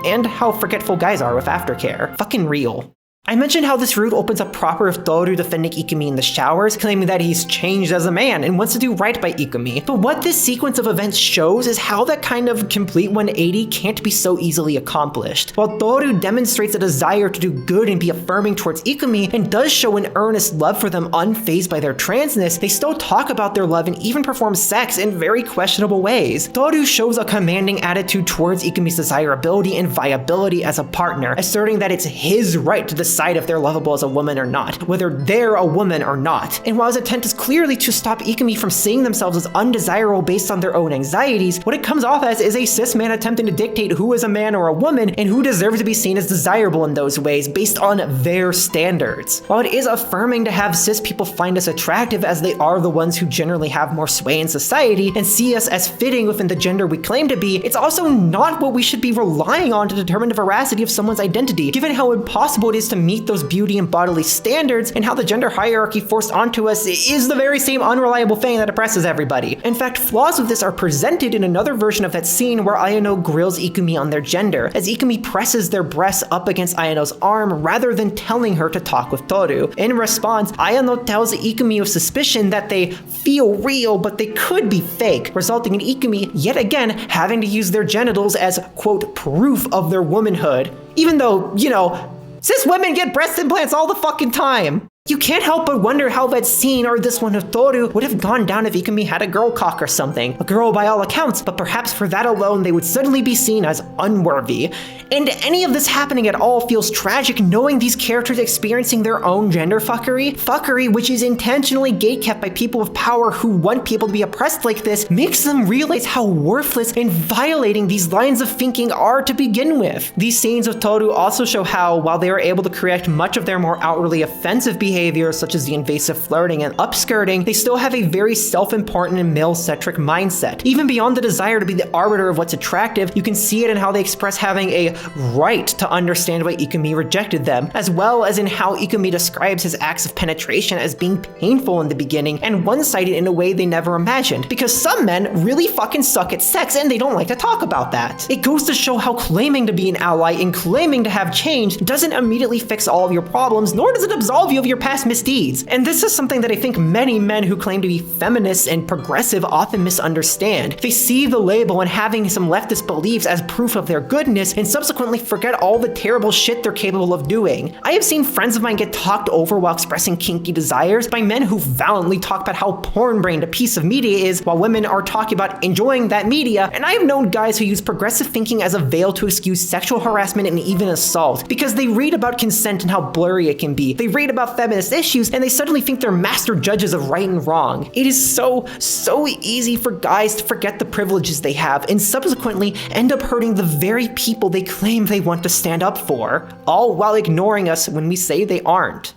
And how forgetful guys are with aftercare. Fucking real. I mentioned how this route opens up proper with Tooru defending Ikumi in the showers, claiming that he's changed as a man and wants to do right by Ikumi. But what this sequence of events shows is how that kind of complete 180 can't be so easily accomplished. While Tooru demonstrates a desire to do good and be affirming towards Ikumi and does show an earnest love for them unfazed by their transness, they still talk about their love and even perform sex in very questionable ways. Tooru shows a commanding attitude towards Ikumi's desirability and viability as a partner, asserting that it's his right to decide if they're lovable as a woman or not, whether they're a woman or not. And while his intent is clearly to stop Ikumi from seeing themselves as undesirable based on their own anxieties, what it comes off as is a cis man attempting to dictate who is a man or a woman and who deserves to be seen as desirable in those ways based on their standards. While it is affirming to have cis people find us attractive as they are the ones who generally have more sway in society and see us as fitting within the gender we claim to be, it's also not what we should be relying on to determine the veracity of someone's identity, given how impossible it is to meet those beauty and bodily standards, and how the gender hierarchy forced onto us is the very same unreliable thing that oppresses everybody. In fact, flaws of this are presented in another version of that scene where Ayano grills Ikumi on their gender, as Ikumi presses their breasts up against Ayano's arm rather than telling her to talk with Tooru. In response, Ayano tells Ikumi with suspicion that they feel real, but they could be fake, resulting in Ikumi yet again having to use their genitals as, quote, proof of their womanhood. Even though, cis women get breast implants all the fucking time. You can't help but wonder how that scene, or this one of Tooru, would have gone down if Ikumi had a girl cock or something. A girl by all accounts, but perhaps for that alone they would suddenly be seen as unworthy. And any of this happening at all feels tragic, knowing these characters experiencing their own gender fuckery. Fuckery which is intentionally gatekept by people with power who want people to be oppressed like this, makes them realize how worthless and violating these lines of thinking are to begin with. These scenes of Tooru also show how, while they are able to correct much of their more outwardly offensive behavior, such as the invasive flirting and upskirting, they still have a very self-important and male-centric mindset. Even beyond the desire to be the arbiter of what's attractive, you can see it in how they express having a right to understand why Ikumi rejected them, as well as in how Ikumi describes his acts of penetration as being painful in the beginning and one-sided in a way they never imagined, because some men really fucking suck at sex and they don't like to talk about that. It goes to show how claiming to be an ally and claiming to have change doesn't immediately fix all of your problems, nor does it absolve you of your past misdeeds. And this is something that I think many men who claim to be feminists and progressive often misunderstand. They see the label and having some leftist beliefs as proof of their goodness and subsequently forget all the terrible shit they're capable of doing. I have seen friends of mine get talked over while expressing kinky desires by men who valiantly talk about how porn-brained a piece of media is while women are talking about enjoying that media, and I have known guys who use progressive thinking as a veil to excuse sexual harassment and even assault because they read about consent and how blurry it can be. They read about feminist issues and they suddenly think they're master judges of right and wrong. It is so easy for guys to forget the privileges they have and subsequently end up hurting the very people they claim they want to stand up for, all while ignoring us when we say they aren't.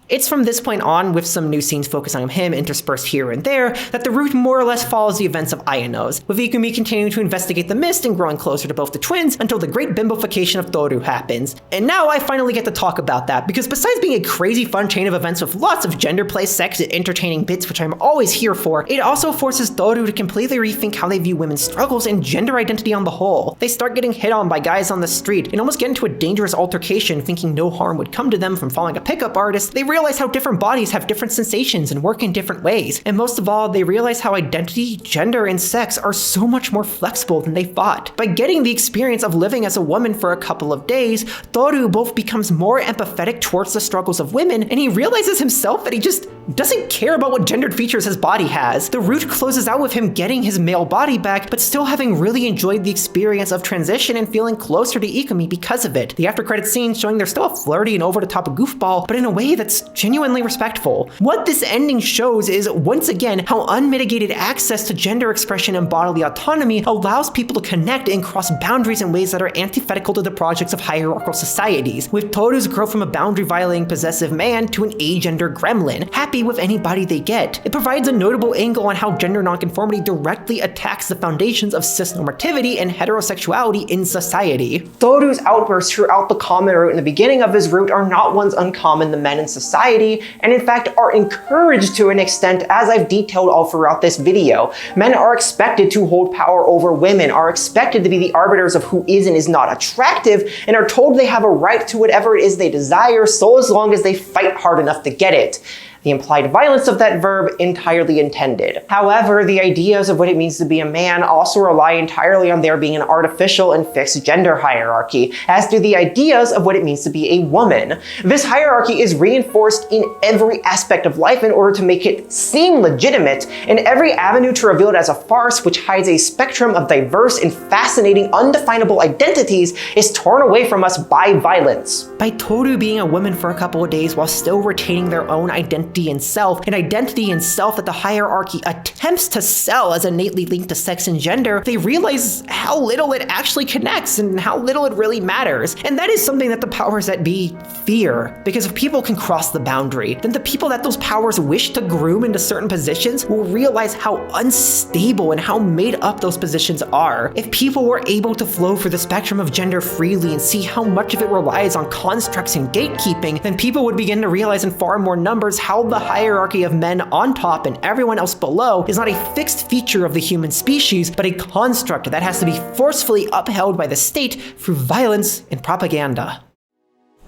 It's from this point on, with some new scenes focusing on him interspersed here and there, that the route more or less follows the events of Ayano's, with Ikumi continuing to investigate the mist and growing closer to both the twins until the great bimbofication of Tooru happens. And now I finally get to talk about that, because besides being a crazy fun chain of events with lots of gender play, sex, and entertaining bits, which I'm always here for, it also forces Tooru to completely rethink how they view women's struggles and gender identity on the whole. They start getting hit on by guys on the street and almost get into a dangerous altercation, thinking no harm would come to them from following a pickup artist. They realize how different bodies have different sensations and work in different ways. And most of all, they realize how identity, gender, and sex are so much more flexible than they thought. By getting the experience of living as a woman for a couple of days, Tooru both becomes more empathetic towards the struggles of women, and he realizes himself that he just doesn't care about what gendered features his body has. The route closes out with him getting his male body back, but still having really enjoyed the experience of transition and feeling closer to Ikumi because of it. The after credit scene showing they're still a flirty and over the top goofball, but in a way that's genuinely respectful. What this ending shows is, once again, how unmitigated access to gender expression and bodily autonomy allows people to connect and cross boundaries in ways that are antithetical to the projects of hierarchical societies, with Toru's growth from a boundary-violating possessive man to an agender gremlin, happy happy with anybody they get. It provides a notable angle on how gender nonconformity directly attacks the foundations of cisnormativity and heterosexuality in society. Tooru's outbursts throughout the common route and the beginning of his route are not ones uncommon to men in society, and in fact are encouraged to an extent, as I've detailed all throughout this video. Men are expected to hold power over women, are expected to be the arbiters of who is and is not attractive, and are told they have a right to whatever it is they desire, so as long as they fight hard enough to get it. The implied violence of that verb entirely intended. However, the ideas of what it means to be a man also rely entirely on there being an artificial and fixed gender hierarchy, as do the ideas of what it means to be a woman. This hierarchy is reinforced in every aspect of life in order to make it seem legitimate, and every avenue to reveal it as a farce which hides a spectrum of diverse and fascinating undefinable identities is torn away from us by violence. By Tooru being a woman for a couple of days while still retaining their own identity and self, an identity and self that the hierarchy attempts to sell as innately linked to sex and gender, they realize how little it actually connects and how little it really matters. And that is something that the powers that be fear, because if people can cross the boundary, then the people that those powers wish to groom into certain positions will realize how unstable and how made up those positions are. If people were able to flow through the spectrum of gender freely and see how much of it relies on constructs and gatekeeping, then people would begin to realize in far more numbers how the hierarchy of men on top and everyone else below is not a fixed feature of the human species, but a construct that has to be forcefully upheld by the state through violence and propaganda.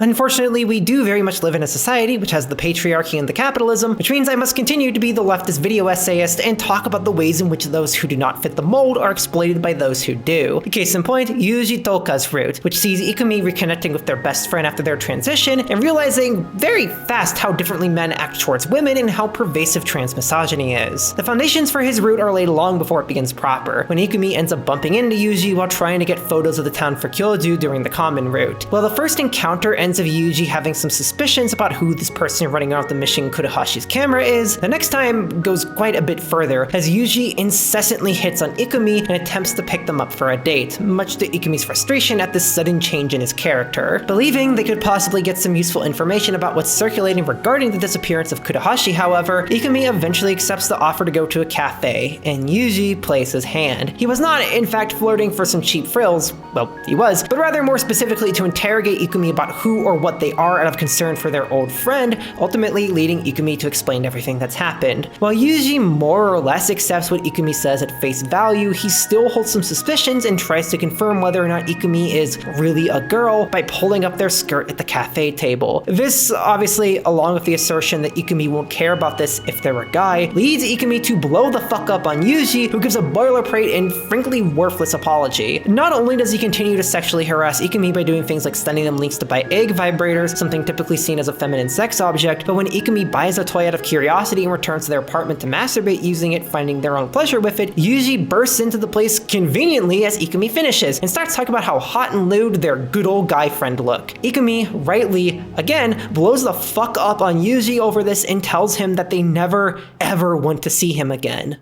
Unfortunately, we do very much live in a society which has the patriarchy and the capitalism, which means I must continue to be the leftist video essayist and talk about the ways in which those who do not fit the mold are exploited by those who do. Case in point, Yuuji Toka's route, which sees Ikumi reconnecting with their best friend after their transition and realizing very fast how differently men act towards women and how pervasive transmisogyny is. The foundations for his route are laid long before it begins proper, when Ikumi ends up bumping into Yuuji while trying to get photos of the town for Kyoju during the common route. While the first encounter ends of Yuuji having some suspicions about who this person running around the mission Kurahashi's camera is, the next time goes quite a bit further, as Yuuji incessantly hits on Ikumi and attempts to pick them up for a date, much to Ikumi's frustration at this sudden change in his character. Believing they could possibly get some useful information about what's circulating regarding the disappearance of Kurahashi, however, Ikumi eventually accepts the offer to go to a cafe, and Yuuji plays his hand. He was not, in fact, flirting for some cheap frills, well, he was, but rather more specifically to interrogate Ikumi about who or what they are out of concern for their old friend, ultimately leading Ikumi to explain everything that's happened. While Yuuji more or less accepts what Ikumi says at face value, he still holds some suspicions and tries to confirm whether or not Ikumi is really a girl by pulling up their skirt at the cafe table. This, obviously, along with the assertion that Ikumi won't care about this if they're a guy, leads Ikumi to blow the fuck up on Yuuji, who gives a boilerplate and frankly worthless apology. Not only does he continue to sexually harass Ikumi by doing things like sending them links to buy egg vibrators, something typically seen as a feminine sex object, but when Ikumi buys a toy out of curiosity and returns to their apartment to masturbate using it, finding their own pleasure with it, Yuuji bursts into the place conveniently as Ikumi finishes, and starts talking about how hot and lewd their good old guy friend look. Ikumi, rightly, again, blows the fuck up on Yuuji over this and tells him that they never, ever want to see him again.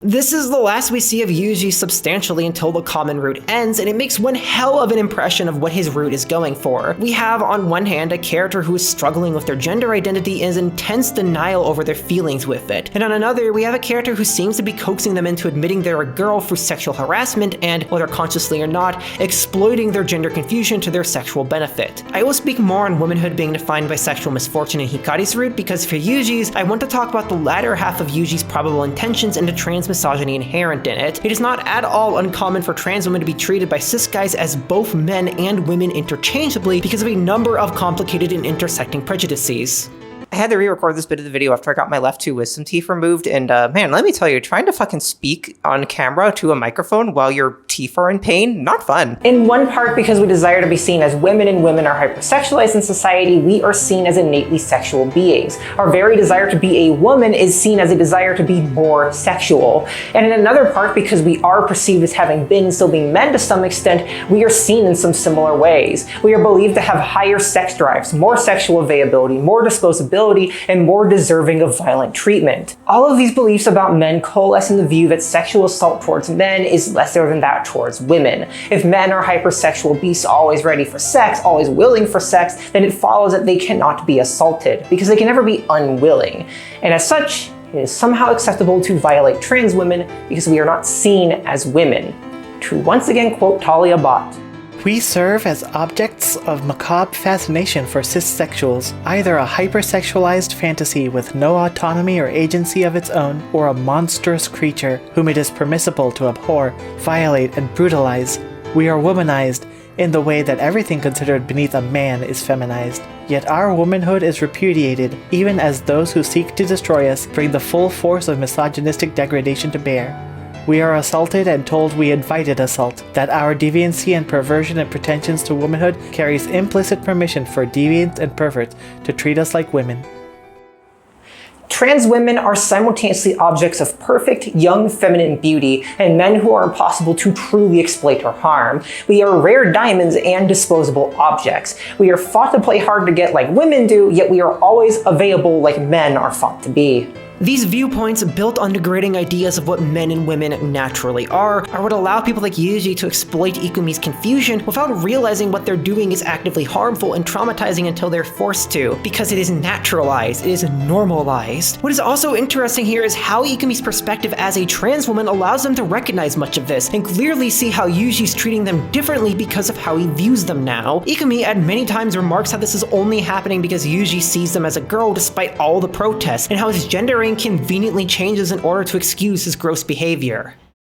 This is the last we see of Yuuji substantially until the common route ends, and it makes one hell of an impression of what his route is going for. We have, on one hand, a character who is struggling with their gender identity and is in intense denial over their feelings with it, and on another, we have a character who seems to be coaxing them into admitting they're a girl through sexual harassment and, whether consciously or not, exploiting their gender confusion to their sexual benefit. I will speak more on womanhood being defined by sexual misfortune in Hikari's route, because for Yuuji's, I want to talk about the latter half of Yuuji's probable intentions and the transmisogyny inherent in it. It is not at all uncommon for trans women to be treated by cis guys as both men and women interchangeably because of a number of complicated and intersecting prejudices. I had to re-record this bit of the video after I got my left 2 wisdom teeth removed, and man, let me tell you, trying to fucking speak on camera to a microphone while your teeth are in pain, not fun. In one part, because we desire to be seen as women and women are hypersexualized in society, we are seen as innately sexual beings. Our very desire to be a woman is seen as a desire to be more sexual. And in another part, because we are perceived as having been and still being men to some extent, we are seen in some similar ways. We are believed to have higher sex drives, more sexual availability, more disposability, responsibility and more deserving of violent treatment. All of these beliefs about men coalesce in the view that sexual assault towards men is lesser than that towards women. If men are hypersexual beasts always ready for sex, always willing for sex, then it follows that they cannot be assaulted, because they can never be unwilling. And as such, it is somehow acceptable to violate trans women because we are not seen as women. To once again quote Talia Bott, "We serve as objects of macabre fascination for cissexuals, either a hypersexualized fantasy with no autonomy or agency of its own, or a monstrous creature whom it is permissible to abhor, violate, and brutalize. We are womanized in the way that everything considered beneath a man is feminized. Yet our womanhood is repudiated, even as those who seek to destroy us bring the full force of misogynistic degradation to bear. We are assaulted and told we invited assault, that our deviancy and perversion and pretensions to womanhood carries implicit permission for deviants and perverts to treat us like women." Trans women are simultaneously objects of perfect, young, feminine beauty, and men who are impossible to truly exploit or harm. We are rare diamonds and disposable objects. We are fought to play hard to get like women do, yet we are always available like men are fought to be. These viewpoints, built on degrading ideas of what men and women naturally are what allow people like Yuuji to exploit Ikumi's confusion without realizing what they're doing is actively harmful and traumatizing until they're forced to, because it is naturalized, it is normalized. What is also interesting here is how Ikumi's perspective as a trans woman allows them to recognize much of this, and clearly see how Yuuji's treating them differently because of how he views them now. Ikumi at many times remarks how this is only happening because Yuuji sees them as a girl despite all the protests, and how his gendering conveniently changes in order to excuse his gross behavior.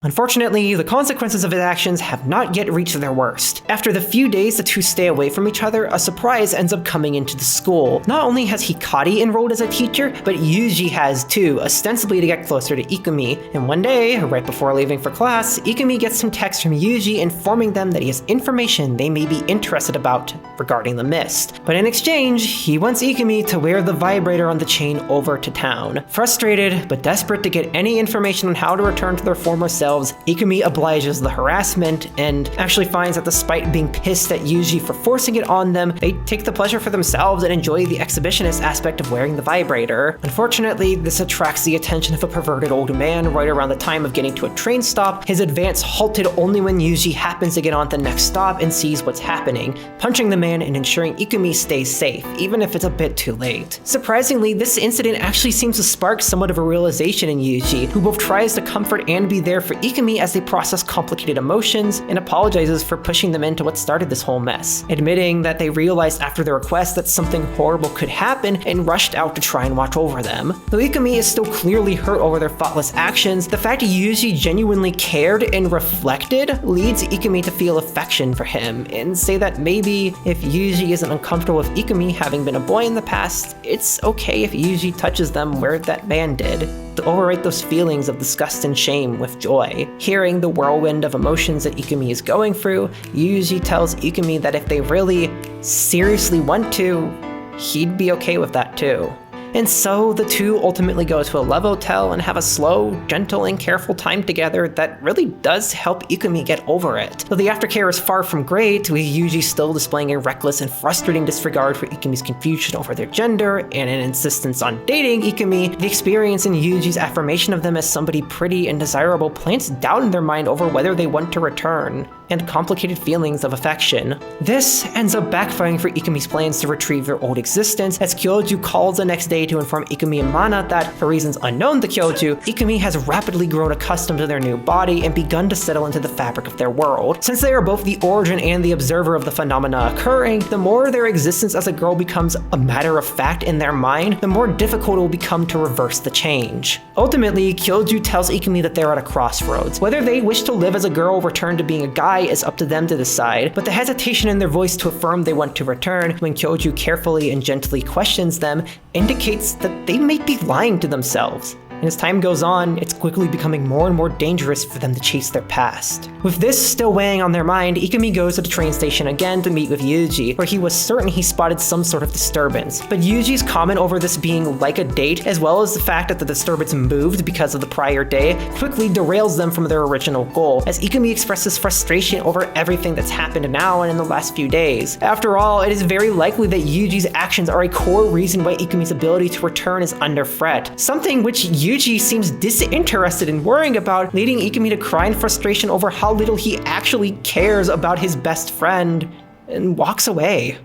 Unfortunately, the consequences of his actions have not yet reached their worst. After the few days the two stay away from each other, a surprise ends up coming into the school. Not only has Hikari enrolled as a teacher, but Yuuji has too, ostensibly to get closer to Ikumi. And one day, right before leaving for class, Ikumi gets some text from Yuuji informing them that he has information they may be interested about regarding the mist. But in exchange, he wants Ikumi to wear the vibrator on the chain over to town. Frustrated, but desperate to get any information on how to return to their former selves, Ikumi obliges the harassment and actually finds that despite being pissed at Yuuji for forcing it on them, they take the pleasure for themselves and enjoy the exhibitionist aspect of wearing the vibrator. Unfortunately, this attracts the attention of a perverted old man right around the time of getting to a train stop, his advance halted only when Yuuji happens to get on the next stop and sees what's happening, punching the man and ensuring Ikumi stays safe, even if it's a bit too late. Surprisingly, this incident actually seems to spark somewhat of a realization in Yuuji, who both tries to comfort and be there for Ikumi as they process complicated emotions, and apologizes for pushing them into what started this whole mess, admitting that they realized after the request that something horrible could happen and rushed out to try and watch over them. Though Ikumi is still clearly hurt over their thoughtless actions, the fact Yuuji genuinely cared and reflected leads Ikumi to feel affection for him, and say that maybe if Yuuji isn't uncomfortable with Ikumi having been a boy in the past, it's okay if Yuuji touches them where that man did, to overwrite those feelings of disgust and shame with joy. Hearing the whirlwind of emotions that Ikumi is going through, Yuuji tells Ikumi that if they really seriously want to, he'd be okay with that too. And so the two ultimately go to a love hotel and have a slow, gentle, and careful time together that really does help Ikumi get over it. Though the aftercare is far from great, with Yuuji still displaying a reckless and frustrating disregard for Ikumi's confusion over their gender and an insistence on dating Ikumi, the experience in Yuuji's affirmation of them as somebody pretty and desirable plants doubt in their mind over whether they want to return, and complicated feelings of affection. This ends up backfiring for Ikumi's plans to retrieve their old existence, as Kyoju calls the next day to inform Ikumi and Mana that, for reasons unknown to Kyoju, Ikumi has rapidly grown accustomed to their new body and begun to settle into the fabric of their world. Since they are both the origin and the observer of the phenomena occurring, the more their existence as a girl becomes a matter of fact in their mind, the more difficult it will become to reverse the change. Ultimately, Kyoju tells Ikumi that they're at a crossroads. Whether they wish to live as a girl or return to being a guy is up to them to decide, but the hesitation in their voice to affirm they want to return, when Kyoju carefully and gently questions them, indicates that they may be lying to themselves. and as time goes on, it's quickly becoming more and more dangerous for them to chase their past. With this still weighing on their mind, Ikumi goes to the train station again to meet with Yuuji, where he was certain he spotted some sort of disturbance. But Yuji's comment over this being like a date, as well as the fact that the disturbance moved because of the prior day, quickly derails them from their original goal, as Ikumi expresses frustration over everything that's happened now and in the last few days. After all, it is very likely that Yuji's actions are a core reason why Ikumi's ability to return is under threat, something which Yuuji seems disinterested in worrying about, leading Ikumi to cry in frustration over how little he actually cares about his best friend, and walks away.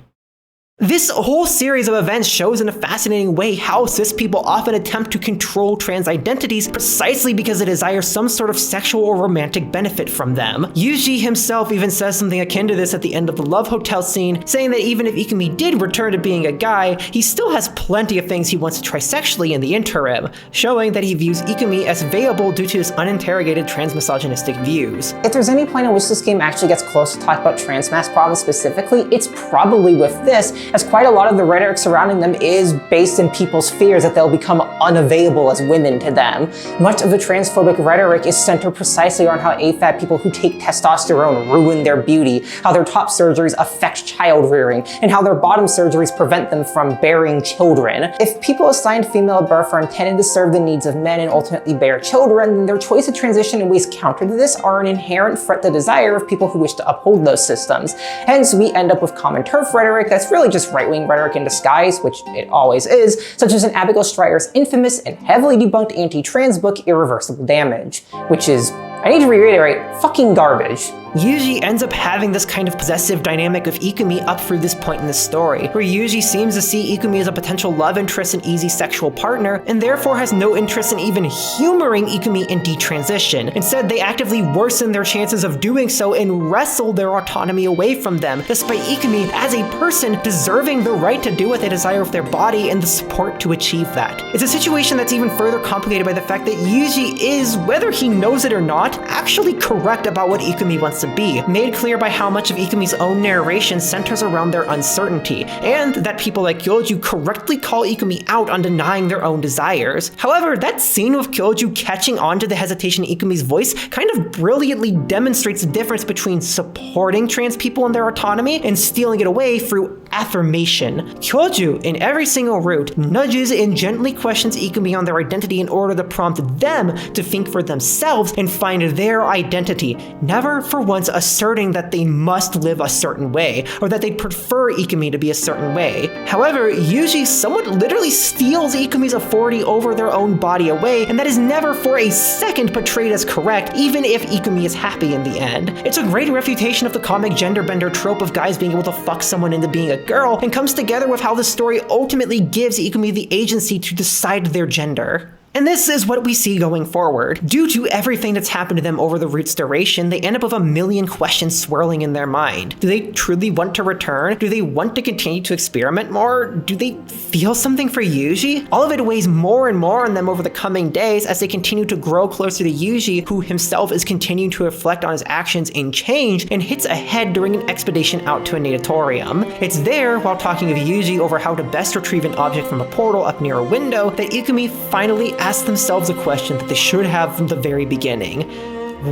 This whole series of events shows in a fascinating way how cis people often attempt to control trans identities precisely because they desire some sort of sexual or romantic benefit from them. Yuuji himself even says something akin to this at the end of the love hotel scene, saying that even if Ikumi did return to being a guy, he still has plenty of things he wants to try sexually in the interim, showing that he views Ikumi as viable due to his uninterrogated trans-misogynistic views. If there's any point in which this game actually gets close to talk about trans mass problems specifically, it's probably with this, as quite a lot of the rhetoric surrounding them is based in people's fears that they'll become unavailable as women to them. Much of the transphobic rhetoric is centered precisely on how AFAB people who take testosterone ruin their beauty, how their top surgeries affect child rearing, and how their bottom surgeries prevent them from bearing children. If people assigned female at birth are intended to serve the needs of men and ultimately bear children, then their choice to transition in ways counter to this are an inherent threat to desire of people who wish to uphold those systems. Hence, we end up with common turf rhetoric that's really just right-wing rhetoric in disguise, which it always is, such as in Abigail Streyer's infamous and heavily debunked anti-trans book Irreversible Damage, which is, I need to reiterate, fucking garbage. Yuuji ends up having this kind of possessive dynamic of Ikumi up through this point in the story, where Yuuji seems to see Ikumi as a potential love interest and easy sexual partner, and therefore has no interest in even humoring Ikumi in detransition. Instead, they actively worsen their chances of doing so and wrestle their autonomy away from them, despite Ikumi, as a person, deserving the right to do what they desire with their body and the support to achieve that. It's a situation that's even further complicated by the fact that Yuuji is, whether he knows it or not, actually correct about what Ikumi wants to be, made clear by how much of Ikumi's own narration centers around their uncertainty, and that people like Kyoju correctly call Ikumi out on denying their own desires. However, that scene with Kyoju catching on to the hesitation in Ikumi's voice kind of brilliantly demonstrates the difference between supporting trans people in their autonomy and stealing it away through affirmation. Kyoju, in every single route, nudges and gently questions Ikumi on their identity in order to prompt them to think for themselves and find their identity, never for once asserting that they must live a certain way, or that they'd prefer Ikumi to be a certain way. However, Yuuji somewhat literally steals Ikumi's authority over their own body away, and that is never for a second portrayed as correct, even if Ikumi is happy in the end. It's a great refutation of the comic gender bender trope of guys being able to fuck someone into being a girl, and comes together with how the story ultimately gives Ikumi the agency to decide their gender. And this is what we see going forward. Due to everything that's happened to them over the route's duration, they end up with a million questions swirling in their mind. Do they truly want to return? Do they want to continue to experiment more? Do they feel something for Yuuji? All of it weighs more and more on them over the coming days as they continue to grow closer to Yuuji, who himself is continuing to reflect on his actions and change, and hits ahead during an expedition out to a natatorium. It's there, while talking with Yuuji over how to best retrieve an object from a portal up near a window, that Ikumi finally ask themselves a question that they should have from the very beginning.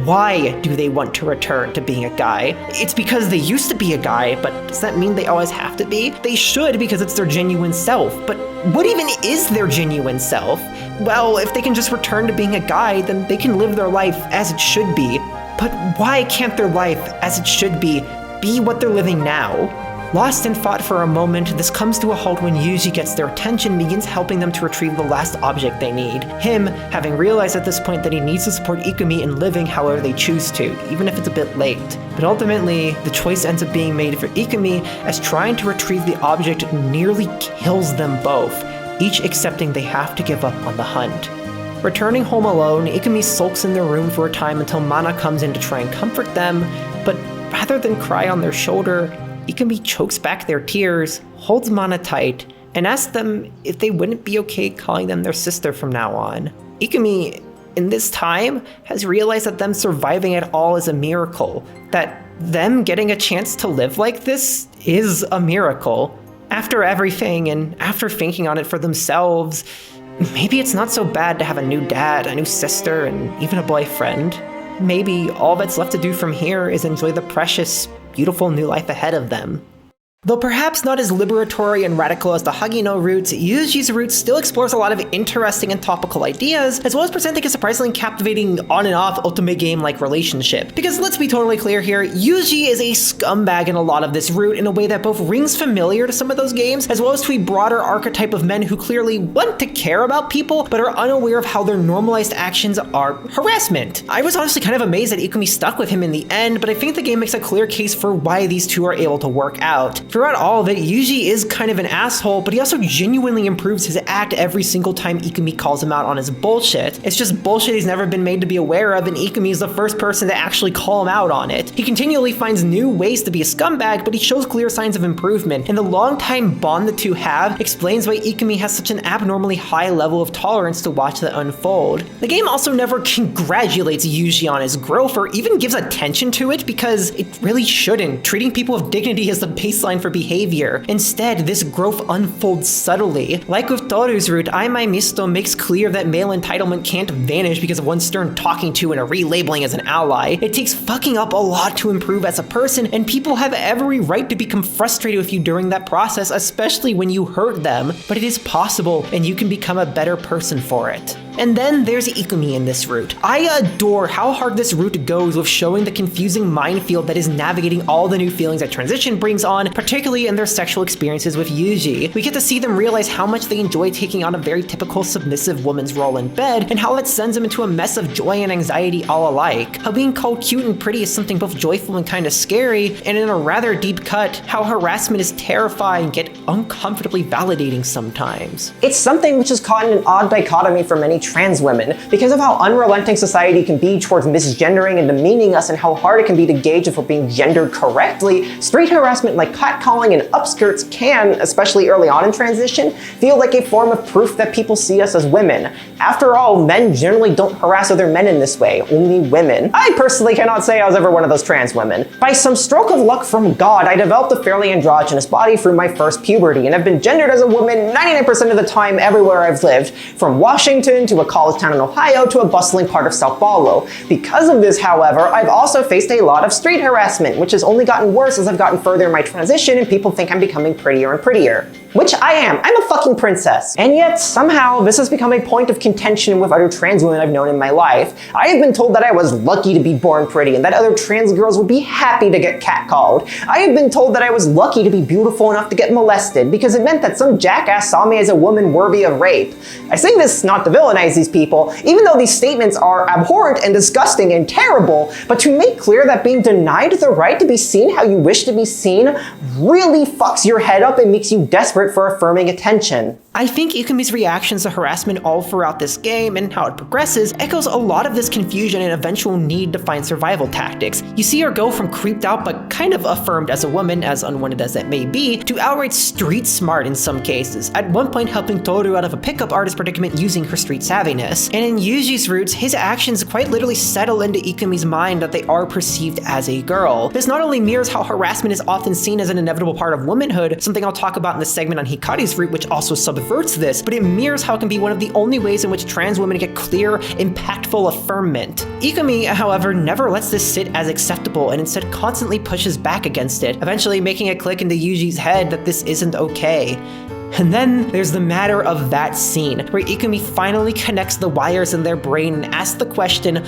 Why do they want to return to being a guy? It's because they used to be a guy, but does that mean they always have to be? They should, because it's their genuine self. But what even is their genuine self? Well, if they can just return to being a guy, then they can live their life as it should be. But why can't their life, as it should be what they're living now? Lost in thought for a moment, this comes to a halt when Yuuji gets their attention and begins helping them to retrieve the last object they need. Him, having realized at this point that he needs to support Ikumi in living however they choose to, even if it's a bit late. But ultimately, the choice ends up being made for Ikumi, as trying to retrieve the object nearly kills them both, each accepting they have to give up on the hunt. Returning home alone, Ikumi sulks in their room for a time until Mana comes in to try and comfort them, but rather than cry on their shoulder, Ikumi chokes back their tears, holds Mana tight, and asks them if they wouldn't be okay calling them their sister from now on. Ikumi, in this time, has realized that them surviving at all is a miracle, that them getting a chance to live like this is a miracle. After everything, and after thinking on it for themselves, maybe it's not so bad to have a new dad, a new sister, and even a boyfriend. Maybe all that's left to do from here is enjoy the precious, beautiful new life ahead of them. Though perhaps not as liberatory and radical as the Hagino route, Yuuji's route still explores a lot of interesting and topical ideas, as well as presenting a surprisingly captivating on and off ultimate game-like relationship. Because let's be totally clear here, Yuuji is a scumbag in a lot of this route in a way that both rings familiar to some of those games, as well as to a broader archetype of men who clearly want to care about people, but are unaware of how their normalized actions are harassment. I was honestly kind of amazed that Ikumi stuck with him in the end, but I think the game makes a clear case for why these two are able to work out. Throughout all of it, Yuuji is kind of an asshole, but he also genuinely improves his act every single time Ikumi calls him out on his bullshit. It's just bullshit he's never been made to be aware of, and Ikumi is the first person to actually call him out on it. He continually finds new ways to be a scumbag, but he shows clear signs of improvement, and the long-time bond the two have explains why Ikumi has such an abnormally high level of tolerance to watch that unfold. The game also never congratulates Yuuji on his growth or even gives attention to it, because it really shouldn't. Treating people with dignity is the baseline for behavior. Instead, this growth unfolds subtly. Like with Tooru's route, Ai Mai Misuto makes clear that male entitlement can't vanish because of one stern talking to and a relabeling as an ally. It takes fucking up a lot to improve as a person, and people have every right to become frustrated with you during that process, especially when you hurt them. But it is possible, and you can become a better person for it. And then there's Ikumi in this route. I adore how hard this route goes with showing the confusing minefield that is navigating all the new feelings that transition brings on, particularly in their sexual experiences with Yuuji. We get to see them realize how much they enjoy taking on a very typical submissive woman's role in bed, and how that sends them into a mess of joy and anxiety all alike. How being called cute and pretty is something both joyful and kind of scary, and in a rather deep cut, how harassment is terrifying yet uncomfortably validating sometimes. It's something which is caught in an odd dichotomy for many trans women because of how unrelenting society can be towards misgendering and demeaning us, and how hard it can be to gauge if we're being gendered correctly. Street harassment like catcalling and upskirts can, especially early on in transition, feel like a form of proof that people see us as women. After all, men generally don't harass other men in this way, only women. I personally cannot say I was ever one of those trans women. By some stroke of luck from God, I developed a fairly androgynous body through my first puberty, and have been gendered as a woman 99% of the time everywhere I've lived, from Washington to a college town in Ohio to a bustling part of Sao Paulo. Because of this, however, I've also faced a lot of street harassment, which has only gotten worse as I've gotten further in my transition and people think I'm becoming prettier and prettier. Which I am. I'm a fucking princess. And yet, somehow, this has become a point of contention with other trans women I've known in my life. I have been told that I was lucky to be born pretty and that other trans girls would be happy to get catcalled. I have been told that I was lucky to be beautiful enough to get molested because it meant that some jackass saw me as a woman worthy of rape. I say this not to villainize these people, even though these statements are abhorrent and disgusting and terrible, but to make clear that being denied the right to be seen how you wish to be seen really fucks your head up and makes you desperate for affirming attention. I think Ikumi's reactions to harassment all throughout this game and how it progresses echoes a lot of this confusion and eventual need to find survival tactics. You see her go from creeped out but kind of affirmed as a woman, as unwanted as that may be, to outright street smart in some cases, at one point helping Tooru out of a pickup artist predicament using her street savviness. And in Yuuji's routes, his actions quite literally settle into Ikumi's mind that they are perceived as a girl. This not only mirrors how harassment is often seen as an inevitable part of womanhood, something I'll talk about in the segment on Hikari's route, which also subverts this, but it mirrors how it can be one of the only ways in which trans women get clear, impactful affirmment. Ikumi, however, never lets this sit as acceptable and instead constantly pushes back against it, eventually making it click into Yuuji's head that this isn't okay. And then there's the matter of that scene, where Ikumi finally connects the wires in their brain and asks the question,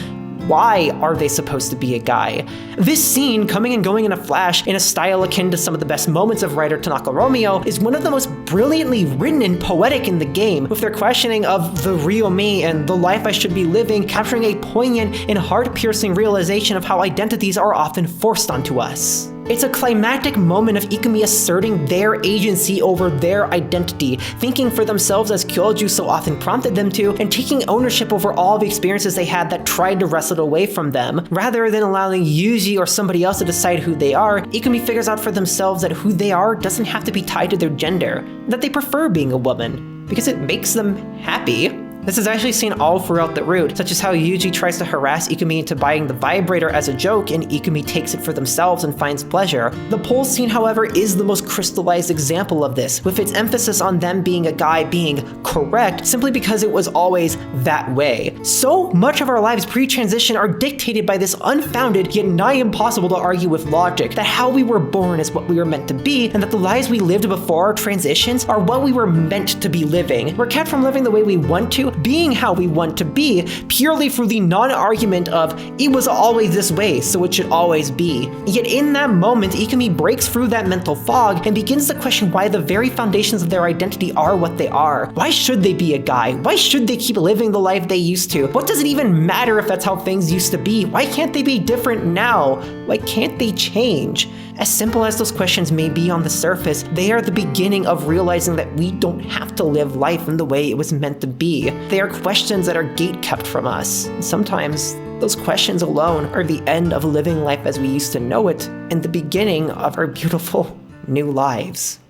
why are they supposed to be a guy? This scene, coming and going in a flash, in a style akin to some of the best moments of writer Tanaka Romeo, is one of the most brilliantly written and poetic in the game, with their questioning of the real me and the life I should be living, capturing a poignant and heart-piercing realization of how identities are often forced onto us. It's a climactic moment of Ikumi asserting their agency over their identity, thinking for themselves as Kyoju so often prompted them to, and taking ownership over all the experiences they had that tried to wrestle it away from them. Rather than allowing Yuuji or somebody else to decide who they are, Ikumi figures out for themselves that who they are doesn't have to be tied to their gender, that they prefer being a woman, because it makes them happy. This is actually seen all throughout the route, such as how Yuuji tries to harass Ikumi into buying the vibrator as a joke, and Ikumi takes it for themselves and finds pleasure. The pole scene, however, is the most crystallized example of this, with its emphasis on them being a guy being correct simply because it was always that way. So much of our lives pre-transition are dictated by this unfounded yet nigh impossible to argue with logic, that how we were born is what we were meant to be, and that the lives we lived before our transitions are what we were meant to be living. We're kept from living the way we want to, being how we want to be, purely through the non-argument of it was always this way, so it should always be. Yet in that moment, Ikumi breaks through that mental fog and begins to question why the very foundations of their identity are what they are. Why should they be a guy? Why should they keep living the life they used to? What does it even matter if that's how things used to be? Why can't they be different now? Why can't they change? As simple as those questions may be on the surface, they are the beginning of realizing that we don't have to live life in the way it was meant to be. They are questions that are gate-kept from us. And sometimes, those questions alone are the end of living life as we used to know it, and the beginning of our beautiful new lives.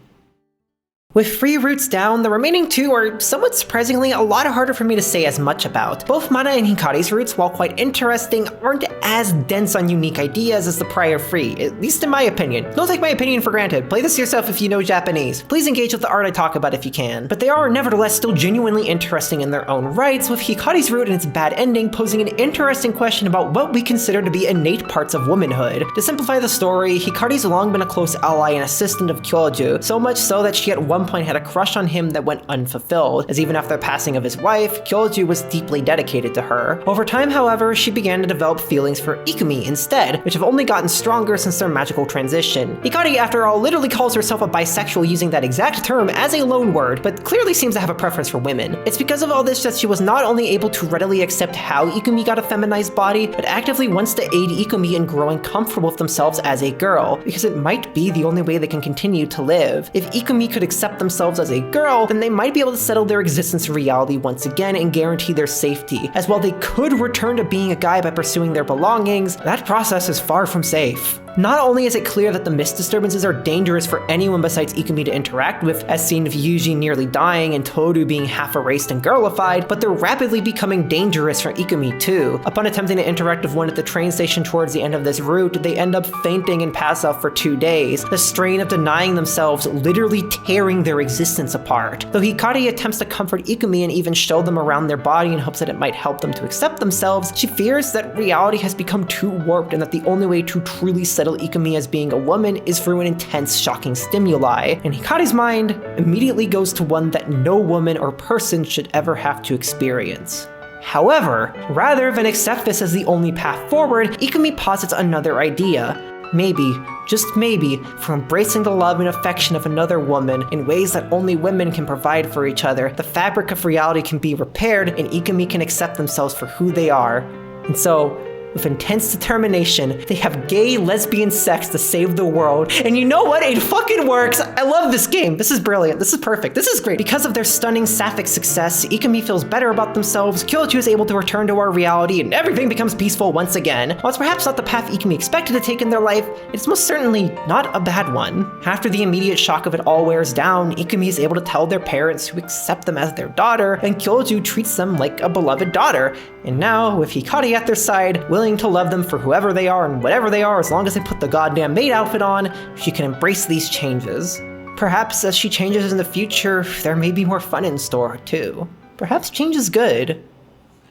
With 3 routes down, the remaining 2 are somewhat surprisingly a lot harder for me to say as much about. Both Mana and Hikari's routes, while quite interesting, aren't as dense on unique ideas as the prior 3, at least in my opinion. Don't take my opinion for granted. Play this yourself if you know Japanese. Please engage with the art I talk about if you can. But they are nevertheless still genuinely interesting in their own rights, with Hikari's route and its bad ending posing an interesting question about what we consider to be innate parts of womanhood. To simplify the story, Hikari's long been a close ally and assistant of Kyoju, so much so that she at one point had a crush on him that went unfulfilled, as even after the passing of his wife, Kyoju was deeply dedicated to her. Over time, however, she began to develop feelings for Ikumi instead, which have only gotten stronger since their magical transition. Hikari, after all, literally calls herself a bisexual using that exact term as a loan word, but clearly seems to have a preference for women. It's because of all this that she was not only able to readily accept how Ikumi got a feminized body, but actively wants to aid Ikumi in growing comfortable with themselves as a girl, because it might be the only way they can continue to live. If Ikumi could accept themselves as a girl, then they might be able to settle their existence in reality once again and guarantee their safety. As while they could return to being a guy by pursuing their belongings, that process is far from safe. Not only is it clear that the mist disturbances are dangerous for anyone besides Ikumi to interact with, as seen with Yuuji nearly dying and Tooru being half erased and girlified, but they're rapidly becoming dangerous for Ikumi too. Upon attempting to interact with one at the train station towards the end of this route, they end up fainting and pass out for 2 days, the strain of denying themselves literally tearing their existence apart. Though Hikari attempts to comfort Ikumi and even show them around their body in hopes that it might help them to accept themselves, she fears that reality has become too warped and that the only way to truly settle Ikumi as being a woman is through an intense, shocking stimuli, and Hikari's mind immediately goes to one that no woman or person should ever have to experience. However, rather than accept this as the only path forward, Ikumi posits another idea. Maybe, just maybe, for embracing the love and affection of another woman in ways that only women can provide for each other, the fabric of reality can be repaired and Ikumi can accept themselves for who they are. And so, with intense determination, they have gay, lesbian sex to save the world. And you know what? It fucking works! I love this game! This is brilliant. This is perfect. This is great. Because of their stunning sapphic success, Ikumi feels better about themselves, Kyoju is able to return to our reality, and everything becomes peaceful once again. While it's perhaps not the path Ikumi expected to take in their life, it's most certainly not a bad one. After the immediate shock of it all wears down, Ikumi is able to tell their parents who accept them as their daughter, and Kyoju treats them like a beloved daughter. And now, with Hikari at their side, willing to love them for whoever they are and whatever they are as long as they put the goddamn maid outfit on, she can embrace these changes. Perhaps as she changes in the future, there may be more fun in store, too. Perhaps change is good.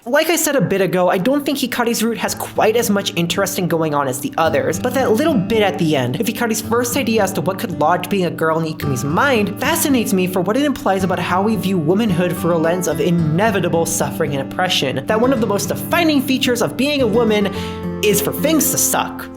Like I said a bit ago, I don't think Hikari's route has quite as much interesting going on as the others, but that little bit at the end, of Hikari's first idea as to what could lodge being a girl in Ikumi's mind, fascinates me for what it implies about how we view womanhood through a lens of inevitable suffering and oppression, that one of the most defining features of being a woman is for things to suck.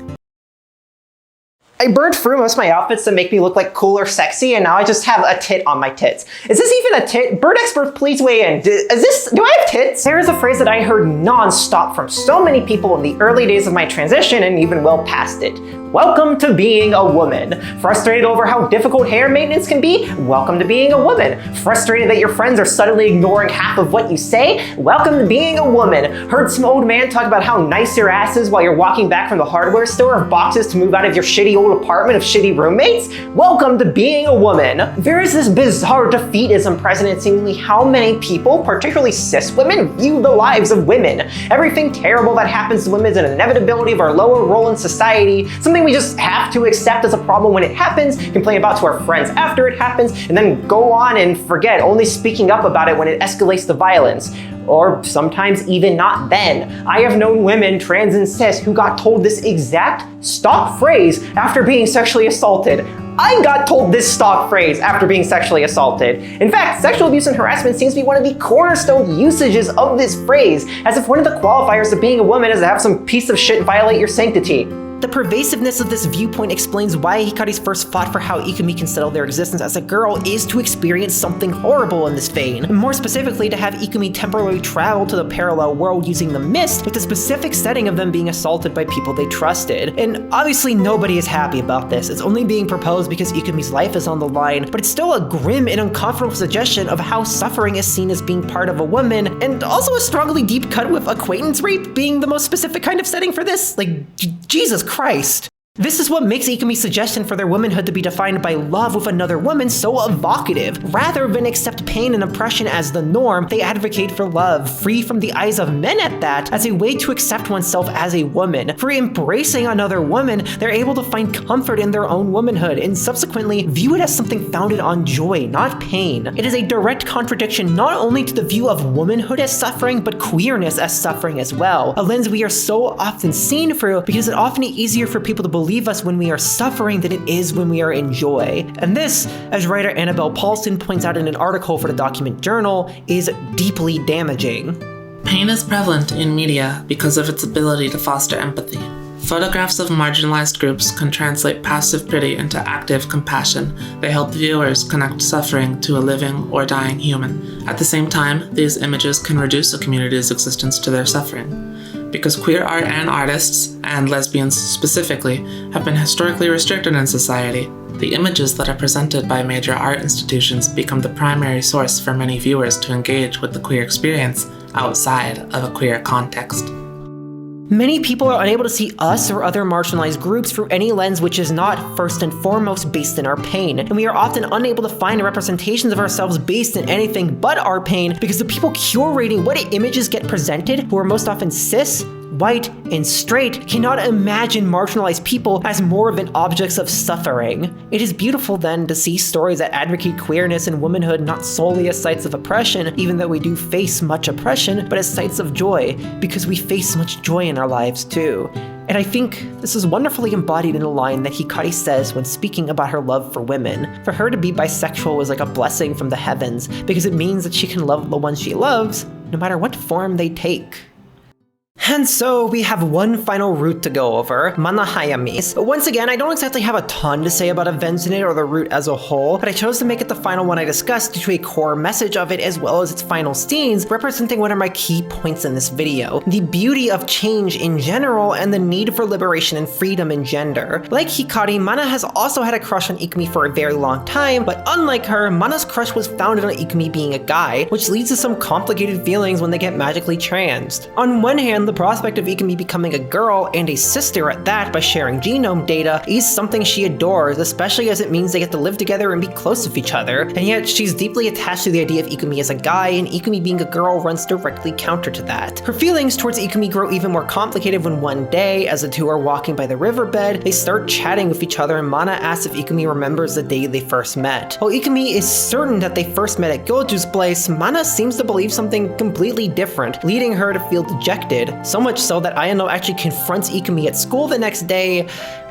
I burned through most of my outfits to make me look like cool or sexy, and now I just have a tit on my tits. Is this even a tit? Bird expert, please weigh in. Do I have tits? There is a phrase that I heard non-stop from so many people in the early days of my transition and even well past it. Welcome to being a woman. Frustrated over how difficult hair maintenance can be? Welcome to being a woman. Frustrated that your friends are suddenly ignoring half of what you say? Welcome to being a woman. Heard some old man talk about how nice your ass is while you're walking back from the hardware store of boxes to move out of your shitty old apartment of shitty roommates? Welcome to being a woman. There is this bizarre defeatism present in seemingly how many people, particularly cis women, view the lives of women. Everything terrible that happens to women is an inevitability of our lower role in society, something we just have to accept as a problem when it happens, complain about to our friends after it happens, and then go on and forget, only speaking up about it when it escalates to violence. Or sometimes even not then. I have known women, trans and cis, who got told this exact stock phrase after being sexually assaulted. I got told this stock phrase after being sexually assaulted. In fact, sexual abuse and harassment seems to be one of the cornerstone usages of this phrase, as if one of the qualifiers of being a woman is to have some piece of shit violate your sanctity. The pervasiveness of this viewpoint explains why Hikari's first thought for how Ikumi can settle their existence as a girl is to experience something horrible in this vein. And more specifically, to have Ikumi temporarily travel to the parallel world using the mist with the specific setting of them being assaulted by people they trusted. And obviously nobody is happy about this. It's only being proposed because Ikumi's life is on the line, but it's still a grim and uncomfortable suggestion of how suffering is seen as being part of a woman, and also a strongly deep cut with acquaintance rape being the most specific kind of setting for this. Like, Jesus Christ. This is what makes Ikumi's suggestion for their womanhood to be defined by love with another woman so evocative. Rather than accept pain and oppression as the norm, they advocate for love, free from the eyes of men at that, as a way to accept oneself as a woman. For embracing another woman, they're able to find comfort in their own womanhood, and subsequently view it as something founded on joy, not pain. It is a direct contradiction not only to the view of womanhood as suffering, but queerness as suffering as well. A lens we are so often seen through because it's often easier for people to believe us when we are suffering than it is when we are in joy. And this, as writer Annabelle Paulson points out in an article for the Document Journal, is deeply damaging. Pain is prevalent in media because of its ability to foster empathy. Photographs of marginalized groups can translate passive pity into active compassion. They help viewers connect suffering to a living or dying human. At the same time, these images can reduce a community's existence to their suffering. Because queer art and artists, and lesbians specifically, have been historically restricted in society, the images that are presented by major art institutions become the primary source for many viewers to engage with the queer experience outside of a queer context. Many people are unable to see us or other marginalized groups through any lens which is not, first and foremost, based in our pain. And we are often unable to find representations of ourselves based in anything but our pain because the people curating what images get presented, who are most often cis, white, and straight, cannot imagine marginalized people as more than objects of suffering. It is beautiful then to see stories that advocate queerness and womanhood not solely as sites of oppression, even though we do face much oppression, but as sites of joy, because we face much joy in our lives too. And I think this is wonderfully embodied in a line that Hikari says when speaking about her love for women. For her to be bisexual was like a blessing from the heavens, because it means that she can love the ones she loves, no matter what form they take. And so we have one final route to go over, Mana Hayami's. Once again, I don't exactly have a ton to say about events in it or the route as a whole, but I chose to make it the final one I discussed due to a core message of it as well as its final scenes, representing one of my key points in this video. The beauty of change in general and the need for liberation and freedom in gender. Like Hikari, Mana has also had a crush on Ikumi for a very long time, but unlike her, Mana's crush was founded on Ikumi being a guy, which leads to some complicated feelings when they get magically transed. On one hand, the prospect of Ikumi becoming a girl, and a sister at that, by sharing genome data is something she adores, especially as it means they get to live together and be close with each other, and yet she's deeply attached to the idea of Ikumi as a guy, and Ikumi being a girl runs directly counter to that. Her feelings towards Ikumi grow even more complicated when one day, as the two are walking by the riverbed, they start chatting with each other and Mana asks if Ikumi remembers the day they first met. While Ikumi is certain that they first met at Gyoju's place, Mana seems to believe something completely different, leading her to feel dejected. So much so that Ayano actually confronts Ikumi at school the next day,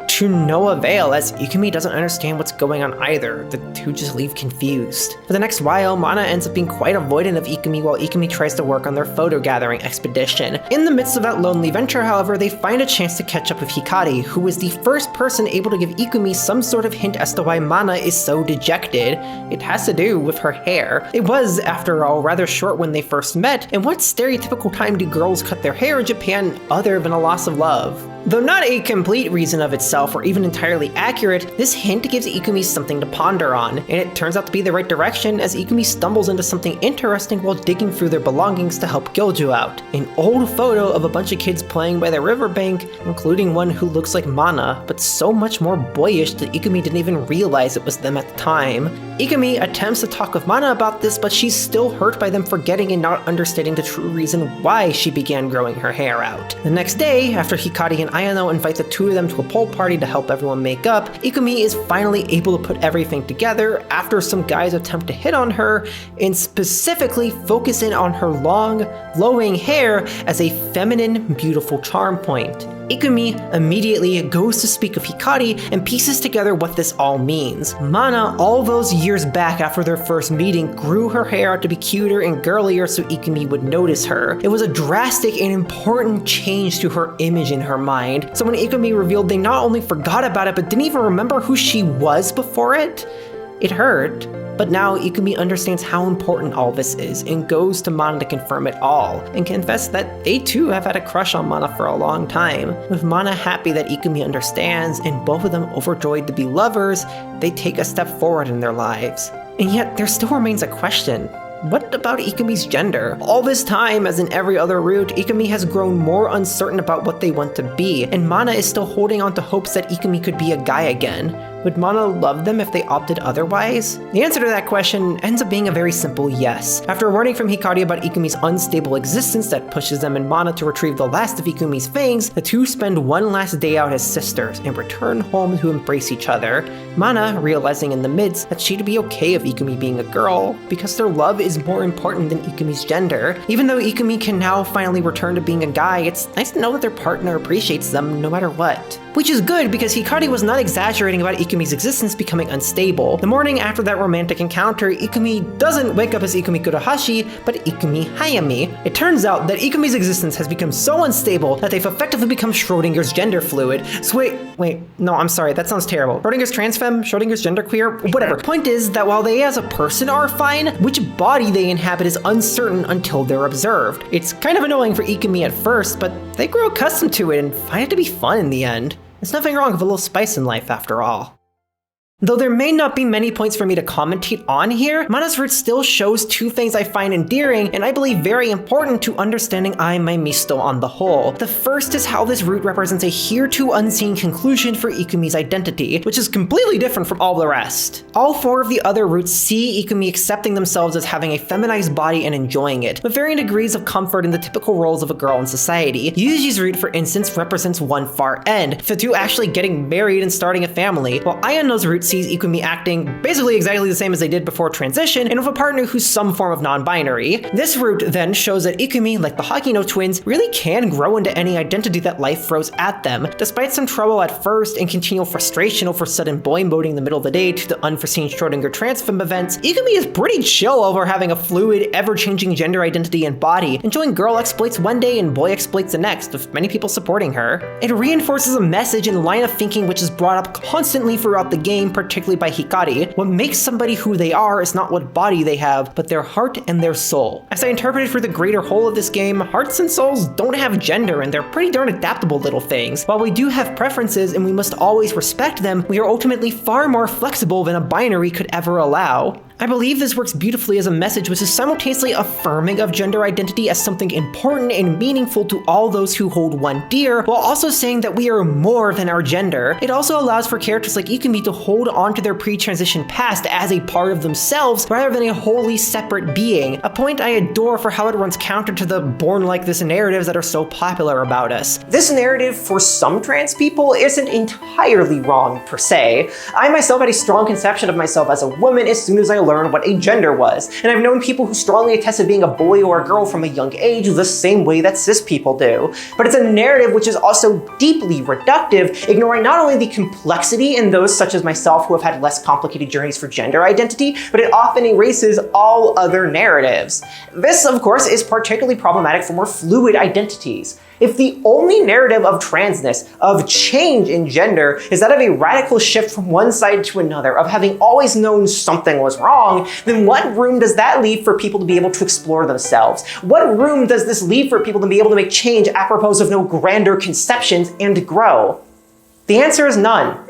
to no avail, as Ikumi doesn't understand what's going on either. The two just leave confused. For the next while, Mana ends up being quite avoidant of Ikumi while Ikumi tries to work on their photo gathering expedition. In the midst of that lonely venture, however, they find a chance to catch up with Hikari, who is the first person able to give Ikumi some sort of hint as to why Mana is so dejected. It has to do with her hair. It was, after all, rather short when they first met, and what stereotypical time do girls cut their hair in Japan other than a loss of love? Though not a complete reason of itself or even entirely accurate, this hint gives Ikumi something to ponder on, and it turns out to be the right direction as Ikumi stumbles into something interesting while digging through their belongings to help Gyoju out. An old photo of a bunch of kids playing by the riverbank, including one who looks like Mana, but so much more boyish that Ikumi didn't even realize it was them at the time. Ikumi attempts to talk with Mana about this, but she's still hurt by them forgetting and not understanding the true reason why she began growing her hair out. The next day, after Hikari and Ayano invite the two of them to a pool party to help everyone make up, Ikumi is finally able to put everything together after some guys attempt to hit on her, and specifically focus in on her long, flowing hair as a feminine, beautiful charm point. Ikumi immediately goes to speak of Hikari and pieces together what this all means. Mana, all those years back after their first meeting, grew her hair out to be cuter and girlier so Ikumi would notice her. It was a drastic and important change to her image in her mind, so when Ikumi revealed they not only forgot about it but didn't even remember who she was before it hurt. But now Ikumi understands how important all this is and goes to Mana to confirm it all, and confess that they too have had a crush on Mana for a long time. With Mana happy that Ikumi understands and both of them overjoyed to be lovers, they take a step forward in their lives. And yet there still remains a question. What about Ikumi's gender? All this time, as in every other route, Ikumi has grown more uncertain about what they want to be, and Mana is still holding on to hopes that Ikumi could be a guy again. Would Mana love them if they opted otherwise? The answer to that question ends up being a very simple yes. After learning from Hikari about Ikumi's unstable existence that pushes them and Mana to retrieve the last of Ikumi's fangs, the two spend one last day out as sisters and return home to embrace each other. Mana realizing in the midst that she'd be okay with Ikumi being a girl, because their love is more important than Ikumi's gender. Even though Ikumi can now finally return to being a guy, it's nice to know that their partner appreciates them no matter what. Which is good, because Hikari was not exaggerating about Ikumi's existence becoming unstable. The morning after that romantic encounter, Ikumi doesn't wake up as Ikumi Kurohashi, but Ikumi Hayami. It turns out that Ikumi's existence has become so unstable that they've effectively become Schrodinger's gender fluid. So wait, no, I'm sorry, that sounds terrible. Schrodinger's transfemme, Schrodinger's genderqueer, whatever. Point is that while they as a person are fine, which body they inhabit is uncertain until they're observed. It's kind of annoying for Ikumi at first, but they grow accustomed to it and find it to be fun in the end. There's nothing wrong with a little spice in life after all. Though there may not be many points for me to commentate on here, Mana's route still shows two things I find endearing and I believe very important to understanding Ai Mai Misuto on the whole. The first is how this route represents a hereto unseen conclusion for Ikumi's identity, which is completely different from all the rest. All four of the other routes see Ikumi accepting themselves as having a feminized body and enjoying it, with varying degrees of comfort in the typical roles of a girl in society. Yuuji's route, for instance, represents one far end, the two actually getting married and starting a family, while Ayano's route sees Ikumi acting basically exactly the same as they did before transition, and with a partner who's some form of non-binary. This route then shows that Ikumi, like the Hagino twins, really can grow into any identity that life throws at them. Despite some trouble at first and continual frustration over sudden boy moding in the middle of the day to the unforeseen Schrodinger transfemme events, Ikumi is pretty chill over having a fluid, ever-changing gender identity and body, enjoying girl exploits one day and boy exploits the next, with many people supporting her. It reinforces a message and line of thinking which is brought up constantly throughout the game, particularly by Hikari. What makes somebody who they are is not what body they have, but their heart and their soul. As I interpreted for the greater whole of this game, hearts and souls don't have gender and they're pretty darn adaptable little things. While we do have preferences and we must always respect them, we are ultimately far more flexible than a binary could ever allow. I believe this works beautifully as a message which is simultaneously affirming of gender identity as something important and meaningful to all those who hold one dear, while also saying that we are more than our gender. It also allows for characters like Ikumi to hold on to their pre-transition past as a part of themselves rather than a wholly separate being, a point I adore for how it runs counter to the born like this narratives that are so popular about us. This narrative for some trans people isn't entirely wrong per se. I myself had a strong conception of myself as a woman as soon as I learn what a gender was, and I've known people who strongly attest to being a boy or a girl from a young age the same way that cis people do. But it's a narrative which is also deeply reductive, ignoring not only the complexity in those such as myself who have had less complicated journeys for gender identity, but it often erases all other narratives. This, of course, is particularly problematic for more fluid identities. If the only narrative of transness, of change in gender, is that of a radical shift from one side to another, of having always known something was wrong, then what room does that leave for people to be able to explore themselves? What room does this leave for people to be able to make change apropos of no grander conceptions and grow? The answer is none.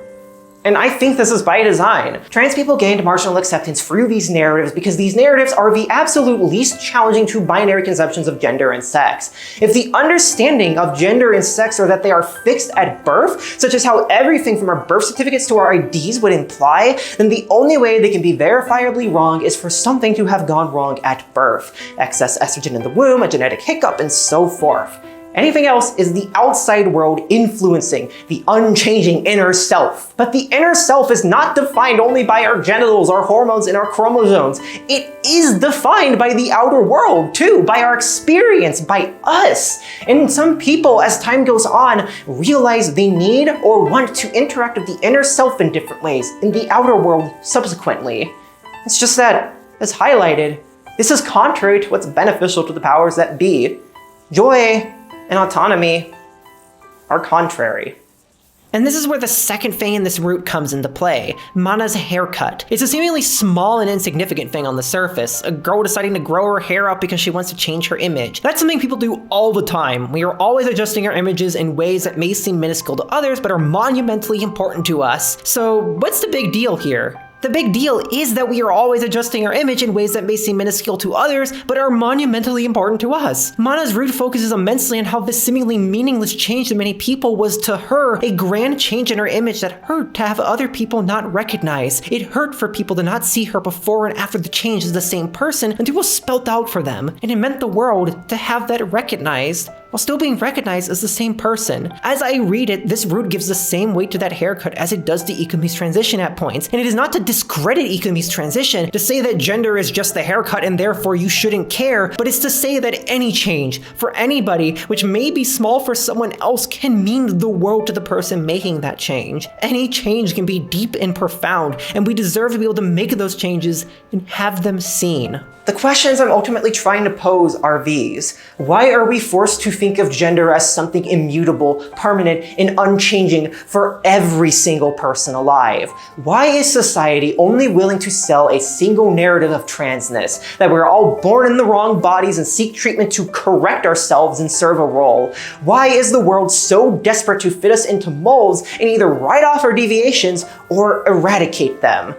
And I think this is by design. Trans people gained marginal acceptance through these narratives because these narratives are the absolute least challenging to binary conceptions of gender and sex. If the understanding of gender and sex are that they are fixed at birth, such as how everything from our birth certificates to our IDs would imply, then the only way they can be verifiably wrong is for something to have gone wrong at birth. Excess estrogen in the womb, a genetic hiccup, and so forth. Anything else is the outside world influencing the unchanging inner self. But the inner self is not defined only by our genitals, our hormones, and our chromosomes. It is defined by the outer world too, by our experience, by us. And some people, as time goes on, realize they need or want to interact with the inner self in different ways in the outer world subsequently. It's just that, as highlighted, this is contrary to what's beneficial to the powers that be. Joy and autonomy are contrary. And this is where the second thing in this route comes into play, Mana's haircut. It's a seemingly small and insignificant thing on the surface, a girl deciding to grow her hair out because she wants to change her image. That's something people do all the time. We are always adjusting our images in ways that may seem minuscule to others, but are monumentally important to us. So what's the big deal here? The big deal is that we are always adjusting our image in ways that may seem minuscule to others, but are monumentally important to us. Mana's route focuses immensely on how this seemingly meaningless change to many people was to her a grand change in her image that hurt to have other people not recognize. It hurt for people to not see her before and after the change as the same person until it was spelt out for them, and it meant the world to have that recognized while still being recognized as the same person. As I read it, this route gives the same weight to that haircut as it does to Ikumi's transition at points. And it is not to discredit Ikumi's transition, to say that gender is just the haircut and therefore you shouldn't care, but it's to say that any change, for anybody, which may be small for someone else, can mean the world to the person making that change. Any change can be deep and profound, and we deserve to be able to make those changes and have them seen. The questions I'm ultimately trying to pose are these. Why are we forced to think of gender as something immutable, permanent, and unchanging for every single person alive? Why is society only willing to sell a single narrative of transness, that we're all born in the wrong bodies and seek treatment to correct ourselves and serve a role? Why is the world so desperate to fit us into molds and either write off our deviations or eradicate them?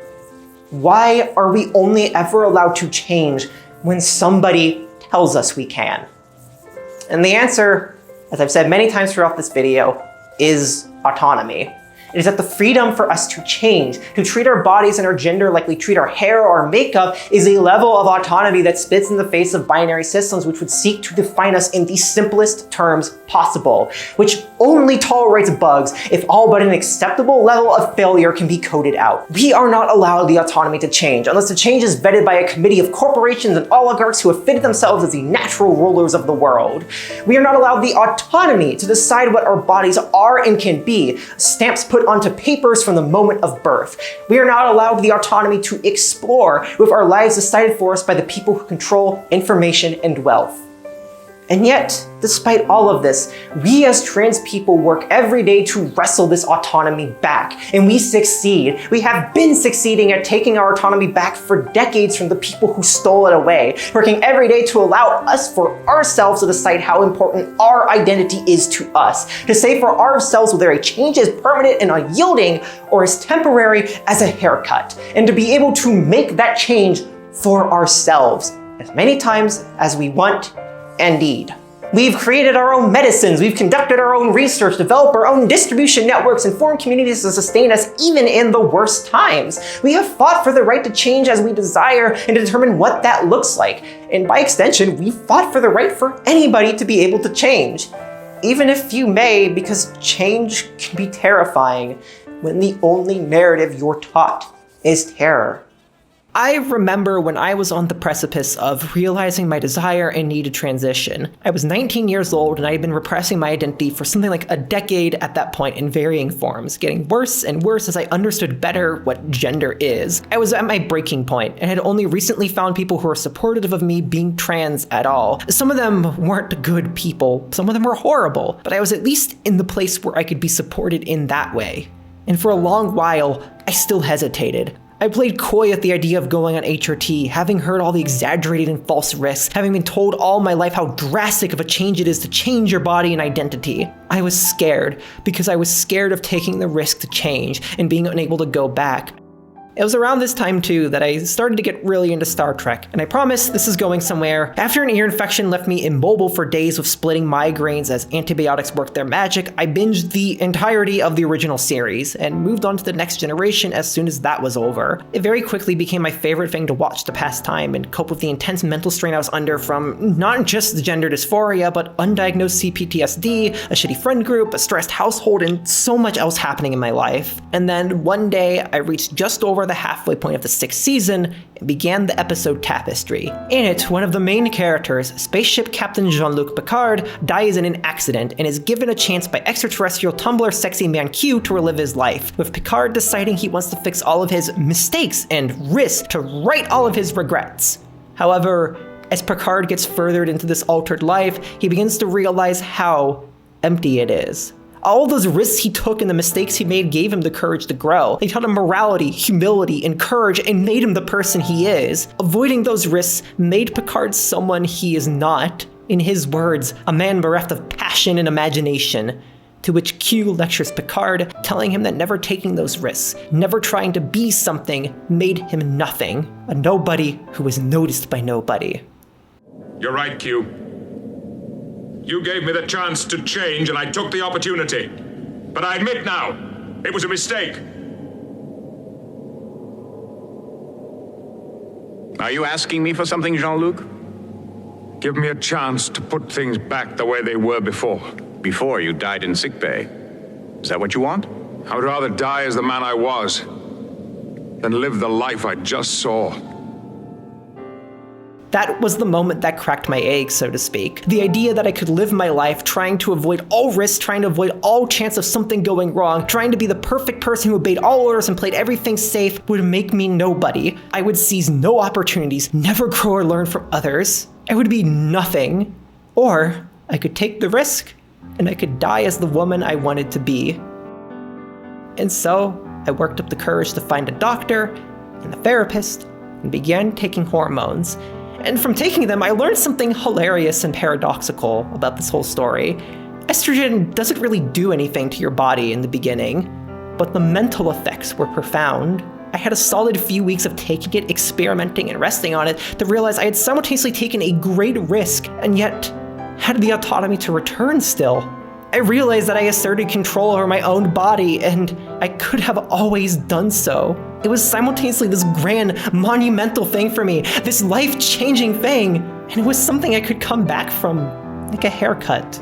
Why are we only ever allowed to change when somebody tells us we can? And the answer, as I've said many times throughout this video, is autonomy. It is that the freedom for us to change, to treat our bodies and our gender like we treat our hair or our makeup, is a level of autonomy that spits in the face of binary systems which would seek to define us in the simplest terms possible, which only tolerates bugs if all but an acceptable level of failure can be coded out. We are not allowed the autonomy to change unless the change is vetted by a committee of corporations and oligarchs who have fitted themselves as the natural rulers of the world. We are not allowed the autonomy to decide what our bodies are and can be, stamps put onto papers from the moment of birth. We are not allowed the autonomy to explore with our lives decided for us by the people who control information and wealth. And yet, despite all of this, we as trans people work every day to wrestle this autonomy back, and we succeed. We have been succeeding at taking our autonomy back for decades from the people who stole it away, working every day to allow us for ourselves to decide how important our identity is to us, to say for ourselves whether a change is permanent and unyielding or is temporary as a haircut, and to be able to make that change for ourselves as many times as we want and need. We've created our own medicines, we've conducted our own research, developed our own distribution networks, and formed communities to sustain us even in the worst times. We have fought for the right to change as we desire and to determine what that looks like. And by extension, we've fought for the right for anybody to be able to change. Even if you may, because change can be terrifying when the only narrative you're taught is terror. I remember when I was on the precipice of realizing my desire and need to transition. I was 19 years old and I had been repressing my identity for something like a decade at that point in varying forms, getting worse and worse as I understood better what gender is. I was at my breaking point and had only recently found people who were supportive of me being trans at all. Some of them weren't good people, some of them were horrible, but I was at least in the place where I could be supported in that way. And for a long while, I still hesitated. I played coy at the idea of going on HRT, having heard all the exaggerated and false risks, having been told all my life how drastic of a change it is to change your body and identity. I was scared, because I was scared of taking the risk to change and being unable to go back. It was around this time, too, that I started to get really into Star Trek, and I promise this is going somewhere. After an ear infection left me immobile for days with splitting migraines as antibiotics worked their magic, I binged the entirety of the original series, and moved on to the next generation as soon as that was over. It very quickly became my favorite thing to watch to pass time and cope with the intense mental strain I was under from not just the gender dysphoria, but undiagnosed CPTSD, a shitty friend group, a stressed household, and so much else happening in my life. And then one day, I reached just over the halfway point of the 6th season and began the episode Tapestry. In it, one of the main characters, spaceship Captain Jean-Luc Picard, dies in an accident and is given a chance by extraterrestrial Tumblr sexy man Q to relive his life, with Picard deciding he wants to fix all of his mistakes and risk to right all of his regrets. However, as Picard gets furthered into this altered life, he begins to realize how empty it is. All those risks he took and the mistakes he made gave him the courage to grow. They taught him morality, humility, and courage, and made him the person he is. Avoiding those risks made Picard someone he is not. In his words, a man bereft of passion and imagination. To which Q lectures Picard, telling him that never taking those risks, never trying to be something, made him nothing. A nobody who was noticed by nobody. You're right, Q. You gave me the chance to change, and I took the opportunity. But I admit now, it was a mistake. Are you asking me for something, Jean-Luc? Give me a chance to put things back the way they were before. Before you died in sickbay. Is that what you want? I would rather die as the man I was than live the life I just saw. That was the moment that cracked my egg, so to speak. The idea that I could live my life trying to avoid all risks, trying to avoid all chance of something going wrong, trying to be the perfect person who obeyed all orders and played everything safe would make me nobody. I would seize no opportunities, never grow or learn from others. I would be nothing. Or I could take the risk, and I could die as the woman I wanted to be. And so I worked up the courage to find a doctor and a therapist and began taking hormones. And from taking them, I learned something hilarious and paradoxical about this whole story. Estrogen doesn't really do anything to your body in the beginning, but the mental effects were profound. I had a solid few weeks of taking it, experimenting, and resting on it to realize I had simultaneously taken a great risk, and yet had the autonomy to return still. I realized that I asserted control over my own body, and I could have always done so. It was simultaneously this grand, monumental thing for me, this life-changing thing, and it was something I could come back from, like a haircut.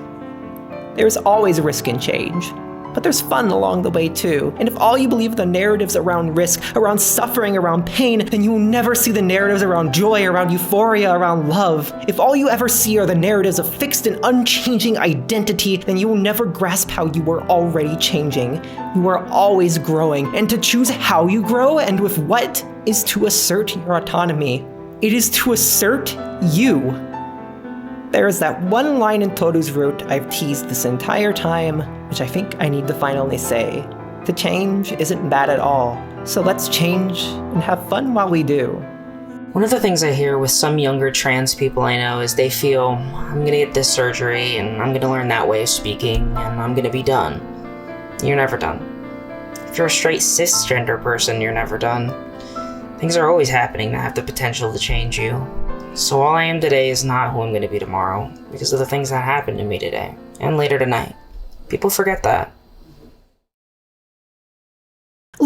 There's always risk in change, but there's fun along the way too. And if all you believe the narratives around risk, around suffering, around pain, then you will never see the narratives around joy, around euphoria, around love. If all you ever see are the narratives of fixed and unchanging identity, then you will never grasp how you are already changing. You are always growing, and to choose how you grow and with what is to assert your autonomy. It is to assert you. There is that one line in Tooru's route I've teased this entire time, which I think I need to finally say. To change isn't bad at all, so let's change and have fun while we do. One of the things I hear with some younger trans people I know is they feel, I'm gonna get this surgery, and I'm gonna learn that way of speaking, and I'm gonna be done. You're never done. If you're a straight cisgender person, you're never done. Things are always happening that have the potential to change you. So all I am today is not who I'm going to be tomorrow, because of the things that happened to me today, and later tonight. People forget that.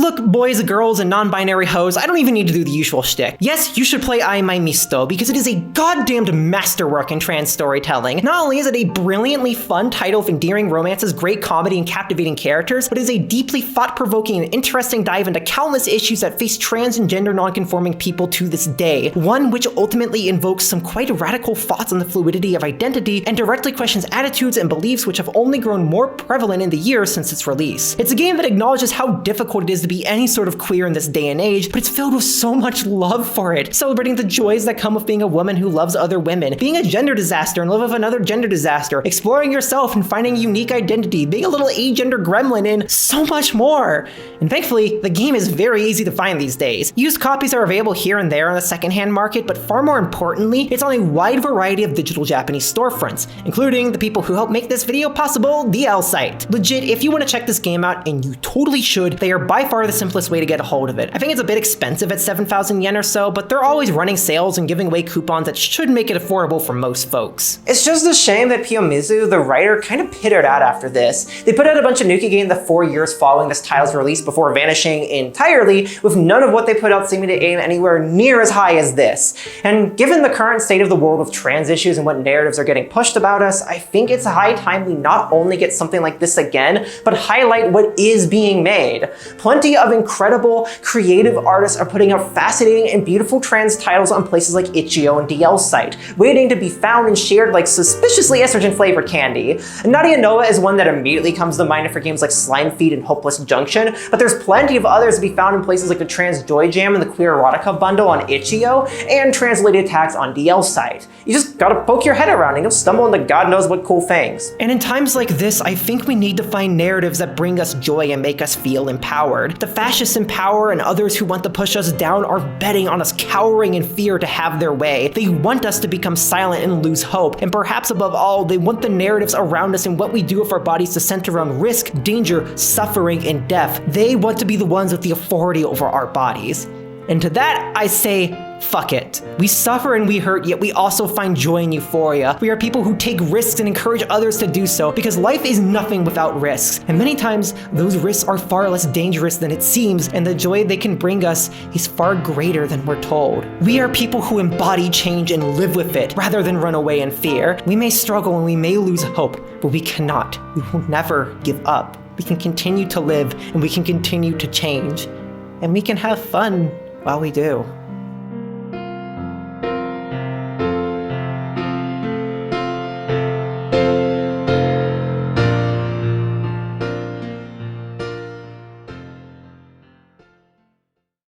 Look, boys, girls, and non-binary hoes, I don't even need to do the usual shtick. Yes, you should play Ai Mai Misuto because it is a goddamned masterwork in trans storytelling. Not only is it a brilliantly fun title of endearing romances, great comedy, and captivating characters, but it is a deeply thought-provoking and interesting dive into countless issues that face trans and gender non-conforming people to this day. One which ultimately invokes some quite radical thoughts on the fluidity of identity and directly questions attitudes and beliefs which have only grown more prevalent in the years since its release. It's a game that acknowledges how difficult it is to be any sort of queer in this day and age, but it's filled with so much love for it, celebrating the joys that come with being a woman who loves other women, being a gender disaster and live with another gender disaster, exploring yourself and finding a unique identity, being a little agender gremlin, and so much more. And thankfully, the game is very easy to find these days. Used copies are available here and there on the secondhand market, but far more importantly, it's on a wide variety of digital Japanese storefronts, including the people who helped make this video possible, the L site. Legit, if you want to check this game out, and you totally should, they are by far the simplest way to get a hold of it. I think it's a bit expensive at 7,000 yen or so, but they're always running sales and giving away coupons that should make it affordable for most folks. It's just a shame that Kiyomizu, the writer, kind of petered out after this. They put out a bunch of Nuki in the 4 years following this title's release before vanishing entirely, with none of what they put out seeming to aim anywhere near as high as this. And given the current state of the world with trans issues and what narratives are getting pushed about us, I think it's high time we not only get something like this again, but highlight what is being made. Plenty of incredible, creative artists are putting out fascinating and beautiful trans titles on places like Itch.io and DL's site, waiting to be found and shared like suspiciously estrogen-flavored candy. Nadia Noah is one that immediately comes to mind for games like Slime Feed and Hopeless Junction, but there's plenty of others to be found in places like the Trans Joy Jam and the Queer Erotica bundle on Itch.io, and translated tags on DL's site. You just gotta poke your head around and you'll stumble into God knows what cool things. And in times like this, I think we need to find narratives that bring us joy and make us feel empowered. The fascists in power and others who want to push us down are betting on us cowering in fear to have their way. They want us to become silent and lose hope. And perhaps above all, they want the narratives around us and what we do with our bodies to center around risk, danger, suffering, and death. They want to be the ones with the authority over our bodies. And to that, I say, fuck it. We suffer and we hurt, yet we also find joy and euphoria. We are people who take risks and encourage others to do so, because life is nothing without risks. And many times, those risks are far less dangerous than it seems, and the joy they can bring us is far greater than we're told. We are people who embody change and live with it, rather than run away in fear. We may struggle and we may lose hope, but we cannot. We will never give up. We can continue to live, and we can continue to change. And we can have fun while we do.